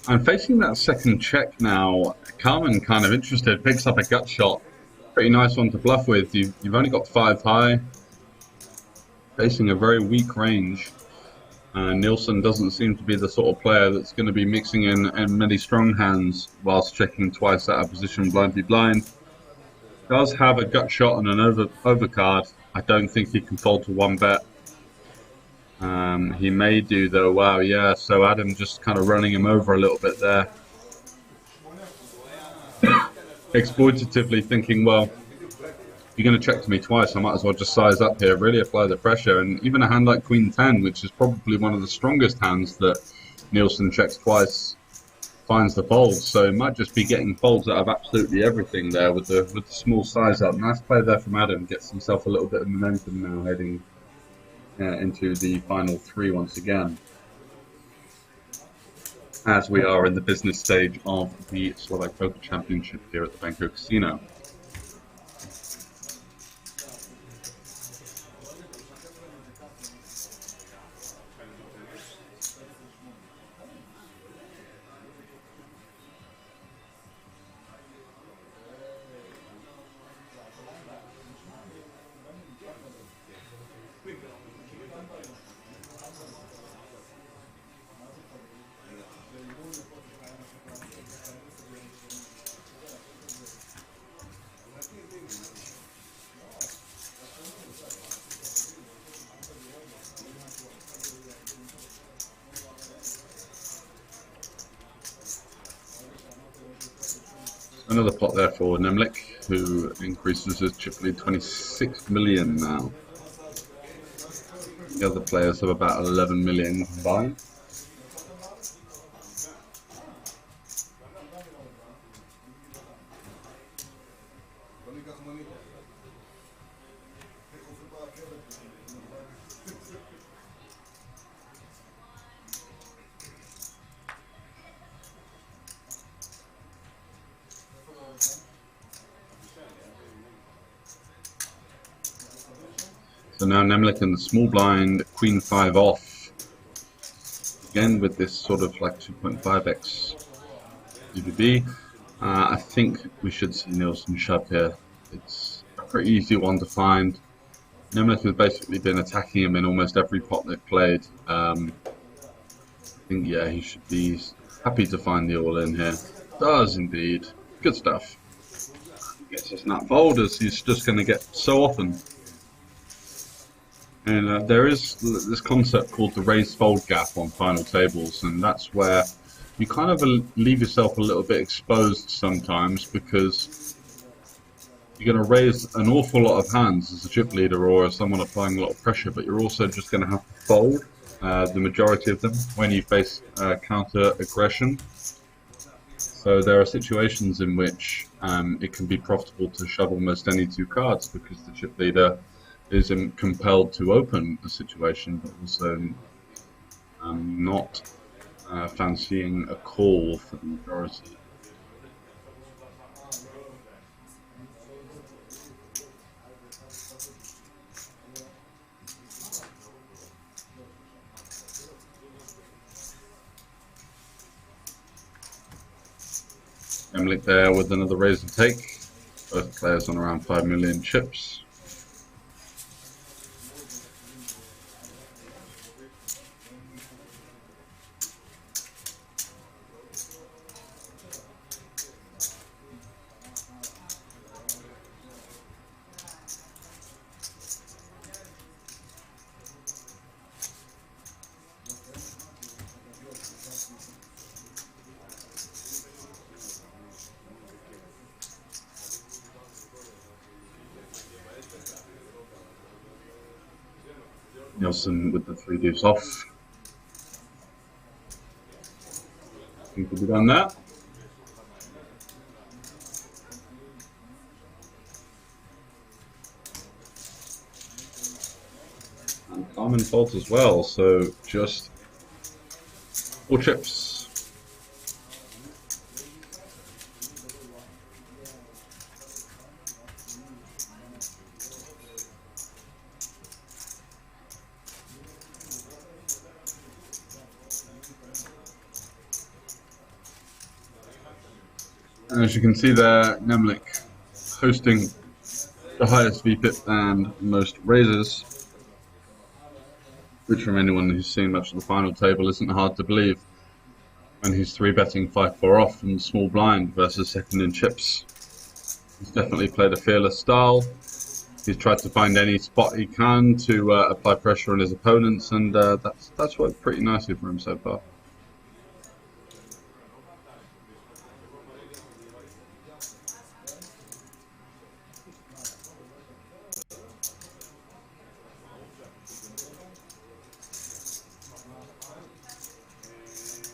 And facing that second check now, Carmen kind of interested, picks up a gut shot. Pretty nice one to bluff with. You've only got 5 high, facing a very weak range. Nielsen doesn't seem to be the sort of player that's going to be mixing in many strong hands whilst checking twice out of position blind v blind. Does have a gut shot and an overcard. I don't think he can fold to 1 bet. He may do though. Wow, yeah. So Adam just kind of running him over a little bit there. Exploitatively thinking, well, you're going to check to me twice, I might as well just size up here, really apply the pressure. And even a hand like Queen 10, which is probably one of the strongest hands that Nielsen checks twice, finds the folds. So it might just be getting folds out of absolutely everything there with the small size up. Nice play there from Adam. Gets himself a little bit of momentum now heading into the final 3 once again, as we are in the business stage of the Slovak Poker Championship here at the Banco Casino. Another pot there for Nemlik, who increases his chip lead 26 million now. The other players have about 11 million combined. So now Nemlik in the small blind, Queen 5 off. Again with this sort of like 2.5x EVB. I think we should see Nielsen shove here. It's a pretty easy one to find. Nemlik has basically been attacking him in almost every pot they've played. I think, yeah, he should be happy to find the all-in here. Does indeed. Good stuff. Gets us nut fold as he's just going to get so often. And there is this concept called the raise fold gap on final tables, and that's where you kind of leave yourself a little bit exposed sometimes, because you're going to raise an awful lot of hands as a chip leader or as someone applying a lot of pressure, but you're also just going to have to fold the majority of them when you face counter aggression. So there are situations in which it can be profitable to shove almost any 2 cards because the chip leader is compelled to open the situation, but also not fancying a call for the majority. Emlich there with another raise and take. Both players on around 5 million chips. Nielsen with the 3 deuce off. I think we'll be done there. And Carmen folds as well, so just 4 chips. And as you can see there, Nemlik hosting the highest VPIP and most raises, which from anyone who's seen much of the final table isn't hard to believe when he's 3-betting 5-4 off from the small blind versus second in chips. He's definitely played a fearless style. He's tried to find any spot he can to apply pressure on his opponents, and that's worked pretty nicely for him so far.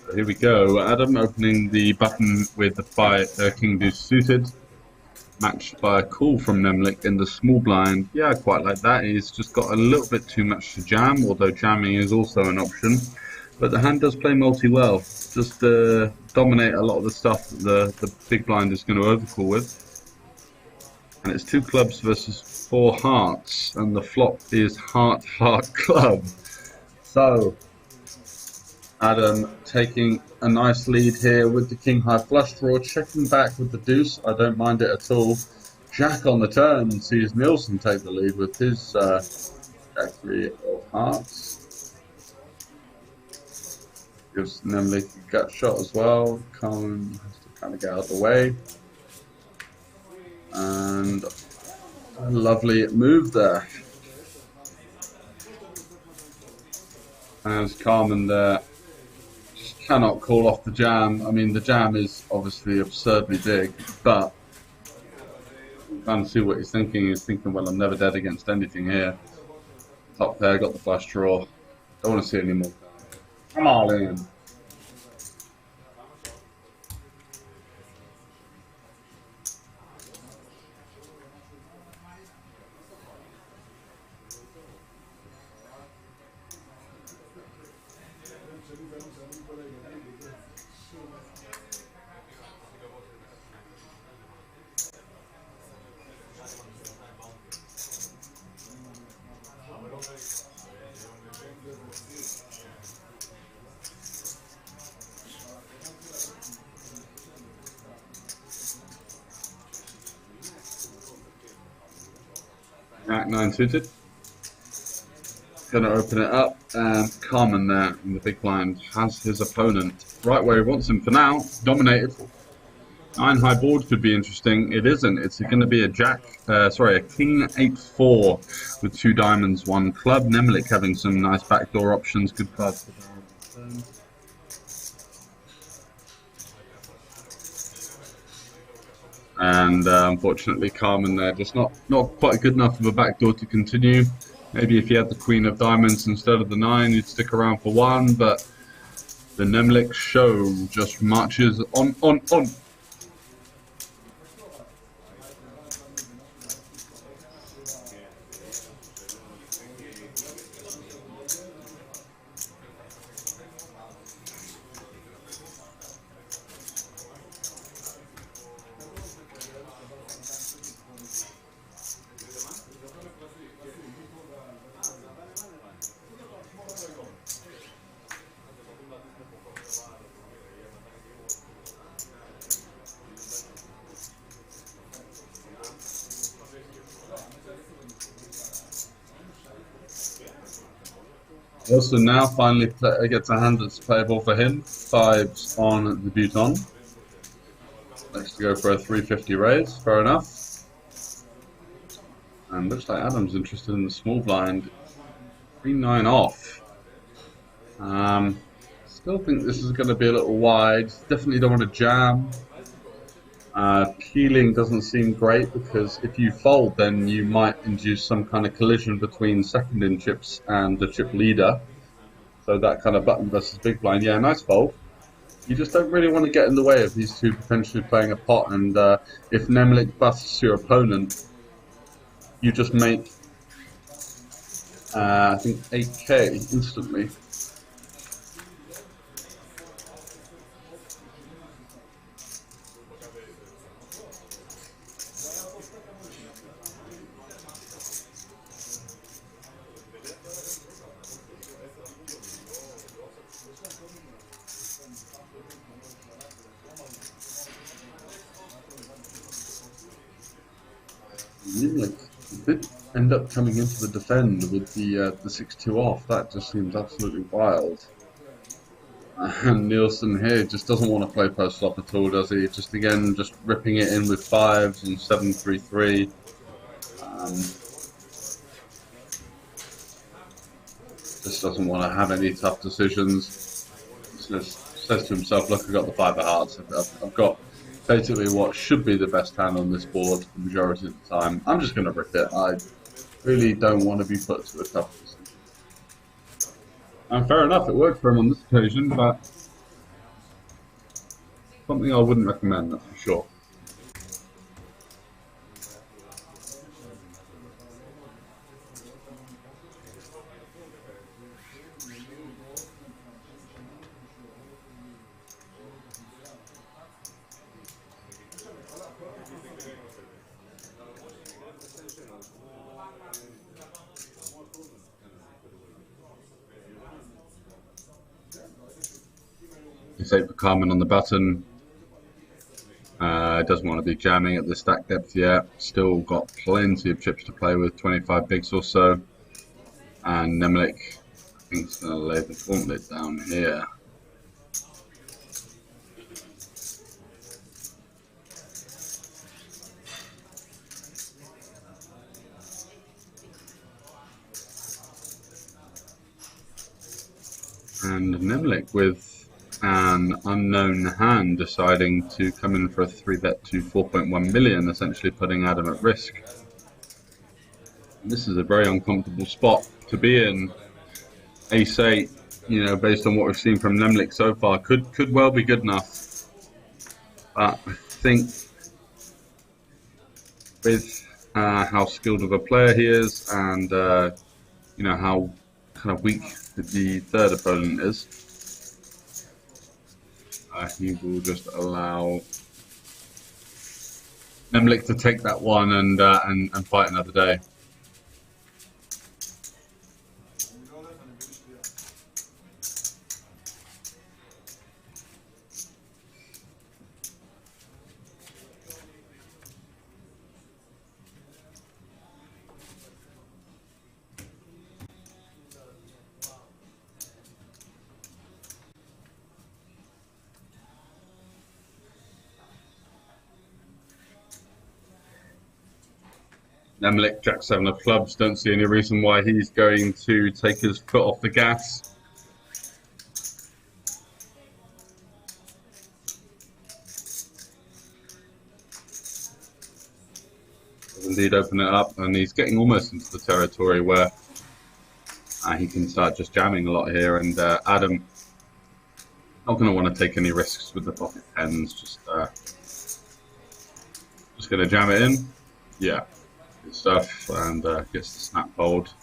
So here we go. Adam opening the button with the King Deuce suited, matched by a call from Nemlik in the small blind. Yeah, I quite like that. He's just got a little bit too much to jam, although jamming is also an option. But the hand does play multi well. Just dominate a lot of the stuff that the big blind is going to overcall with. And it's 2 clubs versus 4 hearts, and the flop is heart, heart, club. So Adam taking a nice lead here with the king high flush draw, checking back with the deuce. I don't mind it at all. Jack on the turn sees Nielsen take the lead with his Jack 3 of hearts. Gives Nemlik a gut shot as well. Carmen has to kind of get out of the way. And a lovely move there. As Carmen there just cannot call off the jam. I mean, the jam is obviously absurdly big, but you can see what he's thinking. He's thinking, well, I'm never dead against anything here. Top pair, got the flush draw. Don't want to see any more. Come on in. Jack 9 suited. Gonna open it up, and Carmen there in the big blind has his opponent right where he wants him for now. Dominated. 9 high board could be interesting. It isn't. It's going to be a a king 8-4 with 2 diamonds, 1 club. Nemlik having some nice backdoor options. Good cards for the turn. And unfortunately, Carmen there just not quite good enough of a backdoor to continue. Maybe if he had the queen of diamonds instead of the 9, he'd stick around for 1. But the Nemlik show just marches on. Also now finally gets a hand that's playable for him. 5s on the Buton. Next to go for a 350 raise, fair enough. And looks like Adam's interested in the small blind. 3-9 off. Still think this is going to be a little wide. Definitely don't want to jam. Peeling doesn't seem great because if you fold, then you might induce some kind of collision between second in chips and the chip leader. So that kind of button versus big blind, yeah, nice fold. You just don't really want to get in the way of these two potentially playing a pot. And if Nemlik busts your opponent, you just make, I think, 8k instantly. Nemlik did end up coming into the defend with the 6-2 off. That just seems absolutely wild. And Nielsen here just doesn't want to play post flop at all, does he? Just again, just ripping it in with 5s and 7-3-3. Just doesn't want to have any tough decisions. Just says to himself, look, I've got the 5 of hearts. I've got basically what should be the best hand on this board the majority of the time. I'm just going to rip it. I really don't want to be put to a tough decision. And fair enough, it worked for him on this occasion, but something I wouldn't recommend, that's for sure. Decisive Carmen on the button. Doesn't want to be jamming at the stack depth yet. Still got plenty of chips to play with, 25 bigs or so. And Nemlik, I think, is going to lay the gauntlet down here. And Nemlik with an unknown hand deciding to come in for a 3-bet to 4.1 million, essentially putting Adam at risk. And this is a very uncomfortable spot to be in. Ace-8, you know, based on what we've seen from Nemlik so far, could well be good enough. But I think with how skilled of a player he is, and you know how kind of weak the third opponent is, he will just allow Nemlik to take that one and fight another day. Nemlik, Jack-7 of clubs, don't see any reason why he's going to take his foot off the gas. Does indeed open it up, and he's getting almost into the territory where he can start just jamming a lot here, and Adam not going to want to take any risks with the pocket tens, just going to jam it in. Yeah. Good stuff, and gets the snap hold.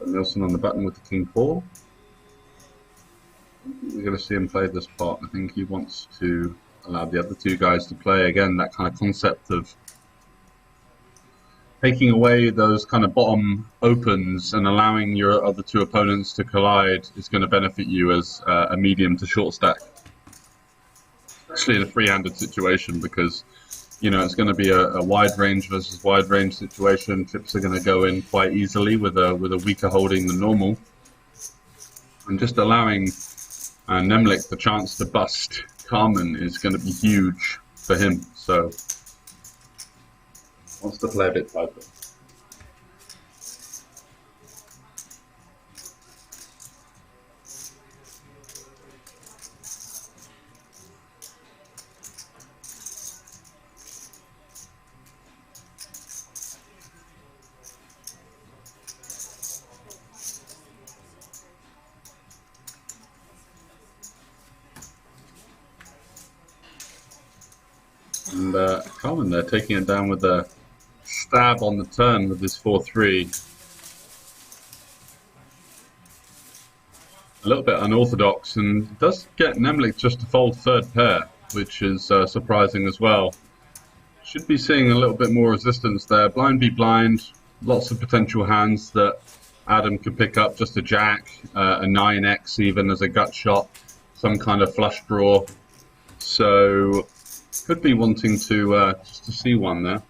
Nielsen on the button with the King-4. We're going to see him play this pot. I think he wants to allow the other two guys to play again. That kind of concept of taking away those kind of bottom opens and allowing your other two opponents to collide is going to benefit you as a medium to short stack, especially in a free-handed situation, because you know it's going to be a wide range versus wide range situation. Chips are going to go in quite easily with a weaker holding than normal, and just allowing And Nemlik, the chance to bust Carmen is going to be huge for him. So wants to play a bit tighter. And Carmen there taking it down with a stab on the turn with his 4-3. A little bit unorthodox, and does get Nemlik just to fold third pair, which is surprising as well. Should be seeing a little bit more resistance there. Blind be blind, lots of potential hands that Adam could pick up, just a jack, a 9x even as a gut shot, some kind of flush draw. So could be wanting to just to see one there.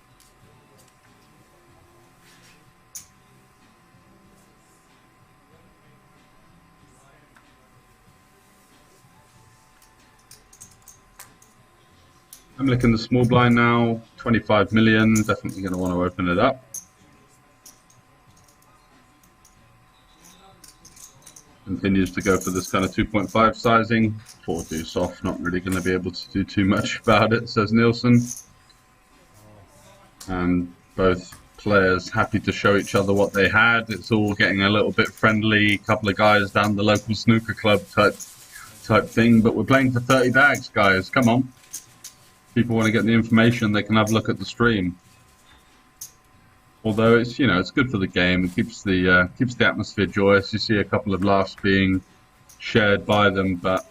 I'm looking the small blind now, 25 million, definitely going to want to open it up. Continues to go for this kind of 2.5 sizing. 4-2 soft, not really going to be able to do too much about it, says Nielsen. And both players happy to show each other what they had. It's all getting a little bit friendly, couple of guys down the local snooker club type thing, but we're playing for 30 bags, guys, come on. People want to get the information, they can have a look at the stream. Although it's, you know, it's good for the game. It keeps the atmosphere joyous. You see a couple of laughs being shared by them, but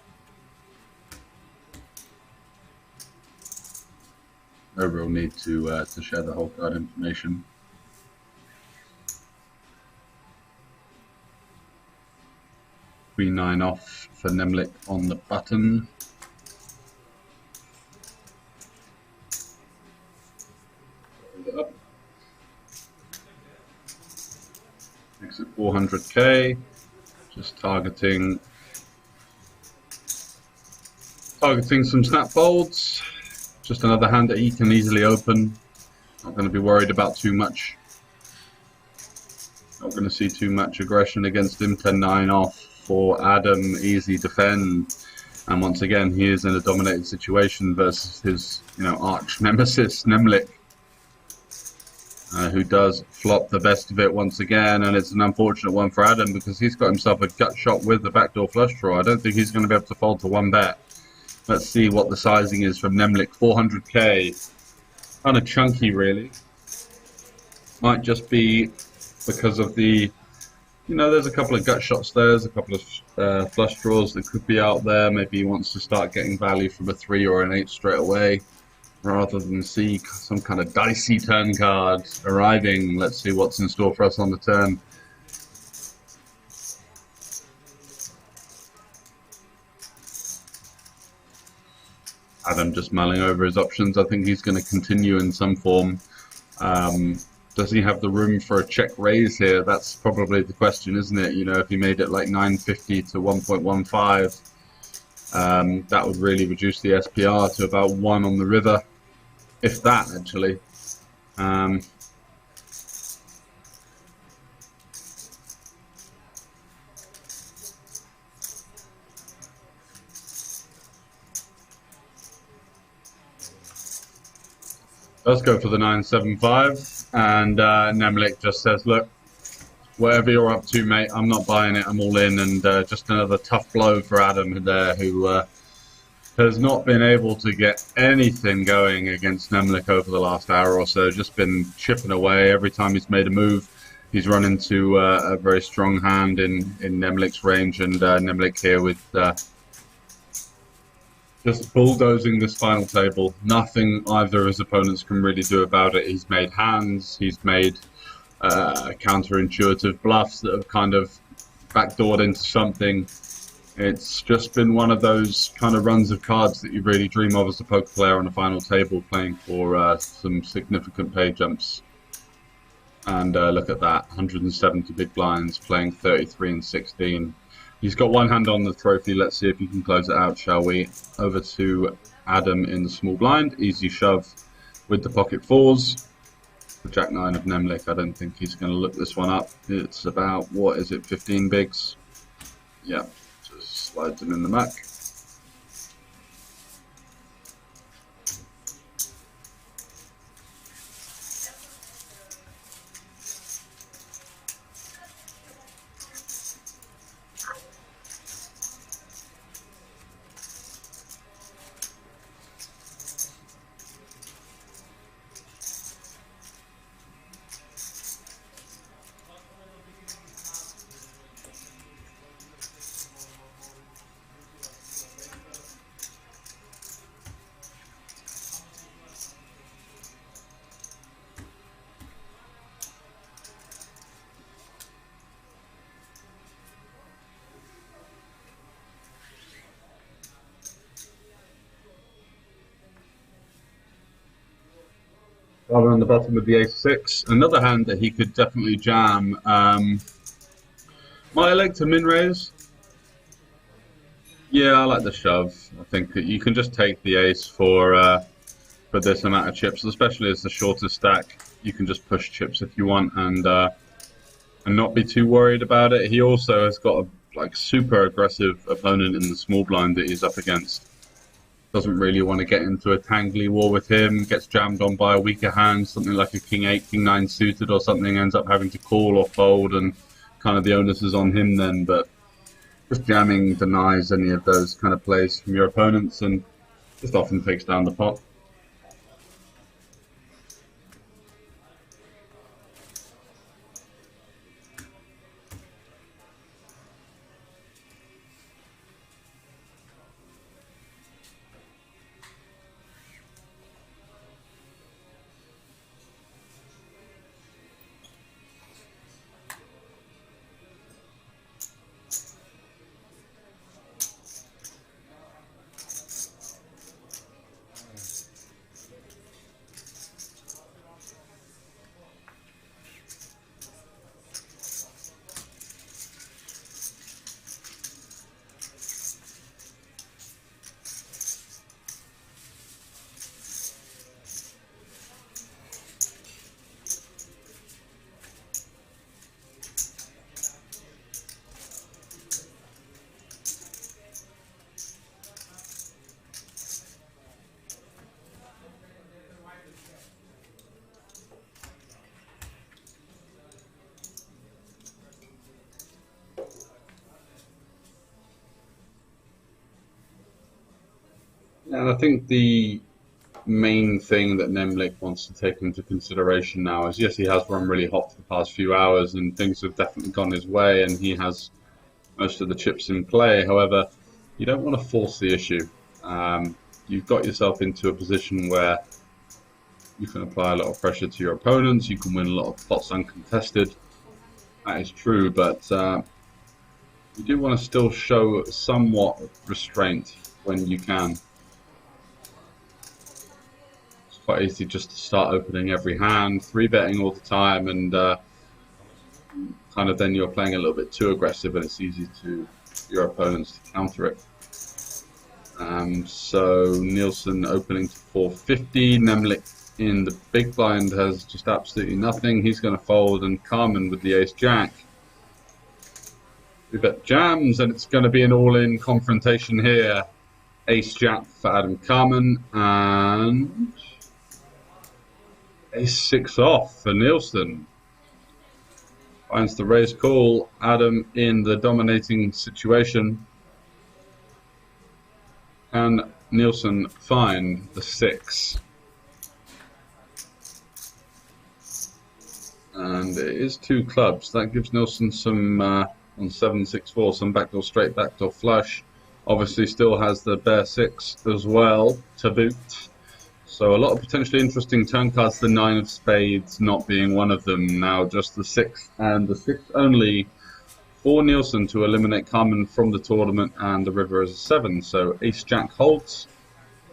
no real need to share the whole card information. Queen 9 off for Nemlik on the button. Up. Makes it 400k. Just targeting some snap folds. Just another hand that he can easily open. Not going to be worried about too much. Not going to see too much aggression against him. 10-9 off for Adam. Easy defend. And once again, he is in a dominated situation versus his, you know, arch nemesis Nemlik, who does flop the best of it once again. And it's an unfortunate one for Adam because he's got himself a gut shot with the backdoor flush draw. I don't think he's going to be able to fold to one bet. Let's see what the sizing is from Nemlik. 400k. Kind of chunky, really. Might just be because of the, you know, there's a couple of gut shots there. There's a couple of flush draws that could be out there. Maybe he wants to start getting value from a 3 or an 8 straight away, rather than see some kind of dicey turn card arriving. Let's see what's in store for us on the turn. Adam just mulling over his options. I think he's going to continue in some form. Does he have the room for a check raise here? That's probably the question, isn't it? You know, if he made it like 950 to 1.15, that would really reduce the SPR to about 1 on the river, if that, actually. Let's go for the 975, and Nemlik just says, look, whatever you're up to, mate, I'm not buying it, I'm all in. And just another tough blow for Adam there, who has not been able to get anything going against Nemlik over the last hour or so. Just been chipping away. Every time he's made a move, he's run into a very strong hand in Nemlik's range, and Nemlik here with just bulldozing this final table. Nothing either of his opponents can really do about it. He's made hands, he's made counterintuitive bluffs that have kind of backdoored into something. It's just been one of those kind of runs of cards that you really dream of as a poker player on a final table, playing for some significant pay jumps. And look at that, 170 big blinds, playing 33 and 16. He's got one hand on the trophy. Let's see if he can close it out, shall we? Over to Adam in the small blind. Easy shove with the pocket fours. Jack 9 of Nemlik. I don't think he's going to look this one up. It's about, what is it, 15 bigs? Yeah, just slides him in the muck. Rather on the bottom with the ace-6. Another hand that he could definitely jam. Might I like to min-raise? Yeah, I like the shove. I think that you can just take the ace for this amount of chips, especially as the shortest stack. You can just push chips if you want and not be too worried about it. He also has got a super aggressive opponent in the small blind that he's up against. Doesn't really want to get into a tangly war with him, gets jammed on by a weaker hand, something like a king 8, king 9 suited or something, ends up having to call or fold, and kind of the onus is on him then. But just jamming denies any of those kind of plays from your opponents and just often takes down the pot. And I think the main thing that Nemlik wants to take into consideration now is, yes, he has run really hot for the past few hours and things have definitely gone his way and he has most of the chips in play. However, you don't want to force the issue. You've got yourself into a position where you can apply a lot of pressure to your opponents, you can win a lot of pots uncontested. That is true, but you do want to still show somewhat restraint when you can. Quite easy just to start opening every hand, 3-betting all the time, and kind of then you're playing a little bit too aggressive and it's easy to your opponents to counter it. So Nielsen opening to 450, Nemlik in the big blind has just absolutely nothing. He's going to fold, and Carmen with the ace-jack. We bet jams, and it's going to be an all-in confrontation here. Ace-jack for Adam Carmen, and ace-6 off for Nielsen. Finds the raise call. Adam in the dominating situation. Can Nielsen find the 6? And it is 2 clubs. That gives Nielsen some, on 7-6-4, some backdoor straight, backdoor flush. Obviously still has the bare 6 as well to boot. So a lot of potentially interesting turn cards, the 9 of spades not being one of them. Now just the 6 and the 6 only for Nielsen to eliminate Carmen from the tournament, and the river is a 7. So ace-jack holds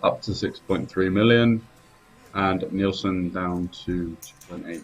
up to 6.3 million and Nielsen down to 2.8.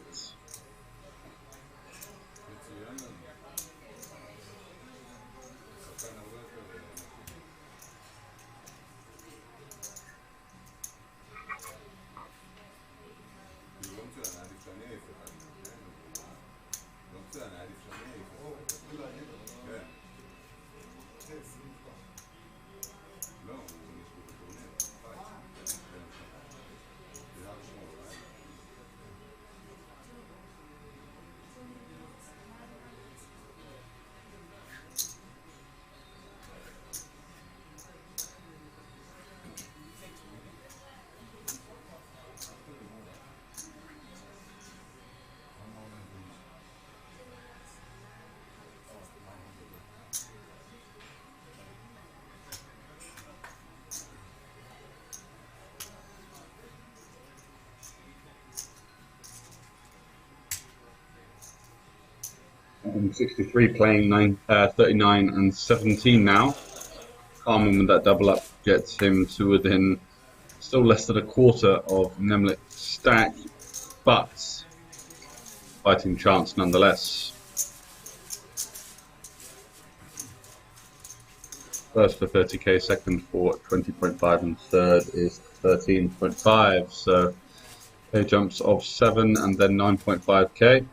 63 playing 39 and 17 now. Carmen with that double up gets him to within still less than a quarter of Nemlik's stack, but fighting chance nonetheless. First for 30k, second for 20.5, and third is 13.5. So pay jumps of 7 and then 9.5k.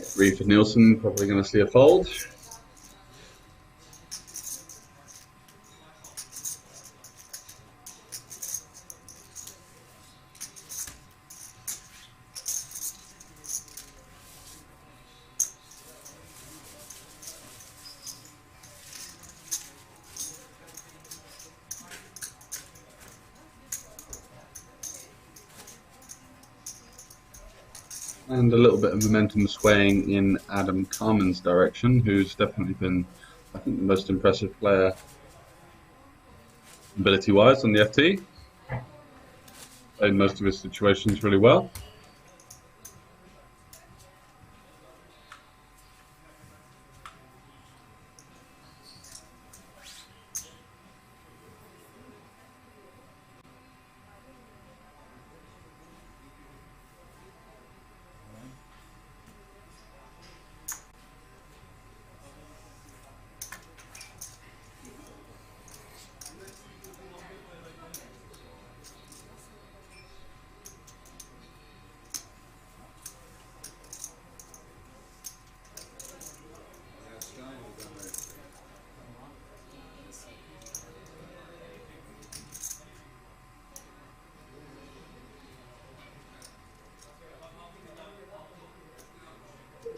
Three for Nielsen, probably going to see a fold. And a little bit of momentum swaying in Adam Carmen's direction, who's definitely been, I think, the most impressive player ability-wise on the FT. Played most of his situations really well.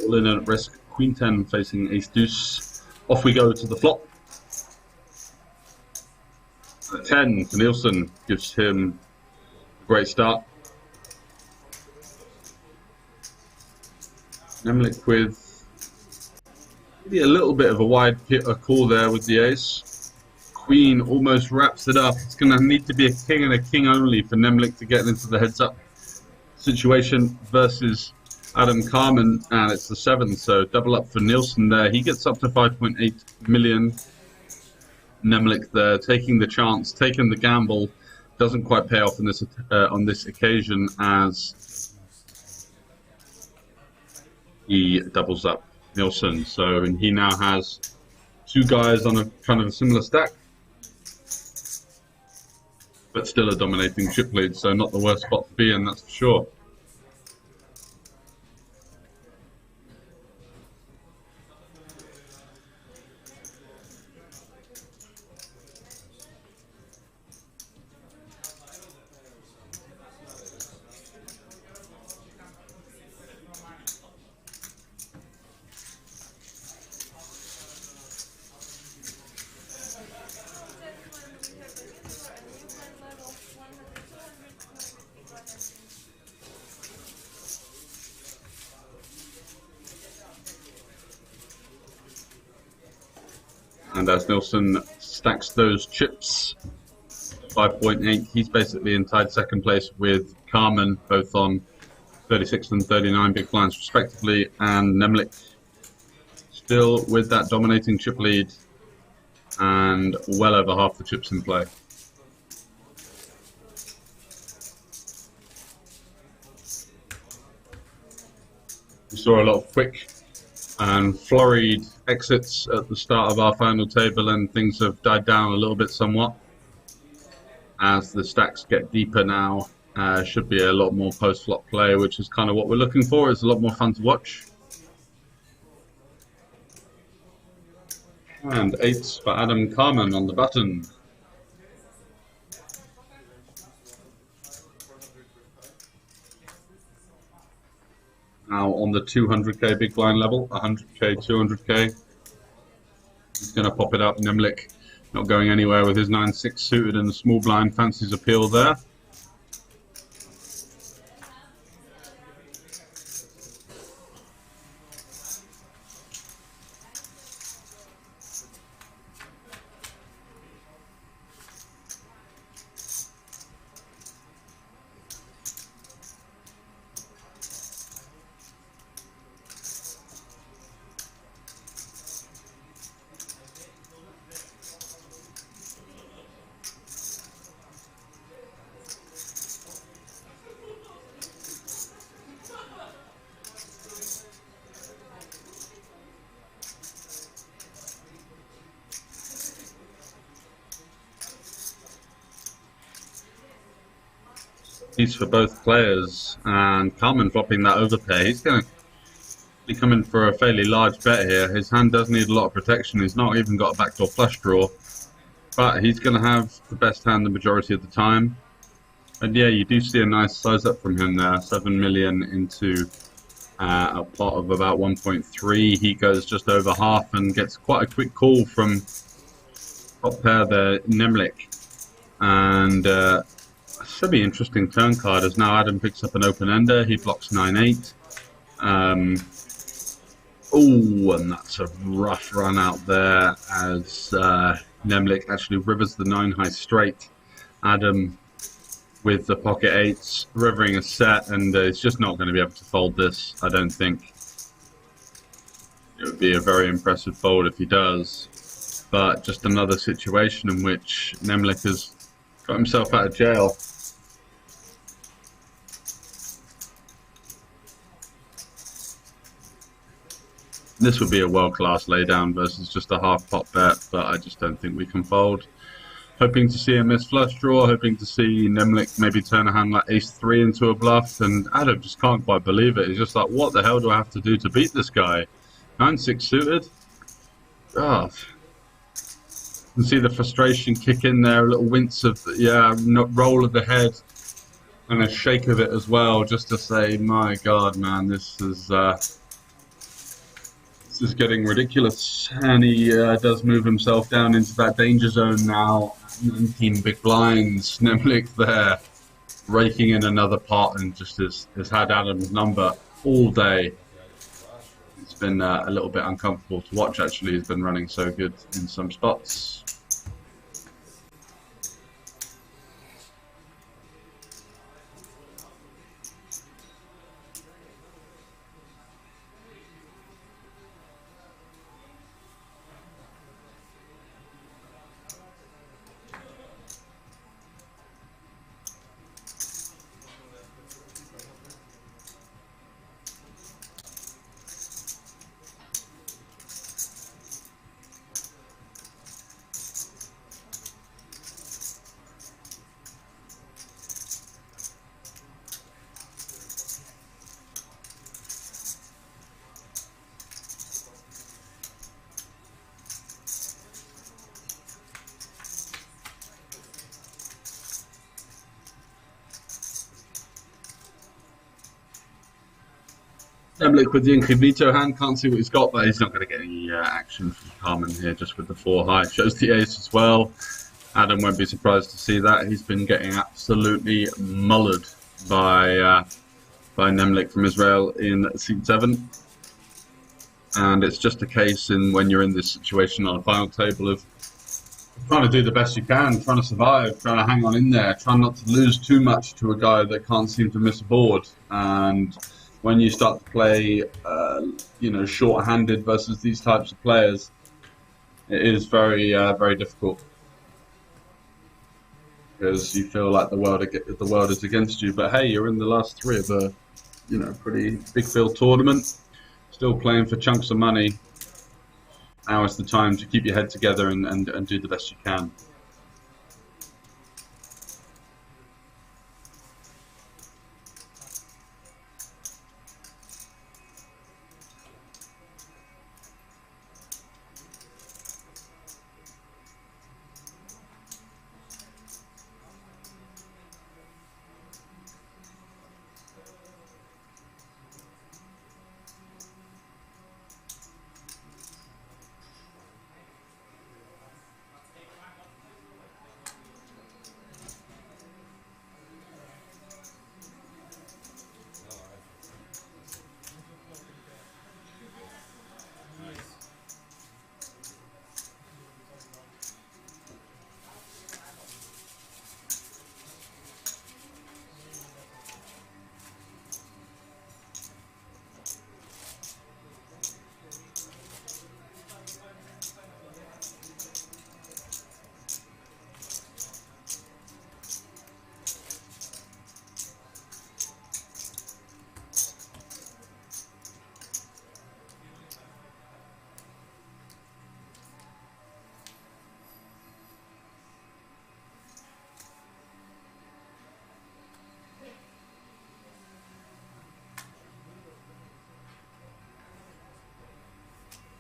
All in at risk, Queen 10 facing Ace Deuce. Off we go to the flop. 10 for Nielsen gives him a great start. Nemlik with maybe a little bit of a wide call there with the ace. Queen almost wraps it up. It's going to need to be a king and a king only for Nemlik to get into the heads up situation versus Adam Carmen, and it's the 7, so double up for Nielsen there. He gets up to 5.8 million. Nemlik there, taking the chance, taking the gamble. Doesn't quite pay off in this on this occasion as he doubles up Nielsen. So he now has two guys on a kind of a similar stack, but still a dominating chip lead. So not the worst spot to be in, that's for sure. And as Nielsen stacks those chips, 5.8, he's basically in tied second place with Carmen, both on 36 and 39 big blinds respectively, and Nemlik still with that dominating chip lead and well over half the chips in play. We saw a lot of quick and flurried exits at the start of our final table, and things have died down a little bit somewhat as the stacks get deeper now. Should be a lot more post-flop play, which is kind of what we're looking for. It's a lot more fun to watch. And 8s for Adam Carmen on the button. Now on the 200k big blind level, 100k, 200k. He's going to pop it up. Nemlik not going anywhere with his 9-6 suited and the small blind, fancies appeal there. Piece for both players, and Carmen flopping that overpair. He's going to be coming for a fairly large bet here. His hand does need a lot of protection. He's not even got a backdoor flush draw, but he's going to have the best hand the majority of the time. And yeah, you do see a nice size up from him there. 7 million into a pot of about 1.3. He goes just over half and gets quite a quick call from top pair there, Nemlik. And semi-interesting turn card as now Adam picks up an open-ender. He blocks 9-8. Oh, and that's a rough run out there as Nemlik actually rivers the 9-high straight. Adam with the pocket 8s, rivering a set, and he's just not going to be able to fold this, I don't think. It would be a very impressive fold if he does. But just another situation in which Nemlik has got himself out of jail. This would be a world-class laydown versus just a half-pot bet, but I just don't think we can fold. Hoping to see a missed flush draw, hoping to see Nemlik maybe turn a hand like ace-3 into a bluff, and Adam just can't quite believe it. He's just like, what the hell do I have to do to beat this guy? 9-6 suited? God. You can see the frustration kick in there, a little wince of, yeah, roll of the head, and a shake of it as well, just to say, my God, man, this is getting ridiculous. And he does move himself down into that danger zone now. 19 big blinds. Nemlik there, raking in another pot, and just has had Adam's number all day. It's been a little bit uncomfortable to watch, actually. He's been running so good in some spots. Nemlik with the Incognito hand, can't see what he's got, but he's not going to get any action from Carmen here, just with the 4 high. Shows the ace as well. Adam won't be surprised to see that. He's been getting absolutely mullered by Nemlik from Israel in seat 7. And it's just a case in when you're in this situation on a final table of trying to do the best you can, trying to survive, trying to hang on in there, trying not to lose too much to a guy that can't seem to miss a board. And when you start to play, you know, short-handed versus these types of players, it is very, very difficult because you feel like the world is against you. But hey, you're in the last three of a, you know, pretty big field tournament, still playing for chunks of money. Now is the time to keep your head together and do the best you can.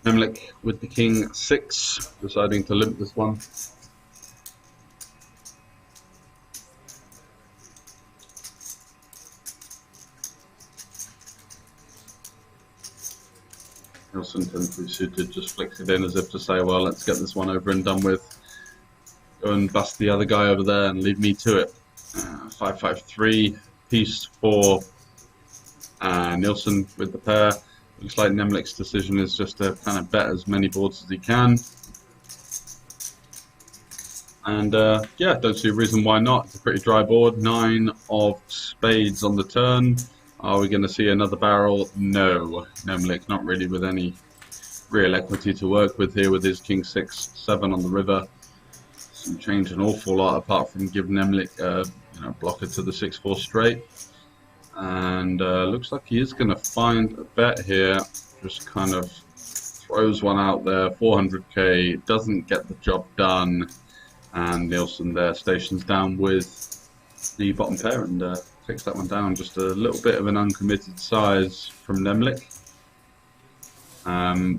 Nemlik with the king 6, deciding to limp this one. Nielsen 10-3 suited, just flicks it in as if to say, well, let's get this one over and done with. Go and bust the other guy over there and leave me to it. 5-5-3 piece for Nielsen with the pair. Looks like Nemlik's decision is just to kind of bet as many boards as he can. And yeah, don't see a reason why not. It's a pretty dry board. 9 of spades on the turn. Are we going to see another barrel? No. Nemlik not really with any real equity to work with here with his king 6-7 on the river. Doesn't change an awful lot apart from give Nemlik you know, blocker to the 6-4 straight. And looks like he is going to find a bet here. Just kind of throws one out there. 400k, doesn't get the job done. And Nielsen there stations down with the bottom pair and takes that one down. Just a little bit of an uncommitted size from Nemlik.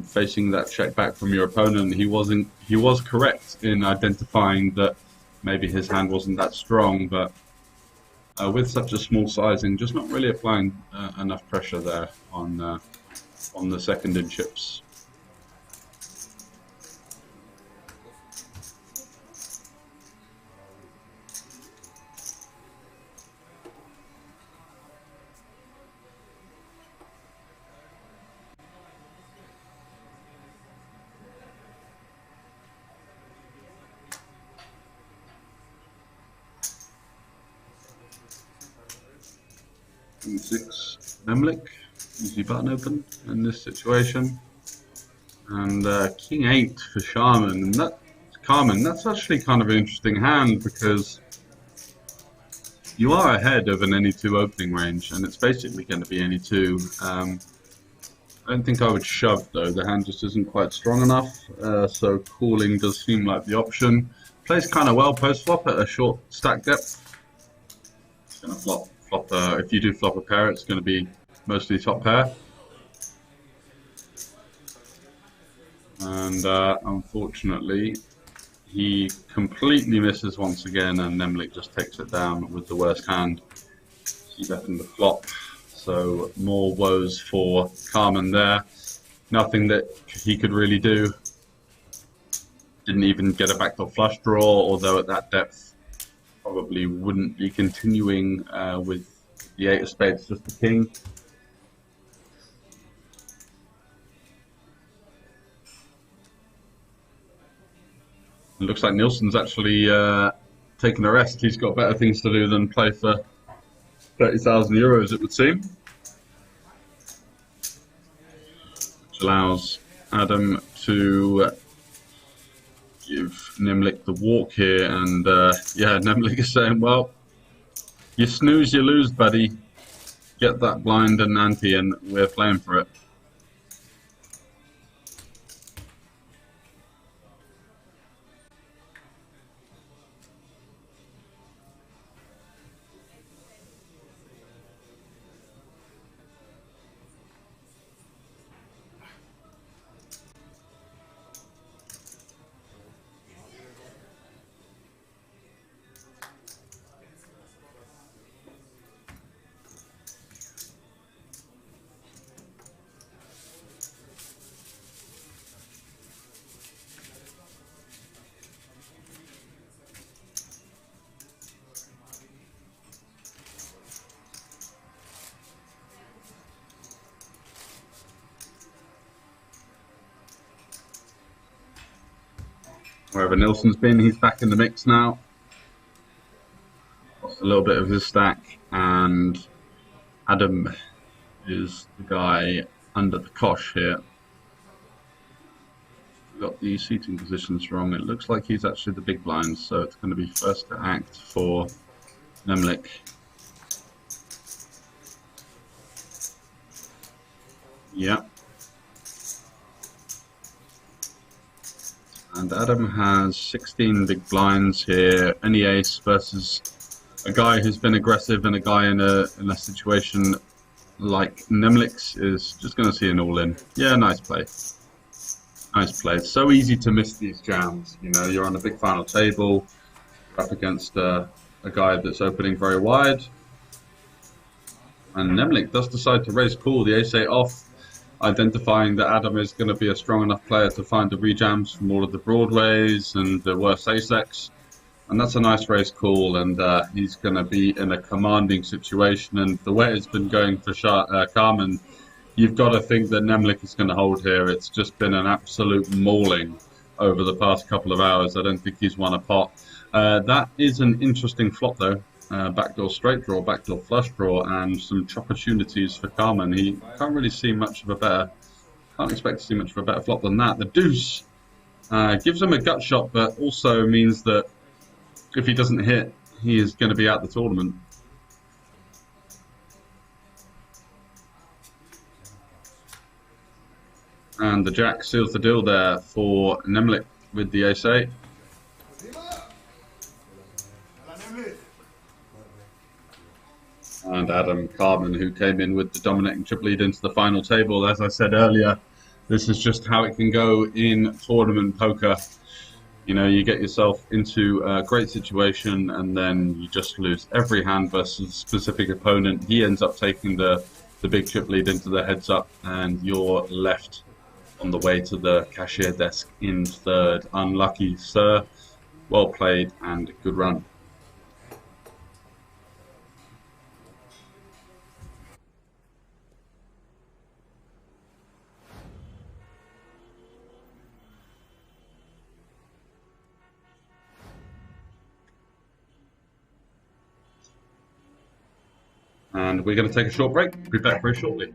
Facing that check back from your opponent, he was correct in identifying that maybe his hand wasn't that strong, but with such a small sizing, just not really applying enough pressure there on the second in chips. King 6 Nemlik, easy button open in this situation, and King 8 for Sharman. And that's actually kind of an interesting hand because you are ahead of an any 2 opening range, and it's basically going to be any 2. I don't think I would shove though. The hand just isn't quite strong enough, so calling does seem like the option. Plays kind of well post flop at a short stack depth. It's going to flop. If you do flop a pair, it's going to be mostly top pair. And unfortunately, he completely misses once again, and Nemlik just takes it down with the worst hand. He betting the flop. So more woes for Carmen there. Nothing that he could really do. Didn't even get a backdoor flush draw, although at that depth probably wouldn't be continuing with the 8 of spades, just the king. It looks like Nielsen's actually taking a rest. He's got better things to do than play for 30,000 euros, it would seem. Which allows Adam to give Nemlik the walk here. And yeah, Nemlik is saying, well, you snooze, you lose, buddy. Get that blind and ante, and we're playing for it. Wherever Nielsen's been, he's back in the mix now. Lost a little bit of his stack, and Adam is the guy under the cosh here. Got the seating positions wrong. It looks like he's actually the big blind, so it's going to be first to act for Nemlik. Yeah. And Adam has 16 big blinds here. Any ace versus a guy who's been aggressive, and a guy in a situation like Nemlik's is just going to see an all-in. Yeah, nice play. Nice play. It's so easy to miss these jams. You know, you're on a big final table, up against a guy that's opening very wide. And Nemlik does decide to raise call, the ace-8 off, identifying that Adam is going to be a strong enough player to find the rejams from all of the Broadways and the worst ace-X. And that's a nice raise call, and he's going to be in a commanding situation. And the way it's been going for Carmen, you've got to think that Nemlik is going to hold here. It's just been an absolute mauling over the past couple of hours. I don't think he's won a pot. That is an interesting flop, though. Backdoor straight draw, backdoor flush draw, and some opportunities for Carmen. He can't really see much of a better, can't expect to see much of a better flop than that. The deuce gives him a gut shot, but also means that if he doesn't hit, he is going to be out the tournament. And the jack seals the deal there for Nemlik with the ace-8. And Adam Carmen, who came in with the dominating chip lead into the final table. As I said earlier, this is just how it can go in tournament poker. You know, you get yourself into a great situation, and then you just lose every hand versus a specific opponent. He ends up taking the big chip lead into the heads up, and you're left on the way to the cashier desk in third. Unlucky, sir. Well played and good run. And we're going to take a short break. Be back very shortly.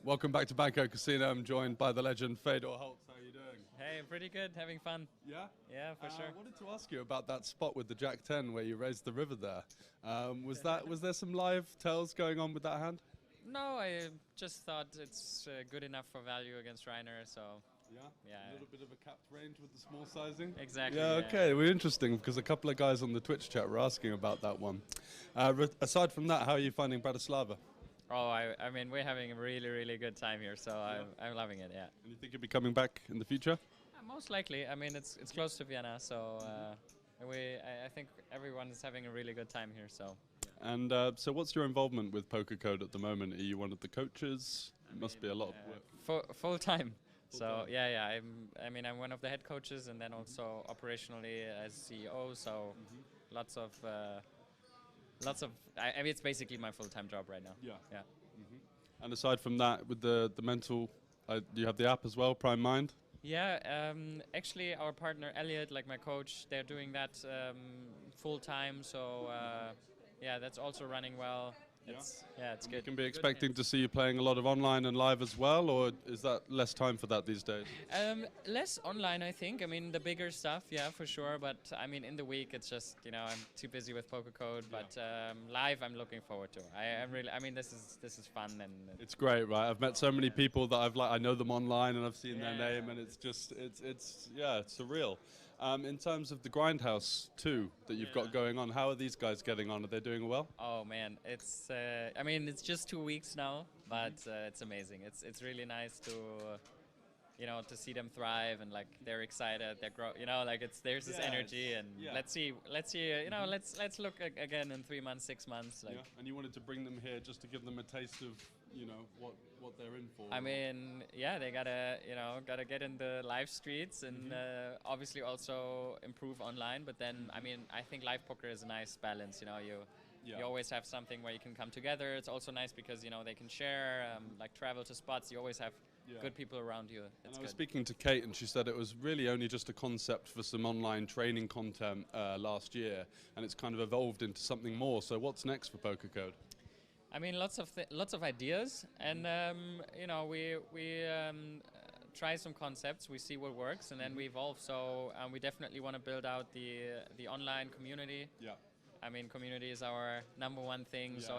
Welcome back to Banco Casino. I'm joined by the legend Fedor Holtz. How are you doing? Hey, pretty good. Having fun. Yeah? Yeah, for sure. I wanted to ask you about that spot with the Jack 10 where you raised the river there. Was there some live tells going on with that hand? No, I just thought it's good enough for value against Reiner, so Yeah? Yeah. A little bit of a capped range with the small sizing? exactly. Yeah, okay. We're interesting because a couple of guys on the Twitch chat were asking about that one. Aside from that, how are you finding Bratislava? Oh, I mean, we're having a really, really good time here, so I'm loving it. Yeah. And you think you'll be coming back in the future? Most likely. I mean, it's close to Vienna, so I think everyone is having a really good time here. So. And so what's your involvement with Poker Code at the moment? Are you one of the coaches? It must be a lot of work. Full time. So yeah. I'm one of the head coaches, and then also operationally as CEO. So lots of. I mean, it's basically my full-time job right now. Yeah. Yeah. And aside from that, with the mental, do you have the app as well, Prime Mind? Yeah. Actually, our partner Elliot, like my coach, they're doing that full-time. So yeah, that's also running well. It's good. We can be expecting to see you playing a lot of online and live as well, or is that less time for that these days? Less online, I think. I mean, the bigger stuff, yeah, for sure. But I mean, in the week, it's just I'm too busy with Poker Code. But live, I'm looking forward to. I'm really. I mean, this is fun and it's great, right? I've met so many people that I know them online and I've seen their name, and it's just it's surreal. In terms of the Grindhouse too that you've got going on, how are these guys getting on? Are they doing well? Oh man, it's I mean, it's just 2 weeks now, but it's amazing. It's really nice to to see them thrive, and like they're excited, they're there's this energy, and let's see let's look again in 3 months, 6 months. And you wanted to bring them here just to give them a taste of what they're in for. I mean, they gotta get in the live streets, and obviously also improve online. But then, I mean, I think live poker is a nice balance. You always have something where you can come together. It's also nice because they can share, like travel to spots. You always have good people around you. And I was speaking to Kate, and she said it was really only just a concept for some online training content last year, and it's kind of evolved into something more. So what's next for Poker Code? I mean, lots of ideas, and we try some concepts. We see what works, and then we evolve. So we definitely want to build out the online community. Yeah. I mean, community is our #1 thing. Yeah, so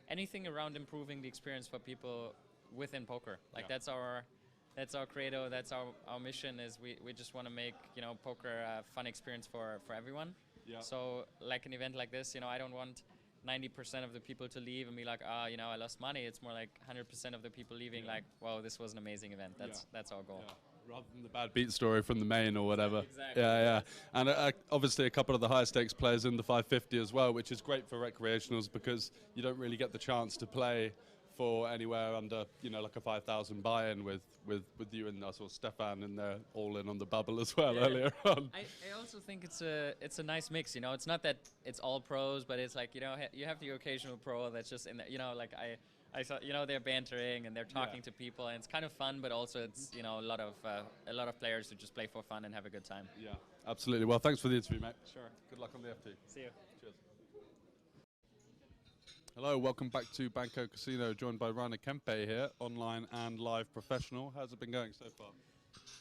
anything around improving the experience for people within poker, that's our credo. That's our mission. Is we just want to make poker a fun experience for everyone. Yeah. So like an event like this, I don't want 90% of the people to leave and be like, I lost money. It's more like 100% of the people leaving like, wow, this was an amazing event. That's our goal. Yeah. Rather than the bad beat story from the main or whatever. Exactly. Yeah. And obviously a couple of the higher stakes players in the 550 as well, which is great for recreationals because you don't really get the chance to play for anywhere under, like a 5,000 buy-in with you and I saw Stefan in there all in on the bubble as well earlier on. I also think it's a nice mix. It's not that it's all pros, but it's like you have the occasional pro that's just in there. Like I saw they're bantering and they're talking to people, and it's kind of fun, but also it's a lot of players who just play for fun and have a good time. Yeah, absolutely. Well, thanks for the interview, mate. Sure. Good luck on the FT. See you. Cheers. Hello, welcome back to Banco Casino, joined by Rainer Kempe here, online and live professional. How's it been going so far?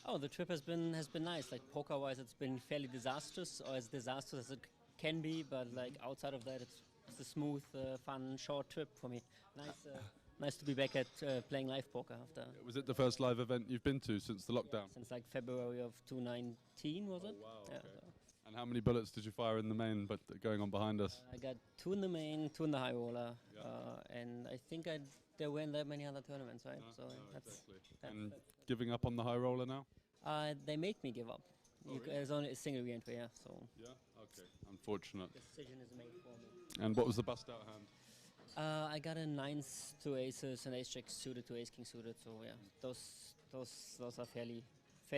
Oh, the trip has been nice. Like poker-wise, it's been fairly disastrous, or as disastrous as it can be. But like outside of that, it's a smooth, fun, short trip for me. Nice to be back at playing live poker after. Was it the first live event you've been to since the lockdown? Since like February of 2019, was it? Wow. Yeah. Okay. And how many bullets did you fire in the main, but going on behind us? I got 2 in the main, 2 in the high roller, and I think there weren't that many other tournaments, right? No, exactly. And giving up on the high roller now? They make me give up. Really? There's only a single re-entry, so. Yeah. Okay. Unfortunate. Decision is made for me. And what was the bust out hand? I got a 9s to aces and ace jack suited to ace king suited, so yeah, those are fairly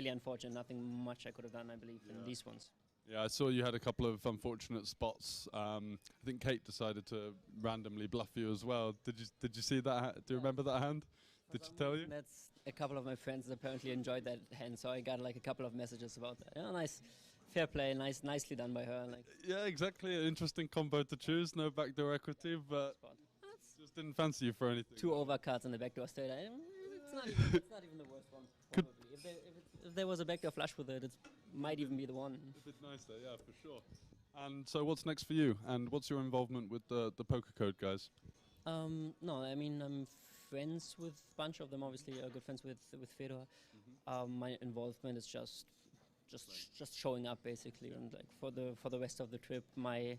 unfortunate. Nothing much I could have done, I believe, in these ones. Yeah, I saw you had a couple of unfortunate spots. I think Kate decided to randomly bluff you as well. Did you see that? Do you remember that hand? Did she tell you? That's a couple of my friends apparently enjoyed that hand, so I got like a couple of messages about that. Yeah, nice, fair play, nicely done by her. Like. Yeah, exactly. An interesting combo to choose. No backdoor equity, but Just didn't fancy you for anything. 2 overcards in the backdoor straight. It's not even the worst one. Probably. If there was a backdoor flush with it, it might even be the one. A bit nicer, yeah, for sure. And so, what's next for you? And what's your involvement with the poker code guys? No, I mean I'm friends with a bunch of them. Obviously, good friends with Fedor. My involvement is just showing up basically, and like for the rest of the trip, my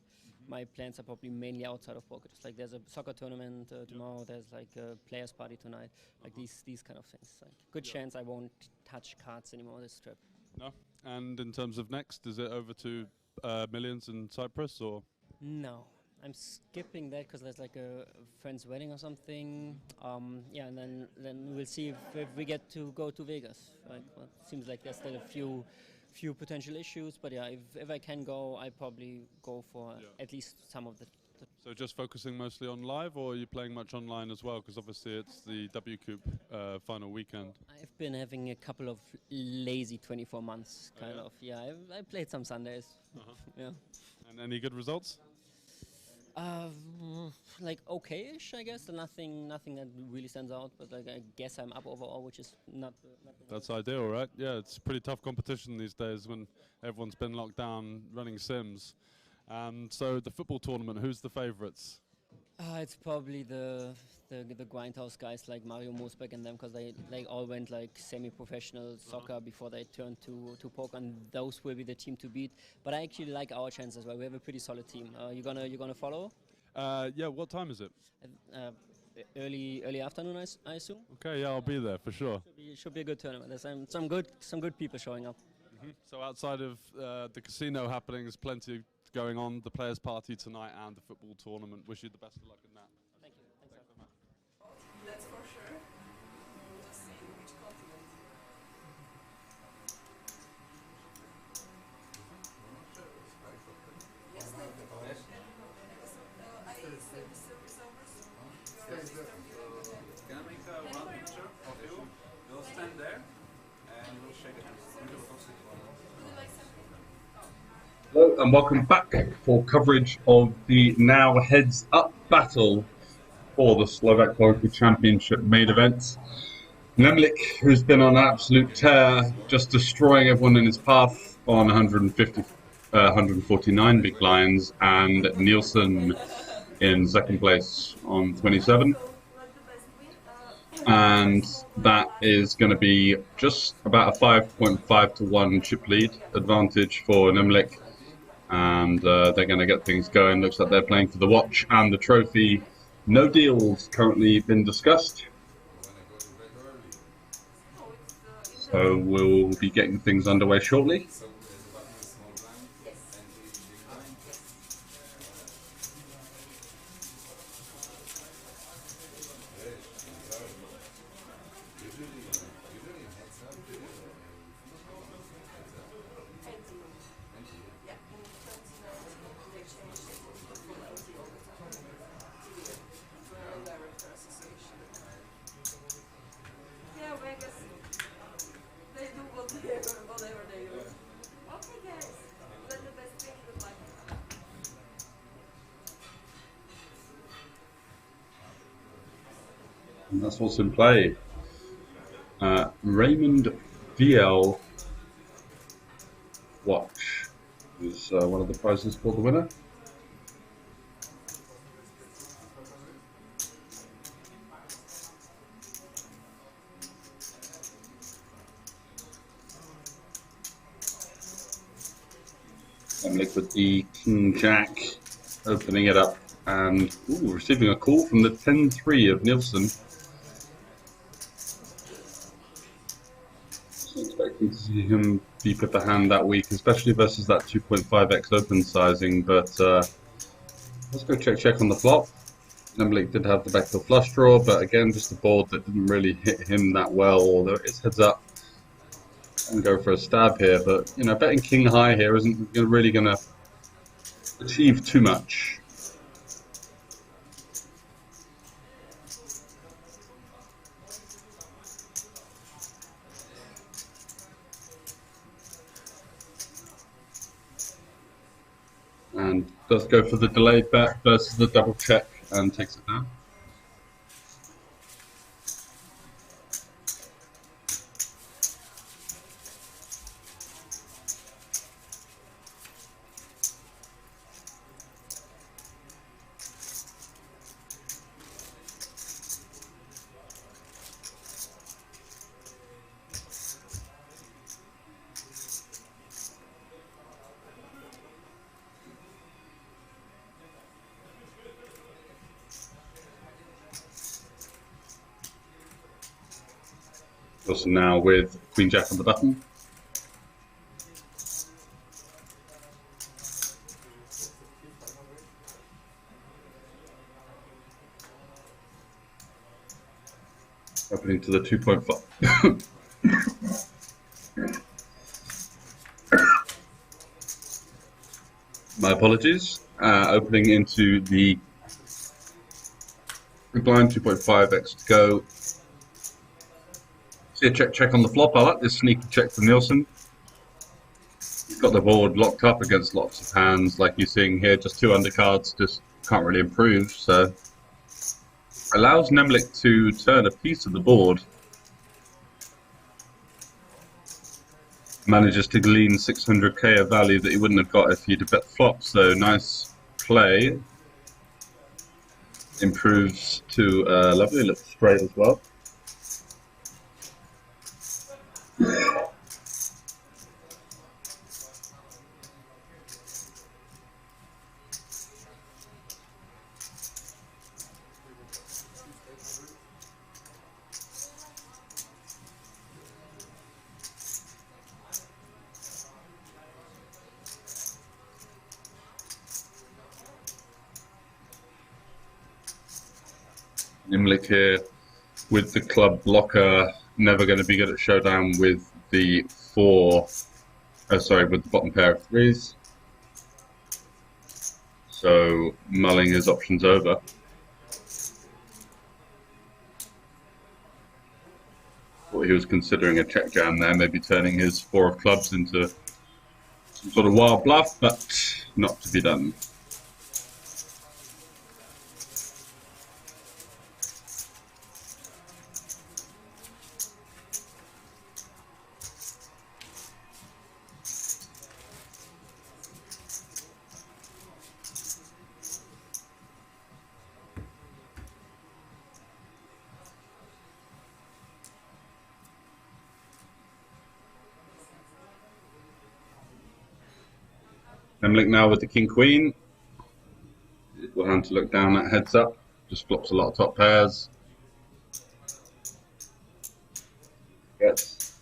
plans are probably mainly outside of poker. Just like there's a soccer tournament tomorrow, there's like a players party tonight, like these kind of things. Like good chance I won't touch cards anymore this trip. No. And in terms of next, is it over to Millions in Cyprus or? No, I'm skipping that because there's like a friend's wedding or something. Yeah, and then we'll see if we get to go to Vegas. Right? Well, it seems like there's still a few potential issues, but yeah, if I can go, I probably go for at least some of the. So just focusing mostly on live, or are you playing much online as well? Because obviously it's the W Coupe final weekend. I've been having a couple of lazy 24 months, kind of. Yeah, I played some Sundays. Yeah. And any good results? Like okay-ish, I guess. Nothing that really stands out. But like I guess I'm up overall, which is not the That's ideal, right? Yeah, it's pretty tough competition these days when everyone's been locked down running sims. So the football tournament, who's the favourites? It's probably the grindhouse guys like Mario Mosbeck and them, because they all went like semi-professional soccer before they turned to poker, and those will be the team to beat. But I actually like our chances as well. We have a pretty solid team. You gonna follow? Yeah. What time is it? Early afternoon, I assume. Okay. Yeah, I'll be there for sure. Should be a good tournament. There's some good people showing up. So outside of the casino happenings, plenty going on, the players' party tonight and the football tournament. Wish you the best of luck in that. Thank you. Thanks so much. That's for sure. We'll just see which continent. Yes, I serve the service overs. Can I make one picture of you? You'll stand there and we'll shake hands. Would you like something? Hello and welcome back for coverage of the now heads-up battle for the Slovak Poker Championship main event. Nemlik, who's been on an absolute tear, just destroying everyone in his path on 149 big blinds, and Nielsen in second place on 27. And that is going to be just about a 5.5 to 1 chip lead advantage for Nemlik. And they're going to get things going. Looks like they're playing for the watch and the trophy. No deals currently been discussed. So we'll be getting things underway shortly. And that's what's in play. Raymond VL watch is one of the prizes for the winner. Nemlik with the King Jack, opening it up and receiving a call from the 10-3 of Nielsen. Expecting to see him deep at the hand that week, especially versus that 2.5x open sizing, but let's go check on the flop. Nemlik did have the backdoor flush draw, but again, just a board that didn't really hit him that well, although it's heads up and go for a stab here, but you know, betting king high here isn't really going to achieve too much. And does go for the delayed bet versus the double check and takes it down. Also now with Queen Jack on the button. Opening to the 2.5. My apologies. Opening into the blind 2.5x to go. See a check on the flop. I like this sneaky check from Nielsen. He's got the board locked up against lots of hands, like you're seeing here. Just 2 undercards, just can't really improve. So allows Nemlik to turn a piece of the board. Manages to glean 600k of value that he wouldn't have got if he'd have bet the flop. So nice play. Improves to lovely little straight as well. Nimlik here with the club blocker, never going to be good at showdown with the with the bottom pair of threes. So mulling his options over. Thought he was considering a check jam there, maybe turning his 4 of clubs into some sort of wild bluff, but not to be done. Nemlik now with the king queen. We'll have to look down that heads up. Just flops a lot of top pairs. Yes.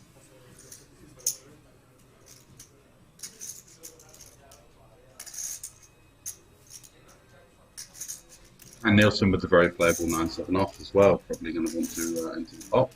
And Nielsen with a very playable 9-7 off as well. Probably going to want to enter the pot.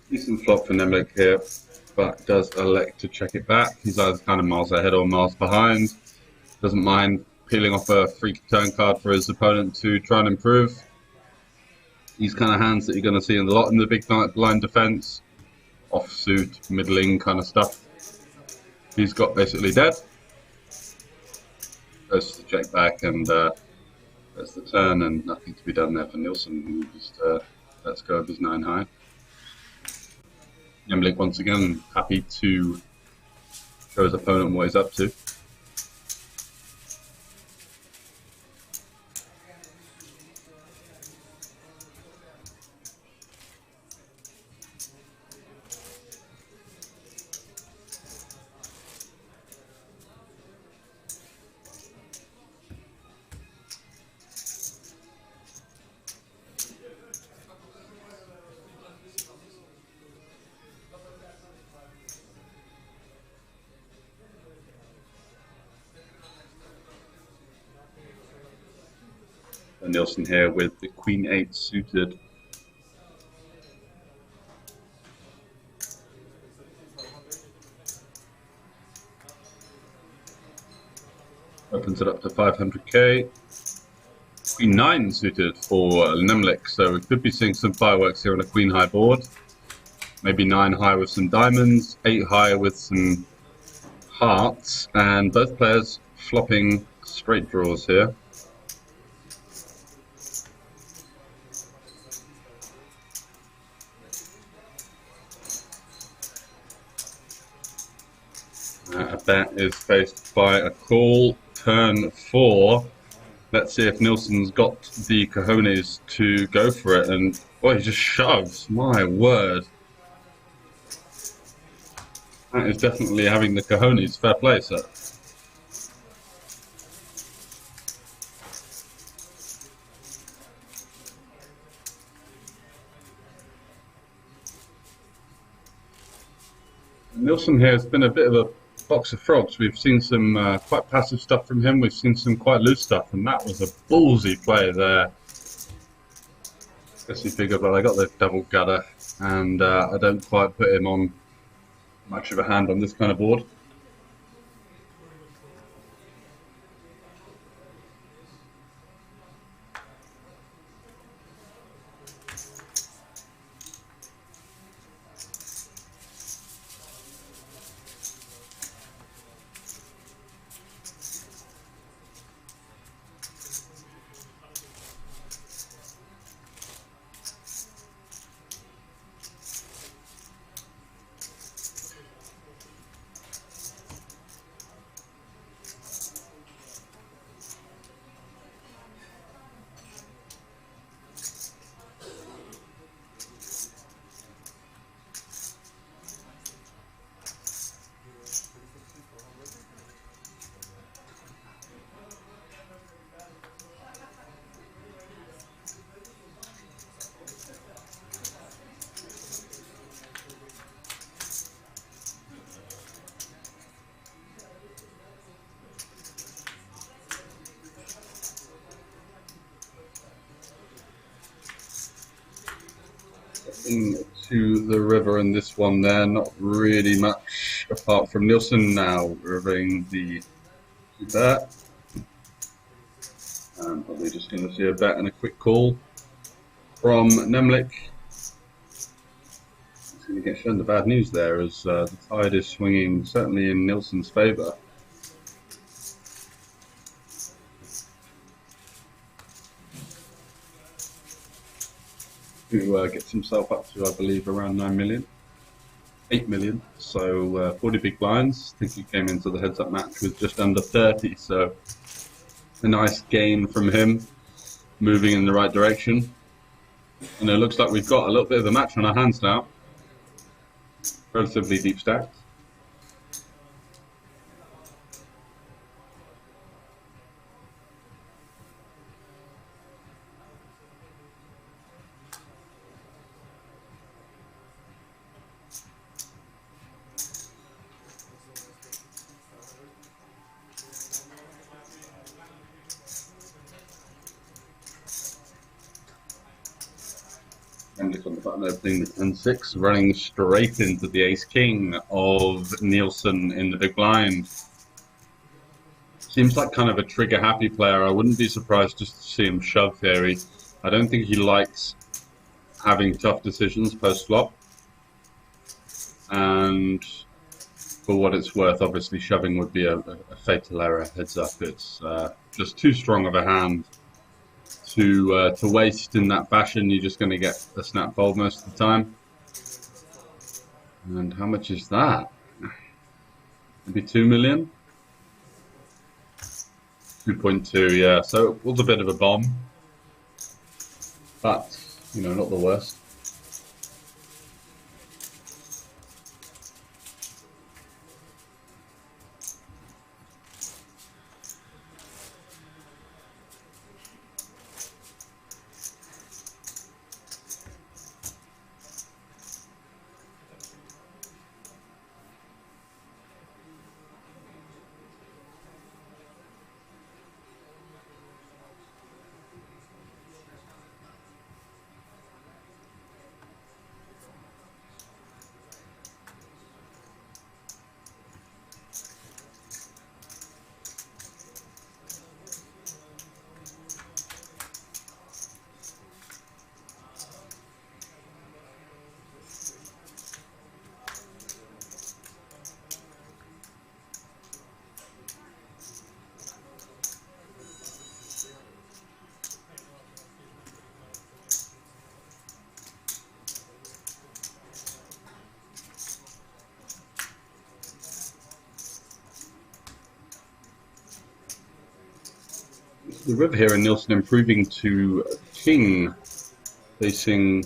Decent flop for Nemlik here, but does elect to check it back. He's either kind of miles ahead or miles behind. Doesn't mind peeling off a freaky turn card for his opponent to try and improve. These kind of hands that you're going to see in a lot in the big blind defense. Offsuit, middling kind of stuff. He's got basically dead. Goes to check back, and that's the turn, and nothing to be done there for Nielsen, who just lets go of his 9 high. Nemlik once again happy to show his opponent what he's up to. Nielsen here with the Queen 8 suited. Opens it up to 500k. Queen 9 suited for Nemlik, so we could be seeing some fireworks here on a Queen high board. Maybe 9 high with some diamonds, 8 high with some hearts, and both players flopping straight draws here. A bet is faced by a call. Turn 4. Let's see if Nilsson's got the cojones to go for it. And boy, he just shoves. My word. That is definitely having the cojones. Fair play, sir. Nilsson here has been a bit of a box of frogs. We've seen some quite passive stuff from him. We've seen some quite loose stuff, and that was a ballsy play there. Guess he figured, well, I got the double gutter, and I don't quite put him on much of a hand on this kind of board. Into the river in this one there, not really much apart from Nilsson now riverring the bet. And probably just going to see a bet and a quick call from Nemlik. He's going to get shown the bad news there as the tide is swinging certainly in Nilsson's favour. Who gets himself up to, I believe, around 9 million. 8 million, so 40 big blinds. I think he came into the heads-up match with just under 30, so a nice gain from him, moving in the right direction. And it looks like we've got a little bit of a match on our hands now. Relatively deep stacked. Nemlik on the button opening the 10-6, running straight into the ace-king of Nilsson in the big blind. Seems like kind of a trigger-happy player. I wouldn't be surprised just to see him shove here. I don't think he likes having tough decisions post-flop. And for what it's worth, obviously shoving would be a fatal error heads up. It's just too strong of a hand to waste in that fashion. You're just going to get a snap fold most of the time. And how much is that? Maybe 2 million? 2.2, yeah. So it was a bit of a bomb. But, you know, not the worst. the river here, and Nielsen improving to king, facing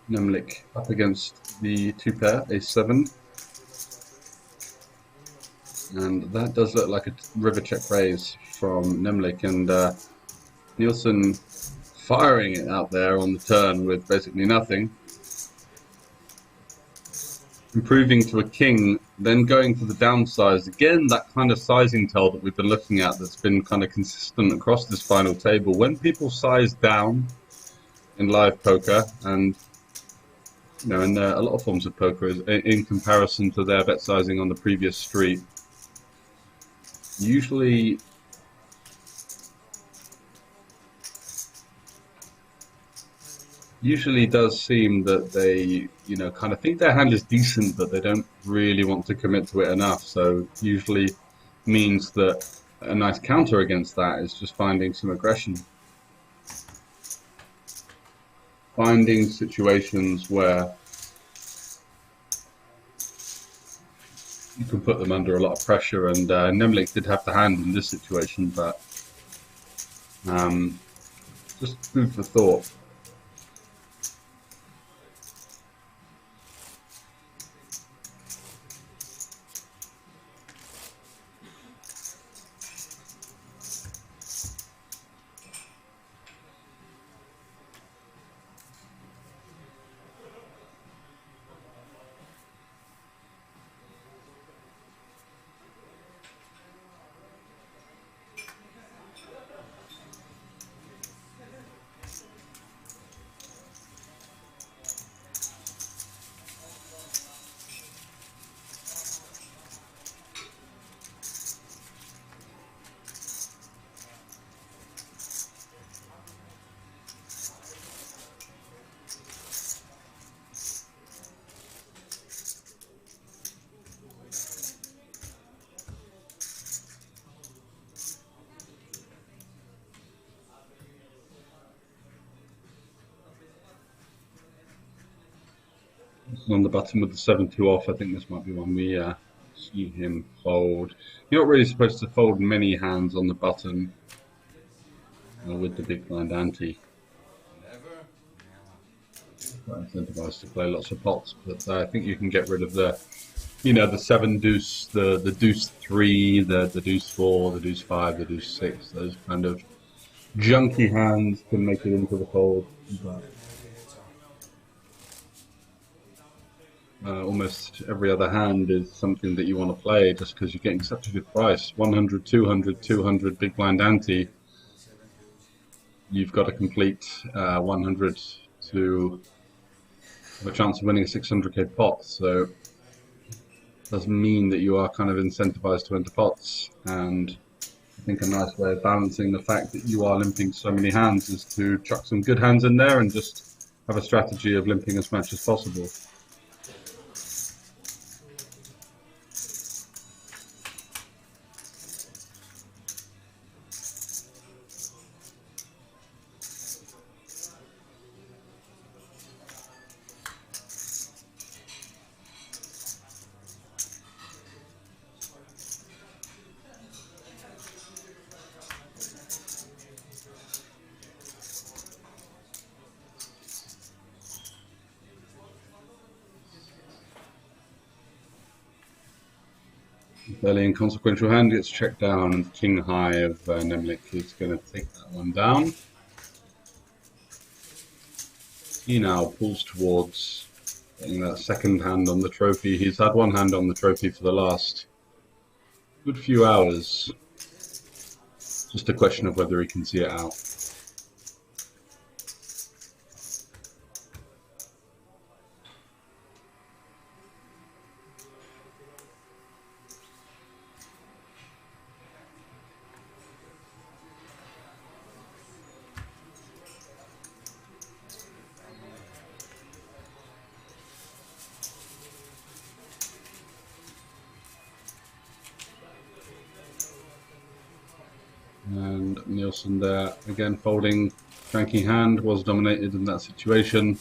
Nemlik up against the 2-pair, ace-7. And that does look like a river check raise from Nemlik, and Nielsen firing it out there on the turn with basically nothing. Improving to a king, then going for the downsize. Again, that kind of sizing tell that we've been looking at that's been kind of consistent across this final table. When people size down in live poker, and you know, in a lot of forms of poker, is in comparison to their bet sizing on the previous street, usually does seem that they, you know, kind of think their hand is decent, but they don't really want to commit to it enough. So usually means that a nice counter against that is just finding some aggression. Finding situations where you can put them under a lot of pressure, and Nemlik did have the hand in this situation, but just food for thought. On the button with the 7-2 off, I think this might be one we see him fold. You're not really supposed to fold many hands on the button with the big blind ante. Quite incentivized to play lots of pots, but I think you can get rid of the, you know, the 7 deuce, the deuce 3, the deuce 4, the deuce 5, the deuce 6. Those kind of junky hands can make it into the fold. But almost every other hand is something that you want to play just because you're getting such a good price. 100, 200, 200 big blind ante. You've got a complete 100 to have a chance of winning a 600k pot. So it does mean that you are kind of incentivized to enter pots. And I think a nice way of balancing the fact that you are limping so many hands is to chuck some good hands in there and just have a strategy of limping as much as possible. Fairly inconsequential hand gets checked down, and king high of Nemlik is going to take that one down. He now pulls towards getting that second hand on the trophy. He's had one hand on the trophy for the last good few hours. Just a question of whether he can see it out. And Nielsen there, again folding, cranky hand, was dominated in that situation.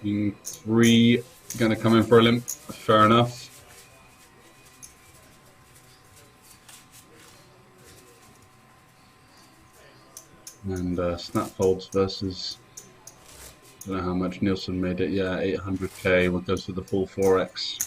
King 3 going to come in for a limp. Fair enough. And snap folds versus, I don't know how much Nielsen made it. Yeah, 800k. We'll go to the full 4x.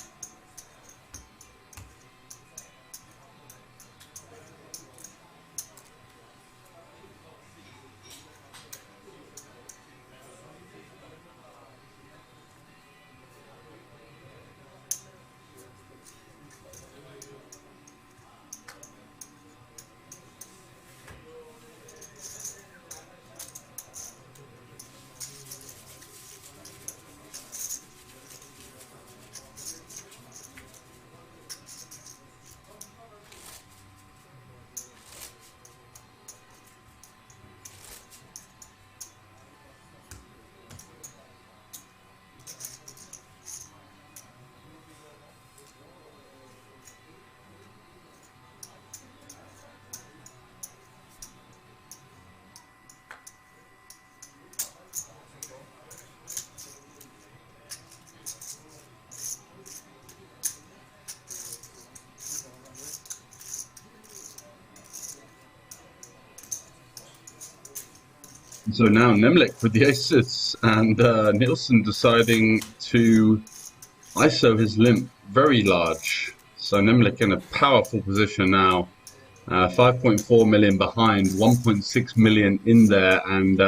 So now Nemlik with the aces, and Nielsen deciding to ISO his limp very large. So Nemlik in a powerful position now. 5.4 million behind, 1.6 million in there, and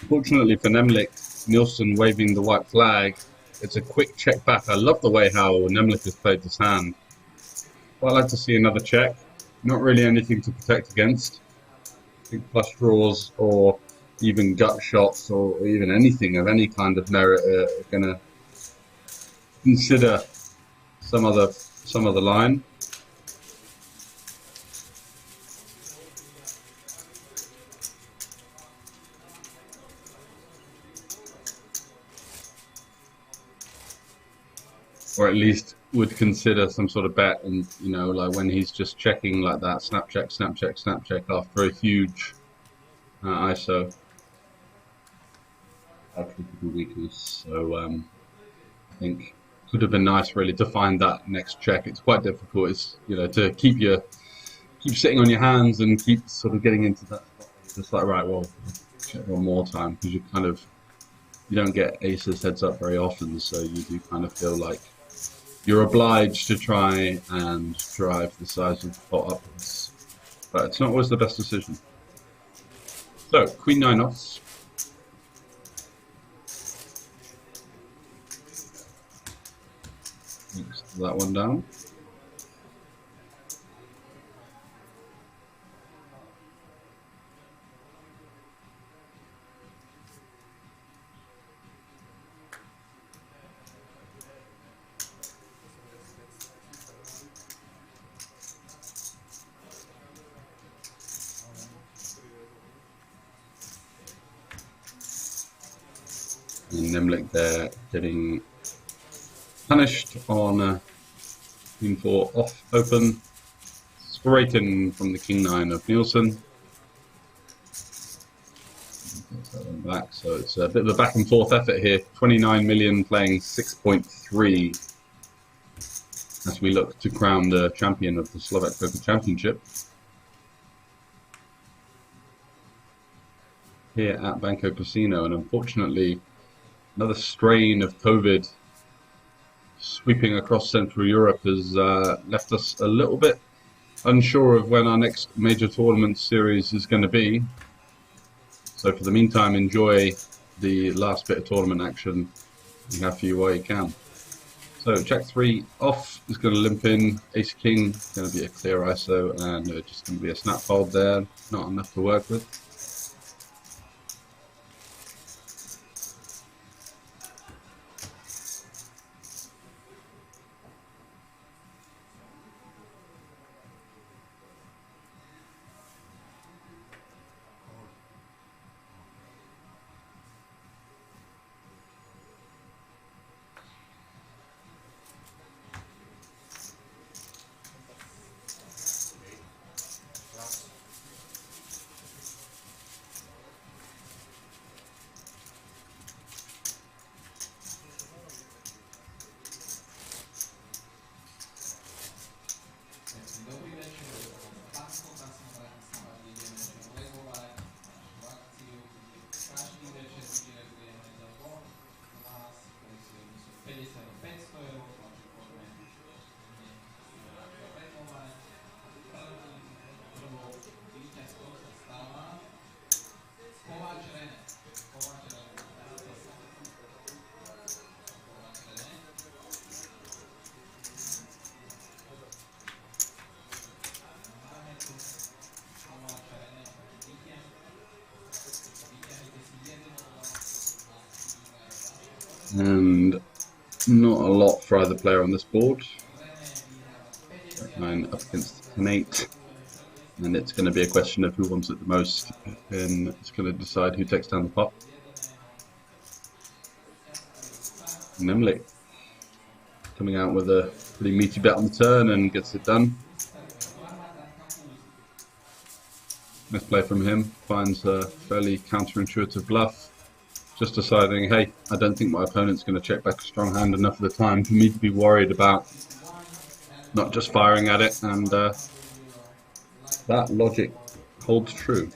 fortunately for Nemlik, Nielsen waving the white flag. It's a quick check back. I love the way how Nemlik has played this hand. Quite like to see another check. Not really anything to protect against. I think flush draws or even gut shots or even anything of any kind of merit are going to consider some other line. Or at least would consider some sort of bet, and you know, like when he's just checking like that, snap check, snap check, snap check after a huge ISO. Critical weakness. So I think could have been nice really to find that next check. It's quite difficult. It's, you know, to keep sitting on your hands and keep sort of getting into that spot. It's just like, right, well, check one more time, because you don't get aces heads up very often, so you do kind of feel like you're obliged to try and drive the size of the pot upwards, but it's not always the best decision. So Queen 9 offs. That one down. And Nemlik there getting punished on Queen 4 off open, straight in from the King 9 of Nielsen. Back, so it's a bit of a back and forth effort here. 29 million playing 6.3 as we look to crown the champion of the Slovak Poker Championship here at Banco Casino. And unfortunately, another strain of COVID sweeping across Central Europe has left us a little bit unsure of when our next major tournament series is going to be. So for the meantime, enjoy the last bit of tournament action you have for you while you can. So Jack 3 off is going to limp in. Ace King is going to be a clear ISO, and just going to be a snap fold there. Not enough to work with. And not a lot for either player on this board. 9 up against 10-8. And it's going to be a question of who wants it the most, and it's going to decide who takes down the pot. Nemlik coming out with a pretty meaty bet on the turn and gets it done. Nice play from him, finds a fairly counterintuitive bluff. Just deciding, hey, I don't think my opponent's going to check back a strong hand enough of the time for me to be worried about not just firing at it, and that logic holds true.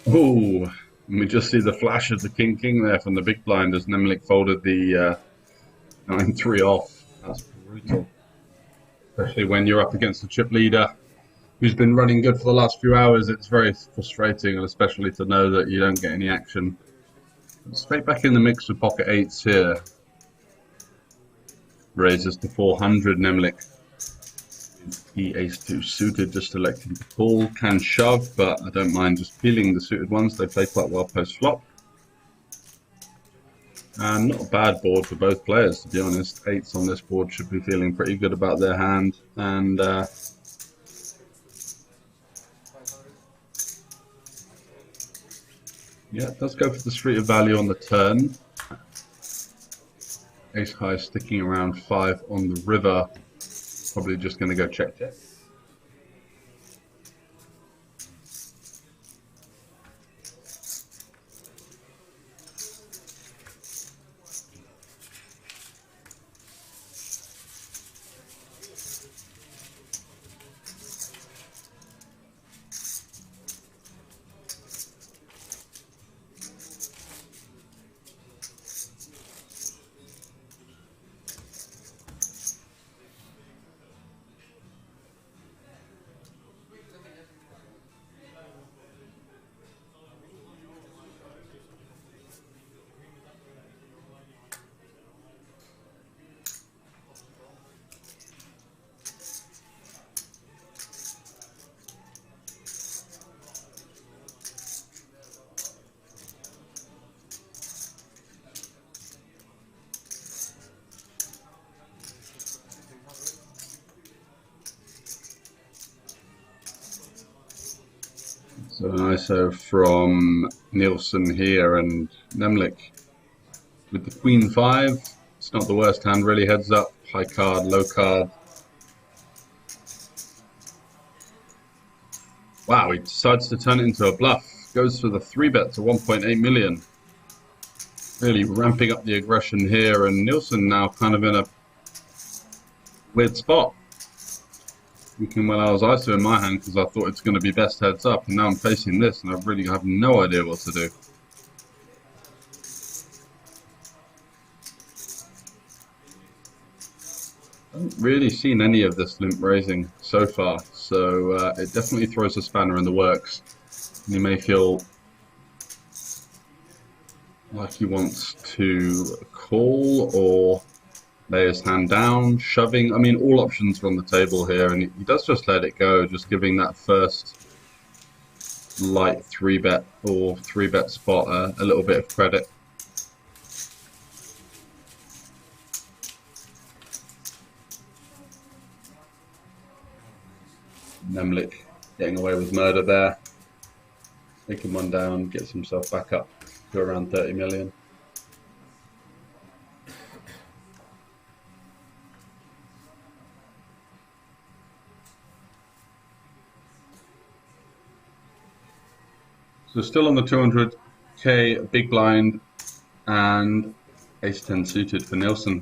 Oh, we just see the flash of the king there from the big blind as Nemlik folded the 9-3 off. That's brutal, especially when you're up against a chip leader who's been running good for the last few hours. It's very frustrating, and especially to know that you don't get any action. Straight back in the mix with pocket 8s here. Raises to 400, Nemlik. The ace-2 suited, just electing to call. Can shove, but I don't mind just peeling the suited ones. They play quite well post-flop. And not a bad board for both players, to be honest. 8s on this board should be feeling pretty good about their hand. And yeah, it does go for the street of value on the turn. Ace high sticking around 5 on the river. Probably just going to go check. So an ISO from Nielsen here, and Nemlik with the Queen 5. It's not the worst hand, really. Heads up, high card, low card. Wow, he decides to turn it into a bluff. Goes for the 3-bet to 1.8 million. Really ramping up the aggression here, and Nielsen now kind of in a weird spot. Thinking, well, I was ISO in my hand because I thought it's going to be best heads up, and now I'm facing this and I really have no idea what to do. I haven't really seen any of this limp raising so far, so it definitely throws a spanner in the works. You may feel like he wants to call or lay his hand down, shoving. I mean, all options are on the table here, and he does just let it go, just giving that first light 3-bet or 3-bet spot a little bit of credit. Nemlik getting away with murder there. Taking one down, gets himself back up to around 30 million. So still on the 200k big blind and ace-10 suited for Nielsen.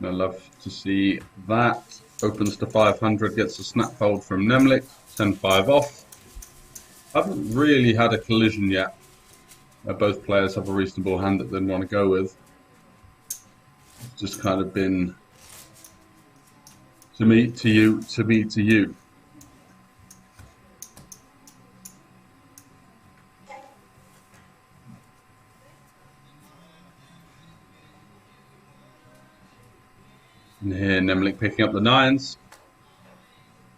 I love to see that. opens to 500, gets a snap hold from Nemlik, 10-5 off. I haven't really had a collision yet. Both players have a reasonable hand that they want to go with. It's just kind of been to me, to you, to me, to you. And here Nemlik picking up the 9s.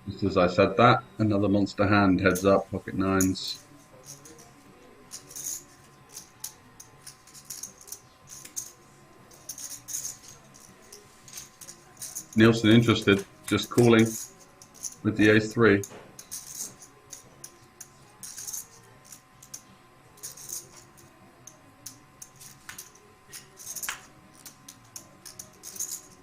Just as I said that, another monster hand heads up, pocket 9s. Nielsen interested, just calling with the ace-3.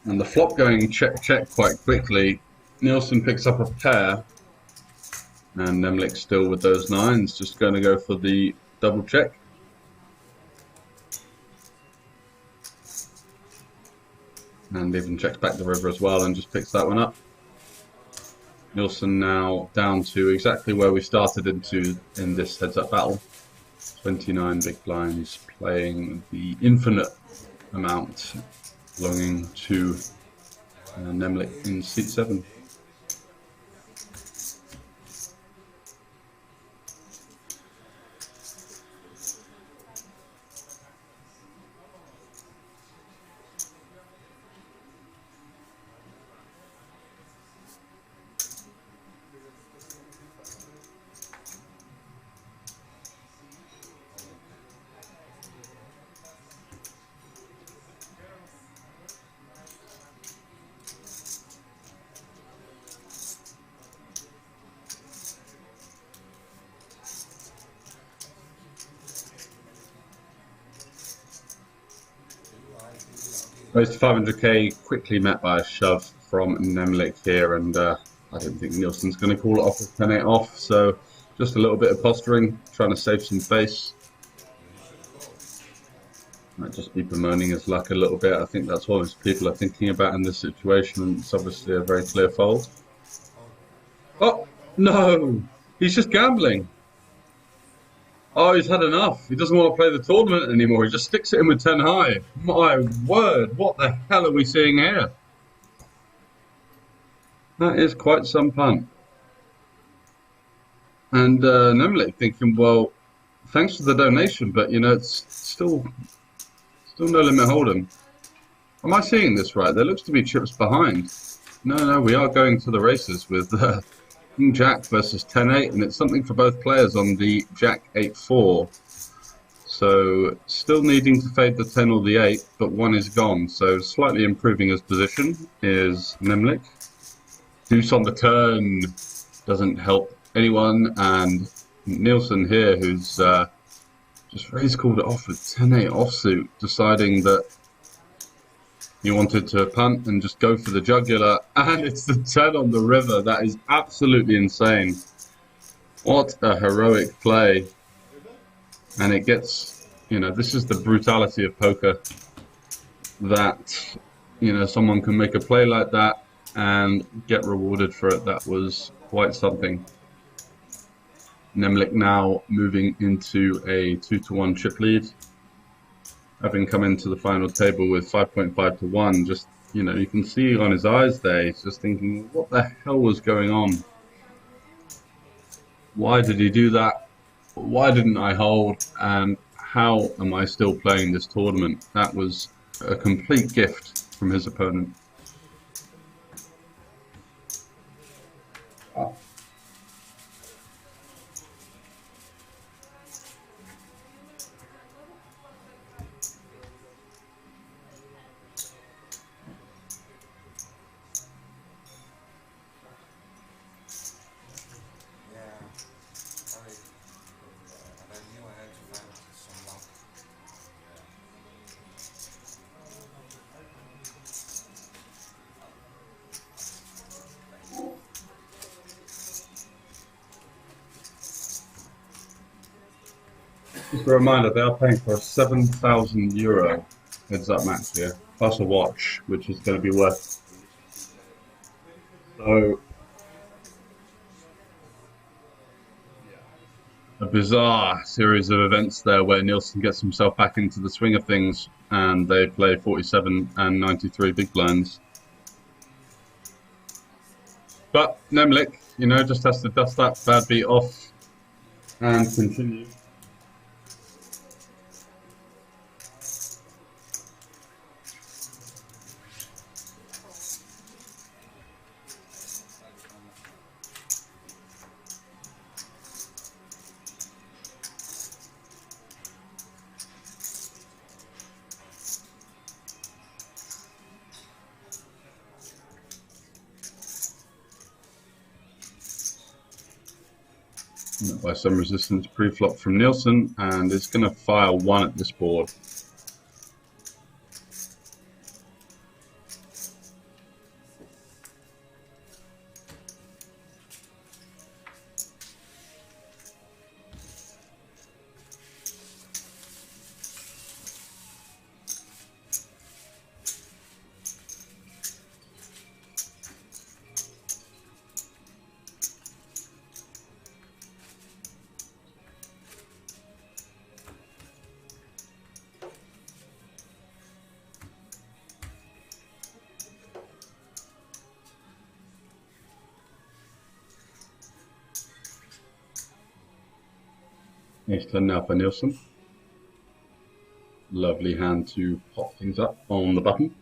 And the flop going check-check quite quickly. Nielsen picks up a pair, and Nemlik still with those 9s, just going to go for the double check. And even checks back the river as well and just picks that one up. Nielsen now down to exactly where we started in this heads-up battle. 29 big blinds, playing the infinite amount belonging to Nemlik in seat 7. Raised to 500k, quickly met by a shove from Nemlik here, and I don't think Nielsen's going to call it off with 10-8 off, so just a little bit of posturing, trying to save some face. Might just be bemoaning his luck a little bit. I think that's what most people are thinking about in this situation, and it's obviously a very clear fold. Oh, no! He's just gambling! Oh, he's had enough. He doesn't want to play the tournament anymore. He just sticks it in with 10 high. My word, what the hell are we seeing here? That is quite some punt. And Nemlik thinking, well, thanks for the donation, but you know, it's still no limit hold'em. Am I seeing this right? There looks to be chips behind. No, we are going to the races with King Jack versus 10-8, and it's something for both players on the Jack 8-4. So still needing to fade the 10 or the 8, but one is gone. So slightly improving his position is Nemlik. Deuce on the turn doesn't help anyone, and Nielsen here, who's just raise called it off with 10-8 offsuit, deciding that he wanted to punt and just go for the jugular, and it's the 10 on the river. That is absolutely insane. What a heroic play. And it gets, you know, this is the brutality of poker, that, you know, someone can make a play like that and get rewarded for it. That was quite something. Nemlik now moving into a 2-1 chip lead, having come into the final table with 5.5 to 1. Just, you know, you can see on his eyes there, he's just thinking, what the hell was going on? Why did he do that? Why didn't I hold? And how am I still playing this tournament? That was a complete gift from his opponent. Just a reminder, they are paying for a €7,000 heads-up match here, plus a watch, which is going to be worth So, a bizarre series of events there where Nielsen gets himself back into the swing of things, and they play 47 and 93 big blinds. But Nemlik, you know, just has to dust that bad beat off and continue. By some resistance pre-flop from Nielsen, and it's going to fire 1 at this board. Ace-10 now for Nielsen. Lovely hand to pop things up on the button.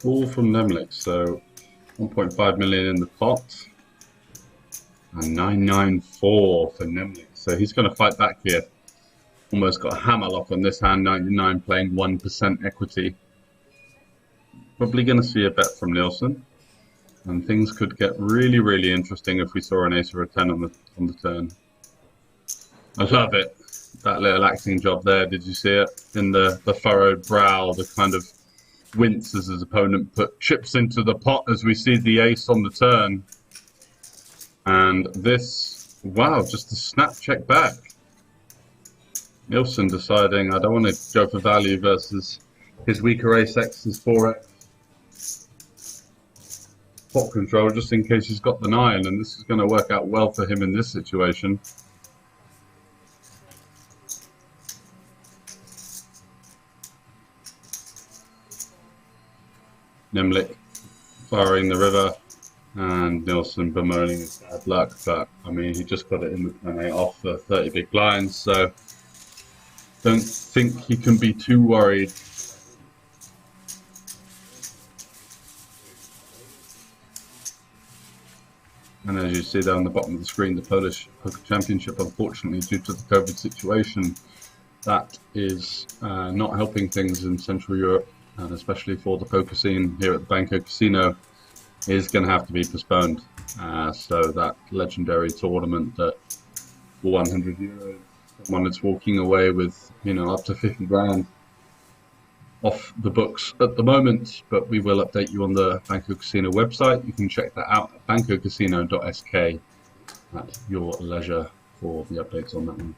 Call from Nemlik, so 1.5 million in the pot, and 994 for Nemlik. So he's going to fight back here. Almost got a hammer lock on this hand, 99 playing 1% equity. Probably going to see a bet from Nielsen, and things could get really, really interesting if we saw an ace or a 10 on the turn. I love it. That little acting job there. Did you see it in the furrowed brow? The kind of wince as his opponent put chips into the pot as we see the ace on the turn. And this, wow, just a snap check back. Nielsen deciding I don't want to go for value versus his weaker ace-x, his 4x. Pot control just in case he's got the 9, and this is going to work out well for him in this situation. Nemlik firing the river, and Nielsen bemoaning his bad luck, but I mean he just got it in with 10-8 off for 30 big blinds, so don't think he can be too worried. And as you see down the bottom of the screen, the Polish Poker Championship, unfortunately due to the COVID situation, that is not helping things in Central Europe, and especially for the poker scene here at the Banco Casino, is going to have to be postponed. So that legendary tournament that for 100 euros, someone is walking away with, you know, up to 50 grand off the books at the moment, but we will update you on the Banco Casino website. You can check that out at bancocasino.sk at your leisure for the updates on that one.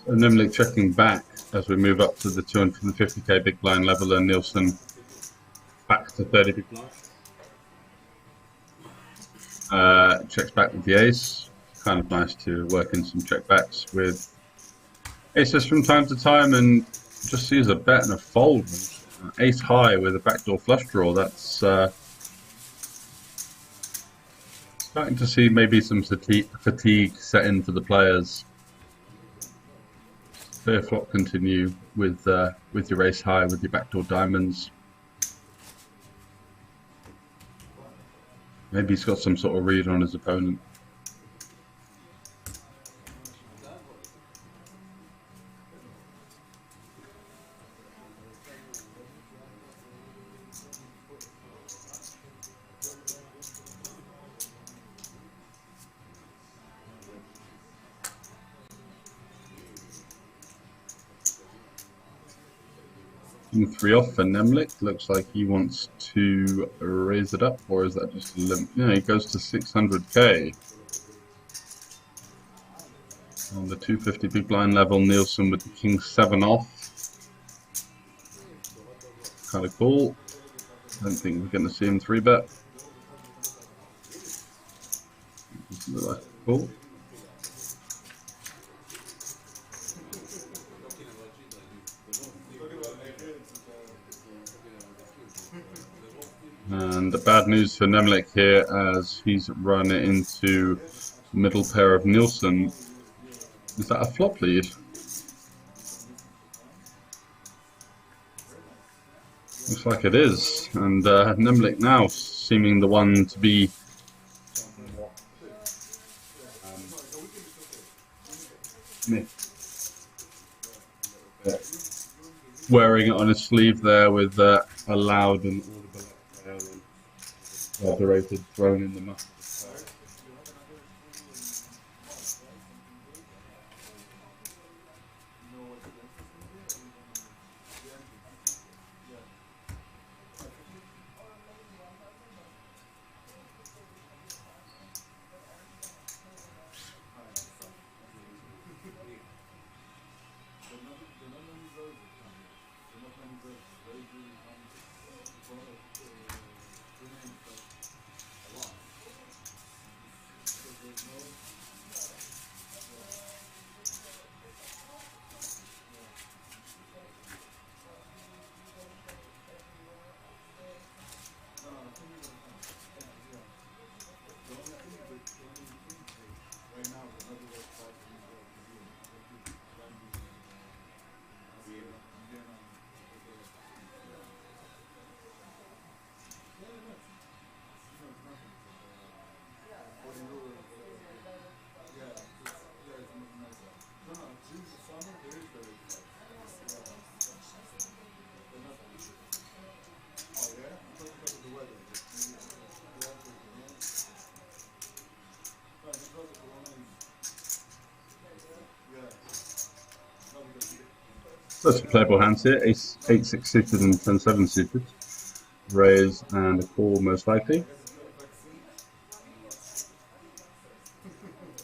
And Nemlik checking back as we move up to the 250k big blind level, and Nielsen back to 30 big blind. Checks back with the ace. Kind of nice to work in some check backs with aces from time to time, and just sees a bet and a fold. Ace high with a backdoor flush draw. That's starting to see maybe some fatigue set in for the players. Clear flop continue with your ace high with your backdoor diamonds. Maybe he's got some sort of read on his opponent. King 3 off for Nemlik. Looks like he wants to raise it up, or is that just a limp? Yeah, he goes to 600k. On the 250 big blind level, Nielsen with the King 7 off. Kind of cool. Don't think we're going to see him 3-bet. Cool. And the bad news for Nemlik here, as he's run into middle pair of Nielsen. Is that a flop lead? Looks like it is. And Nemlik now seeming the one to be wearing it on his sleeve there with a loud and audible moderated thrown in the mustard. That's some playable hands here. Ace 8-6 suited and 10-7 suited. Raise and a call most likely.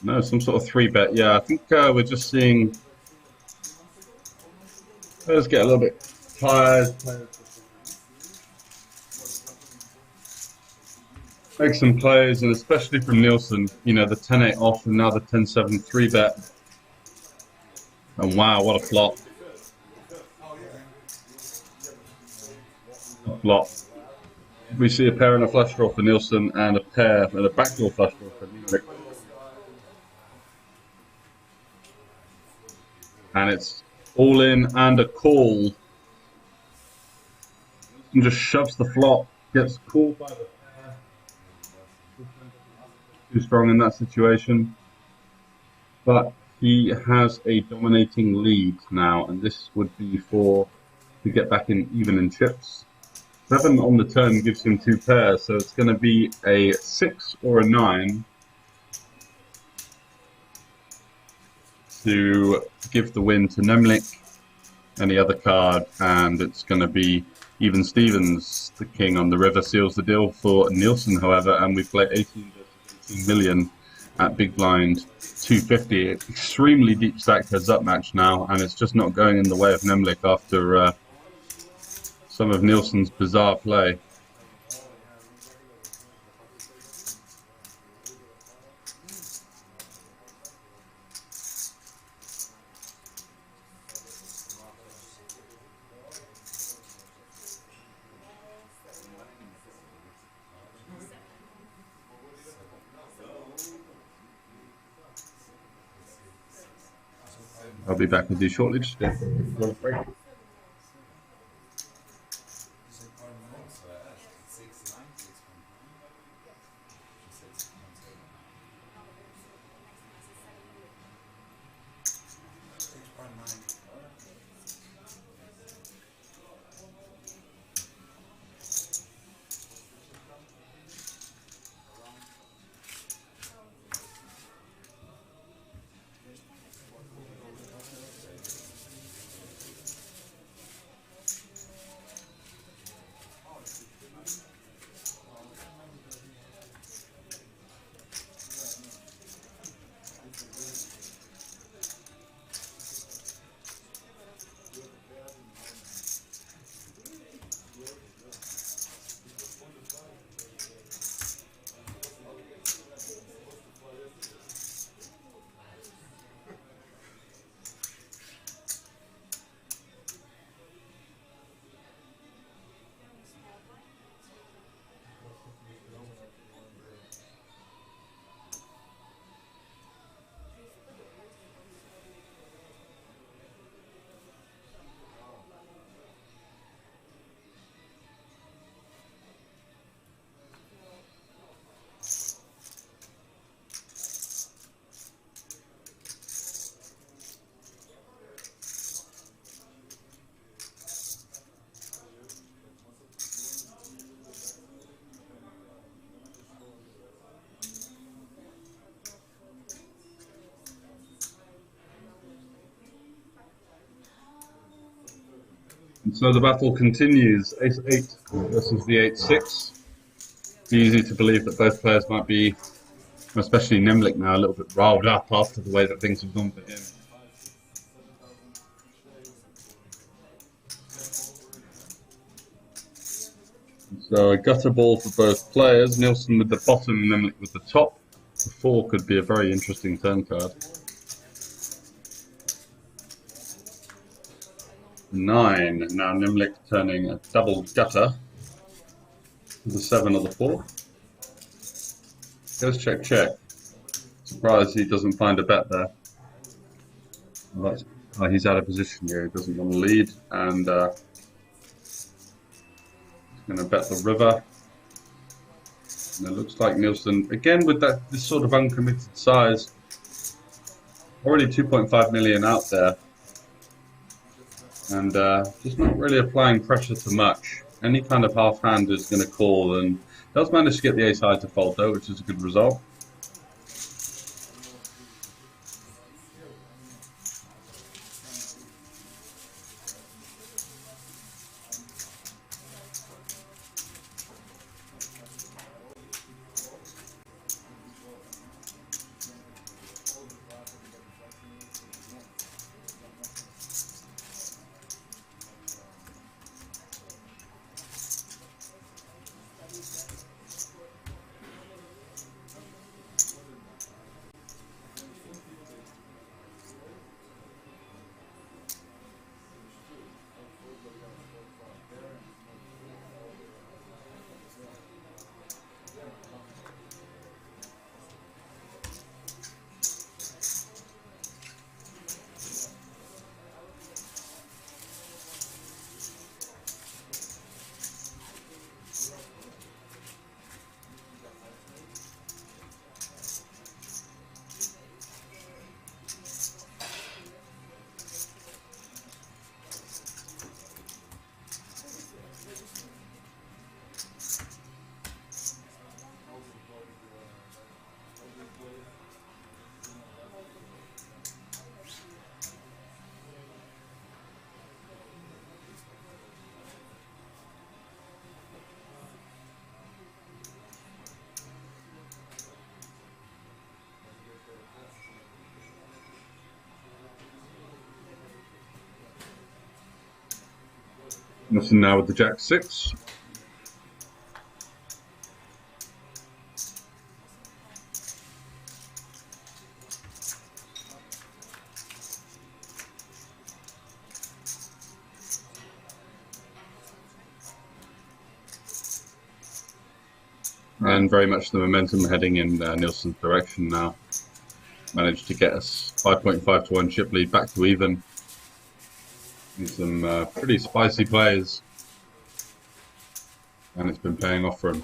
No, some sort of 3-bet. Yeah, I think we're just seeing players get a little bit tired. Make some plays, and especially from Nielsen, you know, the 10-8 off and now the 10-7 3-bet. And wow, what a flop. Flop. We see a pair and a flush draw for Nielsen and a pair and a backdoor flush draw for Nemlik. And it's all in and a call. And just shoves the flop, gets called by the pair. Too strong in that situation. But he has a dominating lead now, and this would be to get back in even in chips. 7 on the turn gives him 2 pairs, so it's going to be a 6 or a 9 to give the win to Nemlik. Any other card, and it's going to be even Stevens. The king on the river seals the deal for Nielsen, however, and we play 18 versus 18 million at big blind 250. Extremely deep stacked heads up match now, and it's just not going in the way of Nemlik after some of Nielsen's bizarre play. I'll be back with you shortly. Just go for a break. And so the battle continues. Ace-8 versus the 8-6. It's easy to believe that both players might be, especially Nimlik now, a little bit riled up after the way that things have gone for him. So a gutter ball for both players. Nielsen with the bottom, Nimlik with the top. The 4 could be a very interesting turn card. 9. Now Nimlik turning a double gutter. The 7 or the 4. Goes check, check. Surprised he doesn't find a bet there. Well, he's out of position here. He doesn't want to lead, and he's going to bet the river. And it looks like Nielsen, again with this sort of uncommitted size, already 2.5 million out there, and just not really applying pressure to much. Any kind of half hand is going to call, and does manage to get the ace high to fold though, which is a good result. Nothing now with the Jack-6. And very much the momentum heading in Nielsen's direction now. managed to get us 5.5 to 1 chip lead back to even. And some pretty spicy plays, and it's been paying off for him.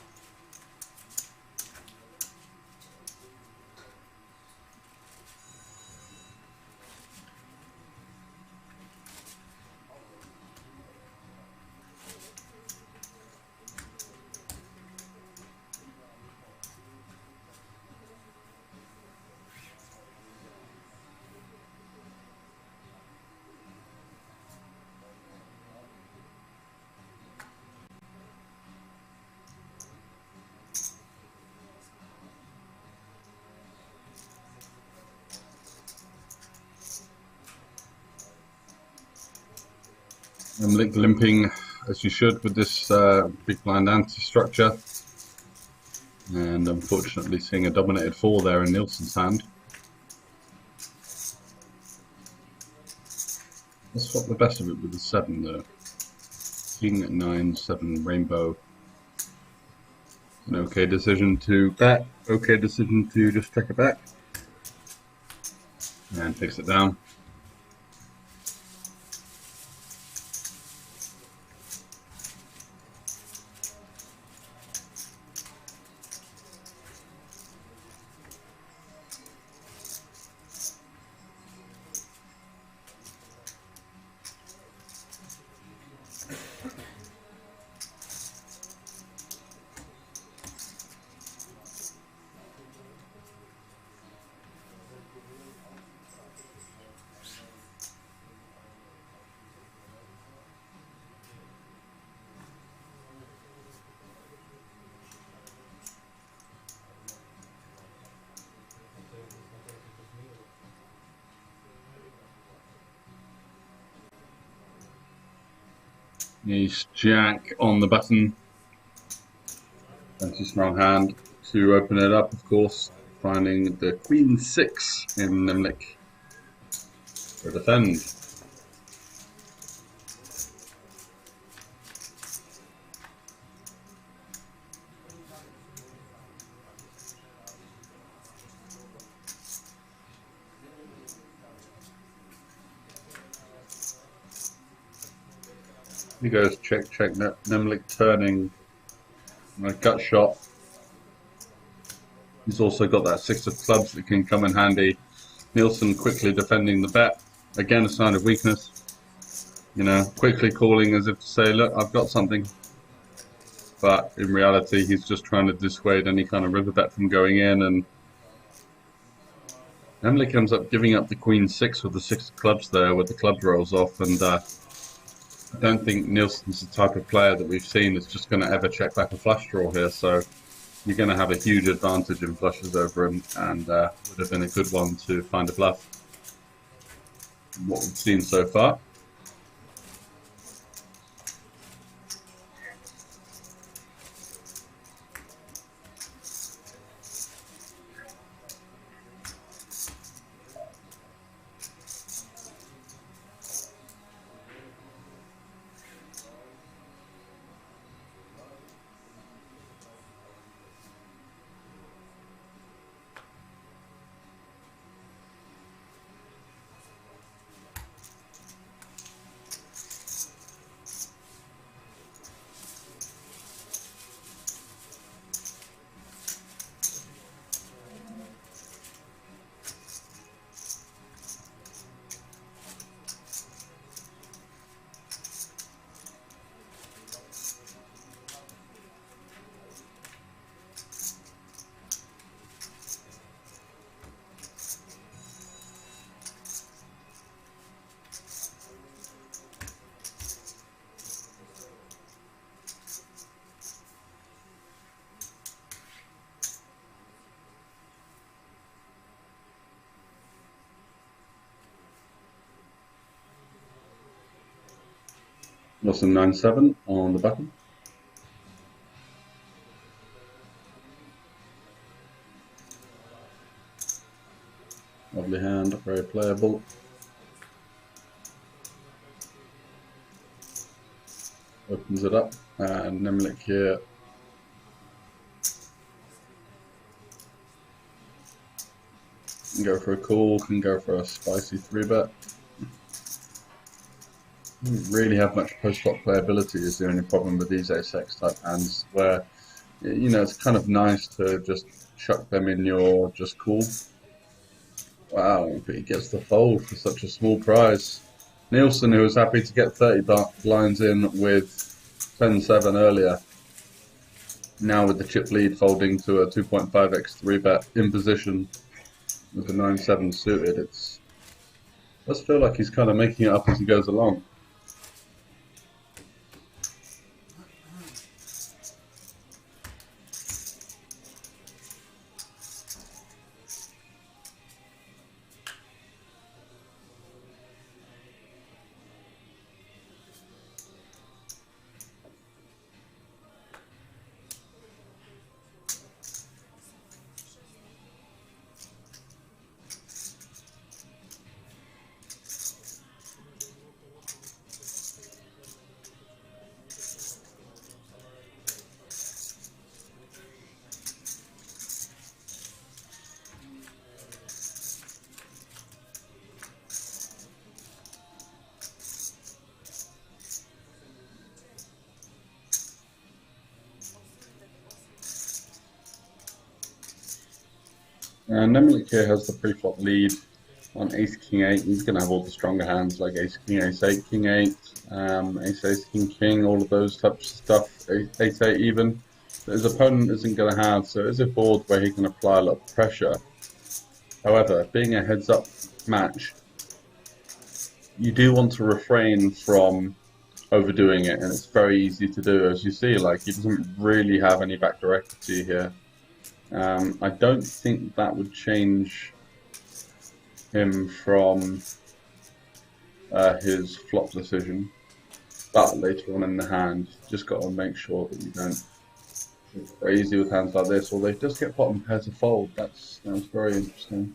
I'm limping as you should with this big blind anti-structure, and unfortunately seeing a dominated 4 there in Nielsen's hand. Let's swap the best of it with the 7 though. King, 9, 7, rainbow. An okay decision to bet, okay decision to just check it back. And takes it down. Ace Jack on the button. Fancy strong hand to open it up, of course. Finding the Queen 6 in Nimlik for defend. He goes check, check, Nemlik turning a gut shot. He's also got that 6 of clubs that can come in handy. Nielsen quickly defending the bet. Again, a sign of weakness. You know, quickly calling as if to say, look, I've got something. But in reality, he's just trying to dissuade any kind of river bet from going in. And Nemlik ends up giving up the Queen 6 with the 6 of clubs there, with the clubs rolls off. And I don't think Nielsen's the type of player that we've seen that's just going to ever check back a flush draw here, so you're going to have a huge advantage in flushes over him, and would have been a good one to find a bluff. What we've seen so far. Nielsen 9-7 on the button. Lovely hand, very playable. Opens it up, and Nemlik here Can go for a call, can go for a spicy 3-bet. Doesn't really have much post-flop playability is the only problem with these ace-x type hands, where, you know, it's kind of nice to just chuck them in your just call. Wow, but he gets the fold for such a small prize. Nielsen, who was happy to get 30 blinds in with 10-7 earlier, now with the chip lead folding to a 2.5x 3-bet in position with the 9-7 suited. It does feel like he's kind of making it up as he goes along. Nemlik here has the pre-flop lead on ace king 8. He's going to have all the stronger hands like ace king ace 8, king 8, ace ace king king, all of those types of stuff, ace 8 even, that his opponent isn't going to have. So it is a board where he can apply a lot of pressure. However, being a heads up match, you do want to refrain from overdoing it, and it's very easy to do. As you see, like, he doesn't really have any backdoor equity here. I don't think that would change him from his flop decision, but later on in the hand, just got to make sure that you don't go crazy with hands like this, or they just get bottom pair to fold. That's very interesting.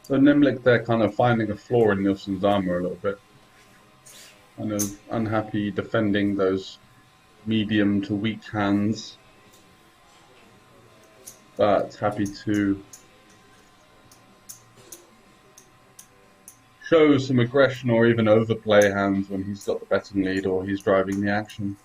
So Nimlik, they're kind of finding a flaw in Nielsen's armor a little bit. Kind of unhappy defending those medium to weak hands, but happy to show some aggression or even overplay hands when he's got the betting lead or he's driving the action.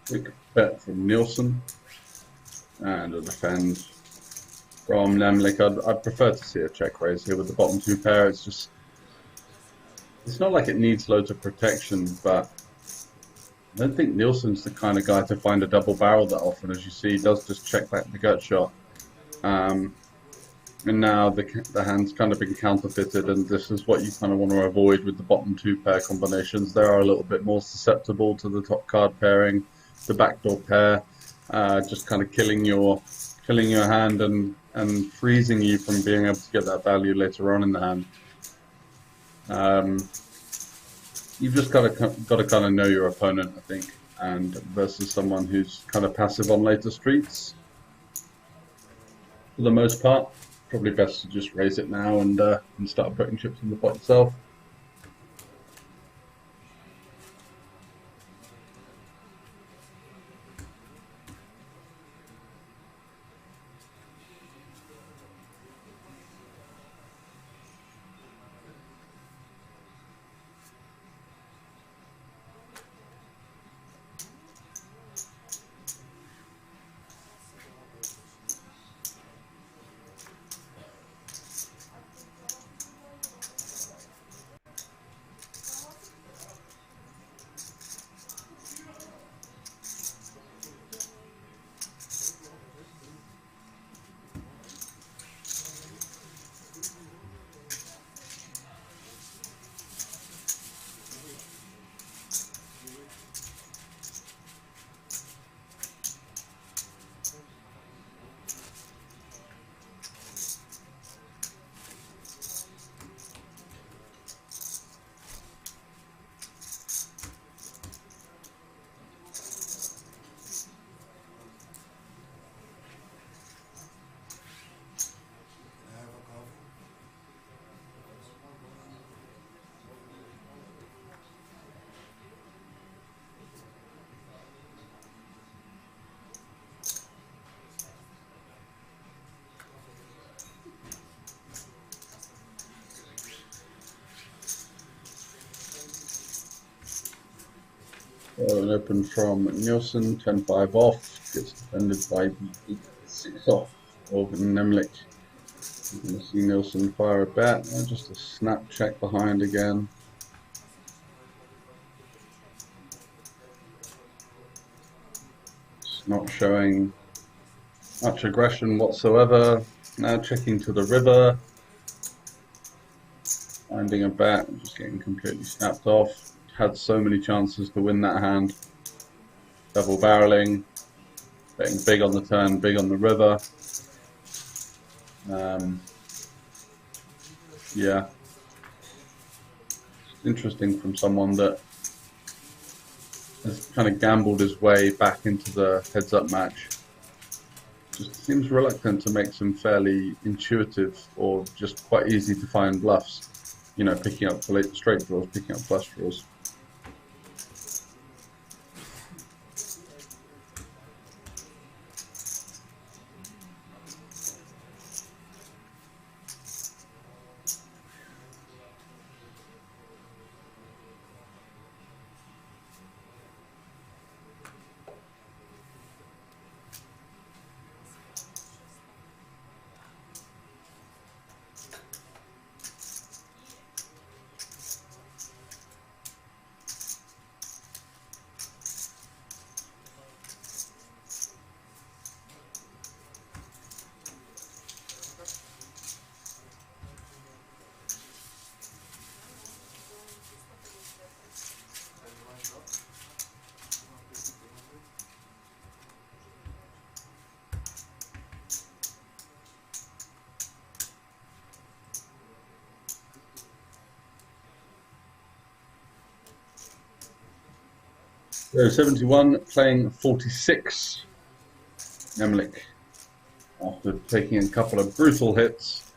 Quick bet from Nielsen and a defend from Nemlik. I'd prefer to see a check raise here with the bottom two pair. It's not like it needs loads of protection, but I don't think Nielsen's the kind of guy to find a double barrel that often. As you see, he does just check back the gut shot. And now the hand's kind of been counterfeited, and this is what you kind of want to avoid with the bottom two pair combinations. They are a little bit more susceptible to the top card pairing, the backdoor pair, just kind of killing your hand and freezing you from being able to get that value later on in the hand. You've just got to kind of know your opponent, I think, and versus someone who's kind of passive on later streets. For the most part, probably best to just raise it now and start putting chips in the pot itself. So an open from Nielsen, 10-5 off, gets defended by the 8-6 off of Nemlik. You can see Nielsen fire a bet, just a snap check behind again. It's not showing much aggression whatsoever. Now checking to the river, finding a bet, just getting completely snapped off. Had so many chances to win that hand. Double barreling, betting big on the turn, big on the river. Yeah, interesting from someone that has kind of gambled his way back into the heads-up match. Just seems reluctant to make some fairly intuitive or just quite easy to find bluffs. You know, picking up straight draws, picking up flush draws. So 71 playing 46. Nemlik, after taking a couple of brutal hits,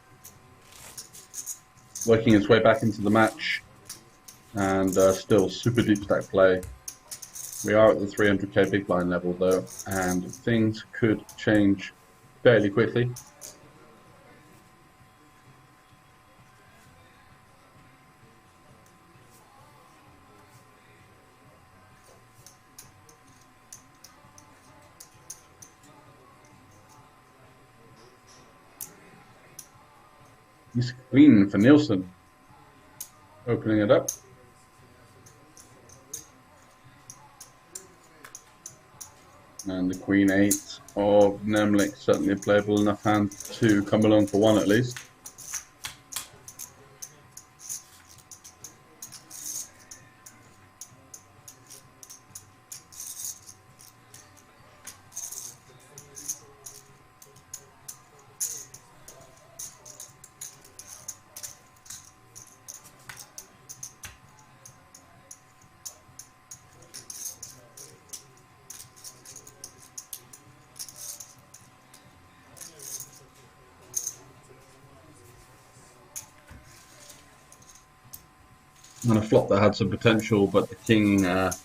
working its way back into the match, and still super deep stack play. We are at the 300k big blind level though, and things could change fairly quickly. He's clean for Nielsen, opening it up. And the Queen 8 of Nemlik, certainly a playable enough hand to come along for one at least. And a flop that had some potential, but the king, jack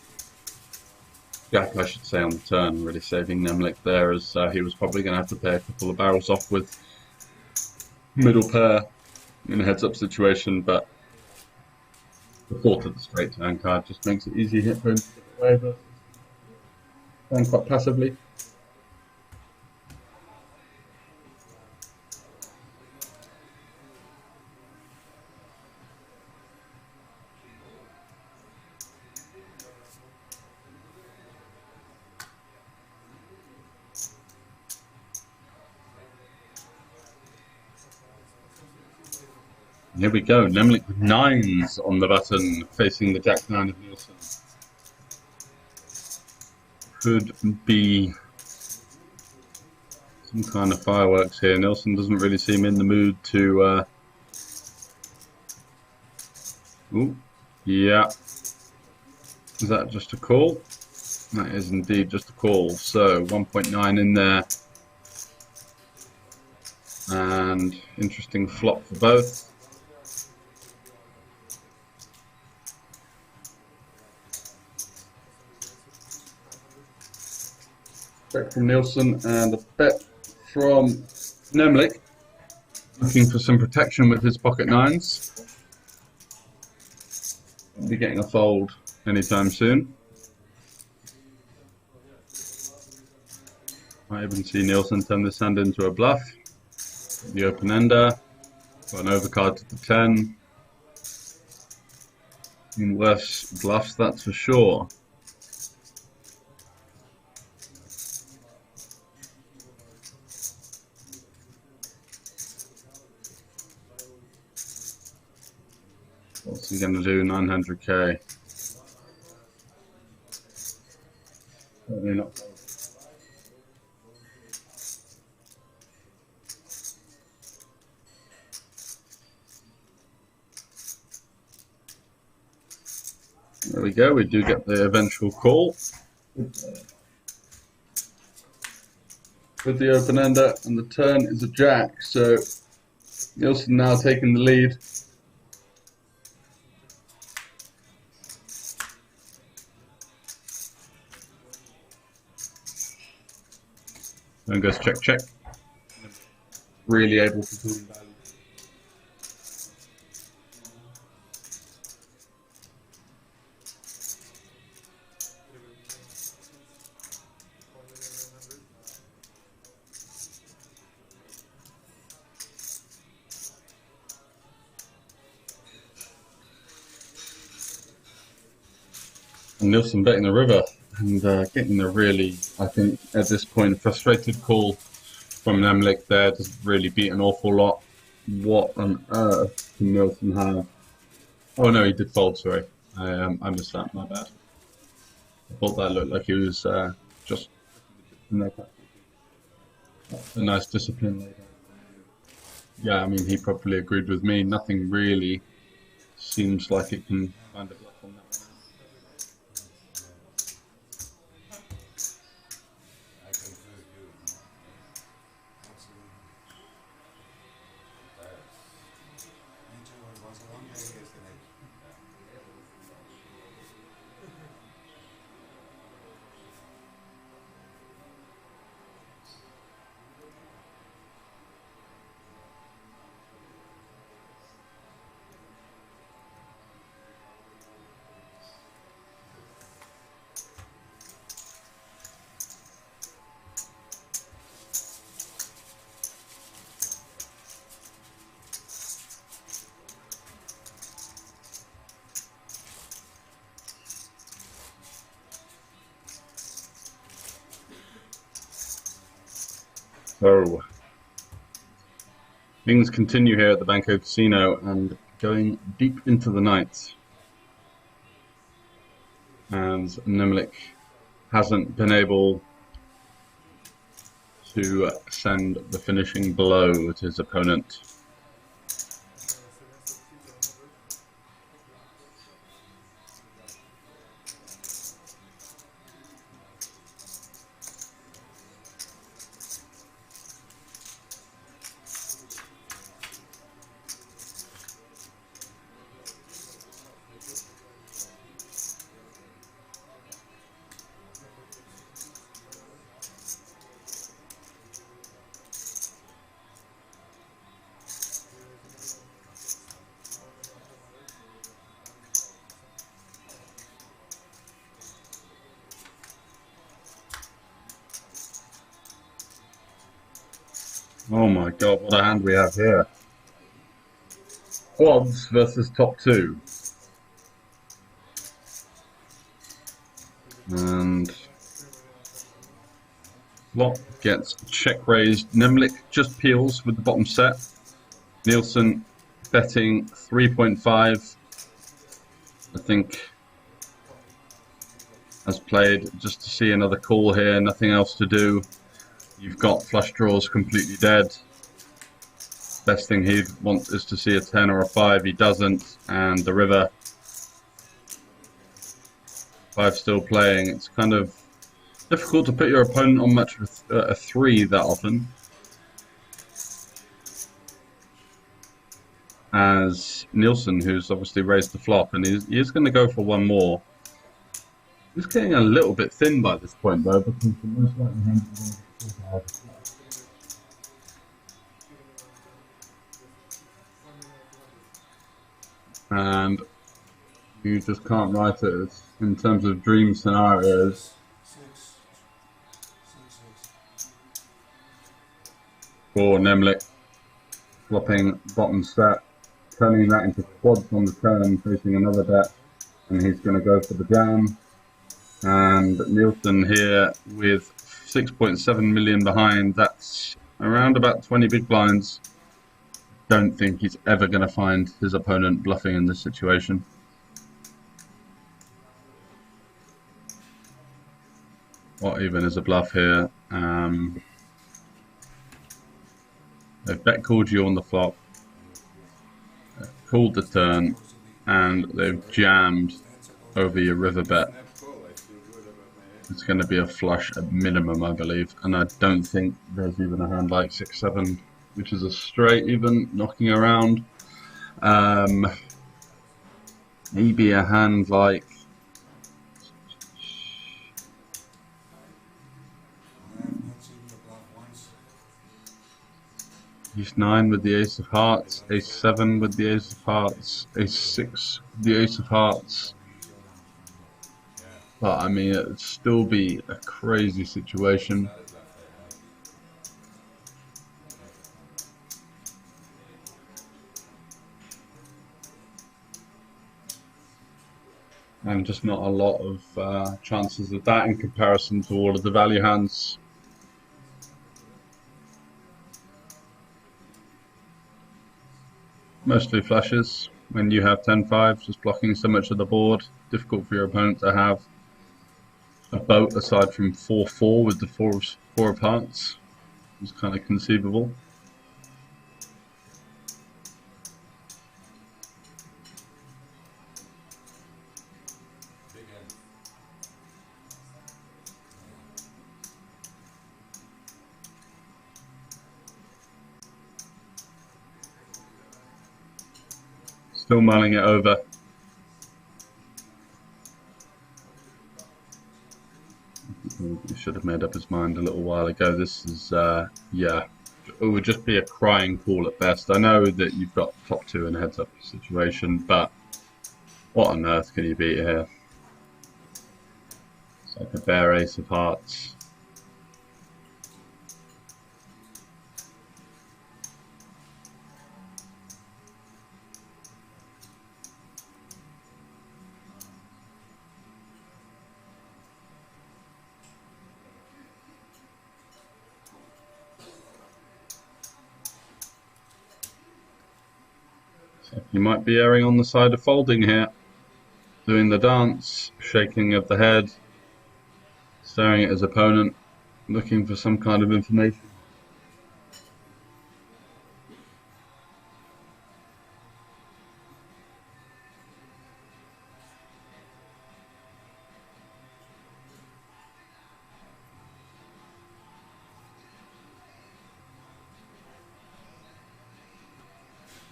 I should say, on the turn, really saving Nemlik there, as he was probably going to have to pay a couple of barrels off with middle pair in a heads-up situation, but the thought of the straight turn card just makes it easy hit for him to get away, but playing quite passively. Here we go, Nemlik with 9s on the button, facing the Jack 9 of Nielsen. Could be some kind of fireworks here. Nielsen doesn't really seem in the mood to... Ooh, yeah. Is that just a call? That is indeed just a call. So 1.9 in there. And interesting flop for both. Check from Nielsen and a bet from Nemlik, looking for some protection with his pocket 9s. Won't be getting a fold anytime soon. I even see Nielsen turn this hand into a bluff. The open ender. Got an overcard to the 10. In worse bluffs, that's for sure. What's he going to do? 900k. Certainly not. There we go, we do get the eventual call. With the open ender, and the turn is a jack, so Nielsen now taking the lead. Then goes check, check. Really able to do value. And Nielsen betting the river and getting the really, I think, at this point, frustrated call from Nemlik there. Doesn't really beat an awful lot. What on earth can Nielsen have? Oh no, he did fold, sorry. I missed that, my bad. I thought that looked like he was just a nice discipline. Yeah, I mean, he probably agreed with me. Nothing really seems like it can find a bluff on that one. So, things continue here at the Banco Casino and going deep into the night. And Nemlik hasn't been able to send the finishing blow to his opponent. Oh my god, what a hand we have here. Quads versus top two. And flop gets check raised. Nemlik just peels with the bottom set. Nielsen betting 3.5. I think has played just to see another call here, nothing else to do. You've got flush draws completely dead. Best thing he'd want is to see a 10 or a 5. He doesn't. And the river. 5 still playing. It's kind of difficult to put your opponent on much with a 3 that often. As Nielsen, who's obviously raised the flop, and he is going to go for one more. He's getting a little bit thin by this point, though, because the most likely hand is going to get and you just can't write it in terms of dream scenarios. for Nemlik. Flopping bottom set, turning that into quads on the turn, facing another bet, and he's going to go for the jam. And Nielsen here with 6.7 million behind, that's around about 20 big blinds. Don't think he's ever going to find his opponent bluffing in this situation. What even is a bluff here? They've bet called you on the flop, called the turn, and they've jammed over your river bet. It's going to be a flush at minimum, I believe, and I don't think there's even a hand like 6-7, which is a straight even, knocking around. Maybe a hand like Ace 9 with the Ace of Hearts, Ace 7 with the Ace of Hearts, Ace 6 with the Ace of Hearts. But I mean, it'd still be a crazy situation. And just not a lot of chances of that in comparison to all of the value hands. Mostly flushes. When you have 10-5, just blocking so much of the board, difficult for your opponent to have a boat aside from 4-4 with the four of hearts. It's kind of conceivable. Still mulling it over. He should have made up his mind a little while ago. This is, yeah, it would just be a crying call at best. I know that you've got top two in a heads-up situation, but what on earth can you beat here? It's like a bare ace of hearts. You might be erring on the side of folding here, doing the dance, shaking of the head, staring at his opponent, looking for some kind of information.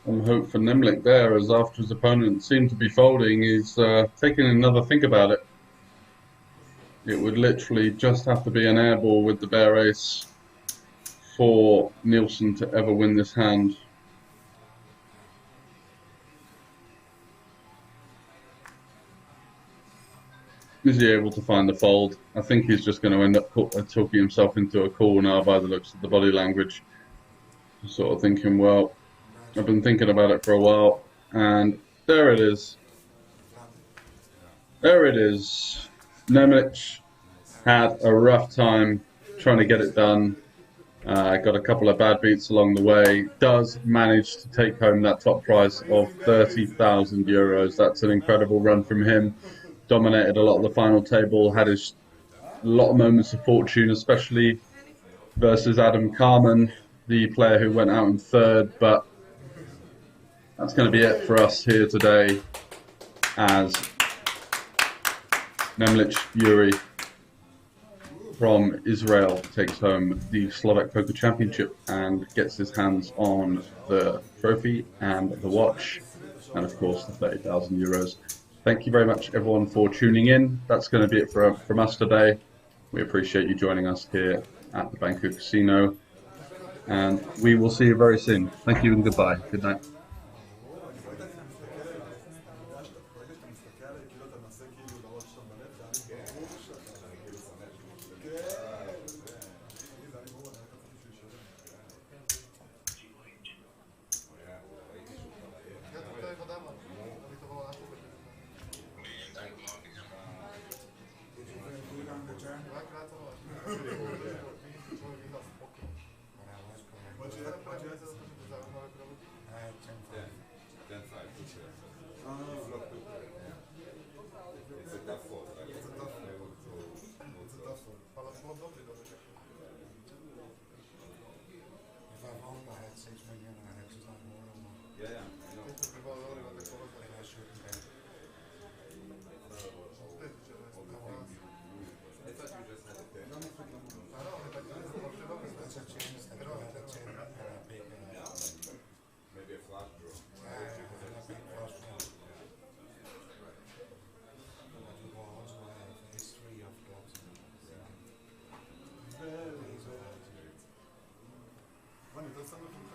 Some hope for Nemlik there, as after his opponent seemed to be folding, he's taking another think about it. It would literally just have to be an airball with the bare ace for Nielsen to ever win this hand. Is he able to find the fold? I think he's just going to end up talking himself into a call now by the looks of the body language. Just sort of thinking, well, I've been thinking about it for a while, and there it is. There it is. Nemlik had a rough time trying to get it done. Got a couple of bad beats along the way. Does manage to take home that top prize of 30,000 euros. That's an incredible run from him. Dominated a lot of the final table. Had a lot of moments of fortune, especially versus Adam Carmen, the player who went out in third. But that's going to be it for us here today, as Nemlik Yuri from Israel takes home the Slovak Poker Championship and gets his hands on the trophy and the watch, and of course the 30,000 euros. Thank you very much everyone for tuning in. That's going to be it from us today. We appreciate you joining us here at the Banco Casino, and we will see you very soon. Thank you and goodbye. Good night. Dvakrát to zaujímavé pro ľudí. 10-5, which is flop poker. It's a tough fold. It's a tough fold. Ale bolo dobrý do večer. If I won, I had 6 million, I had to sign more and more. Yeah, I know. Keď to by bolo dobré, tak povedal. And I shouldn't have. I thought you just had a 10. Áno, ale tak to je určite dobré. That's a chance, and I had a 10, and I pick Maybe a flush draw. and I pick flush draw. But you will also have history of clubs. Very, very. Funny, that's something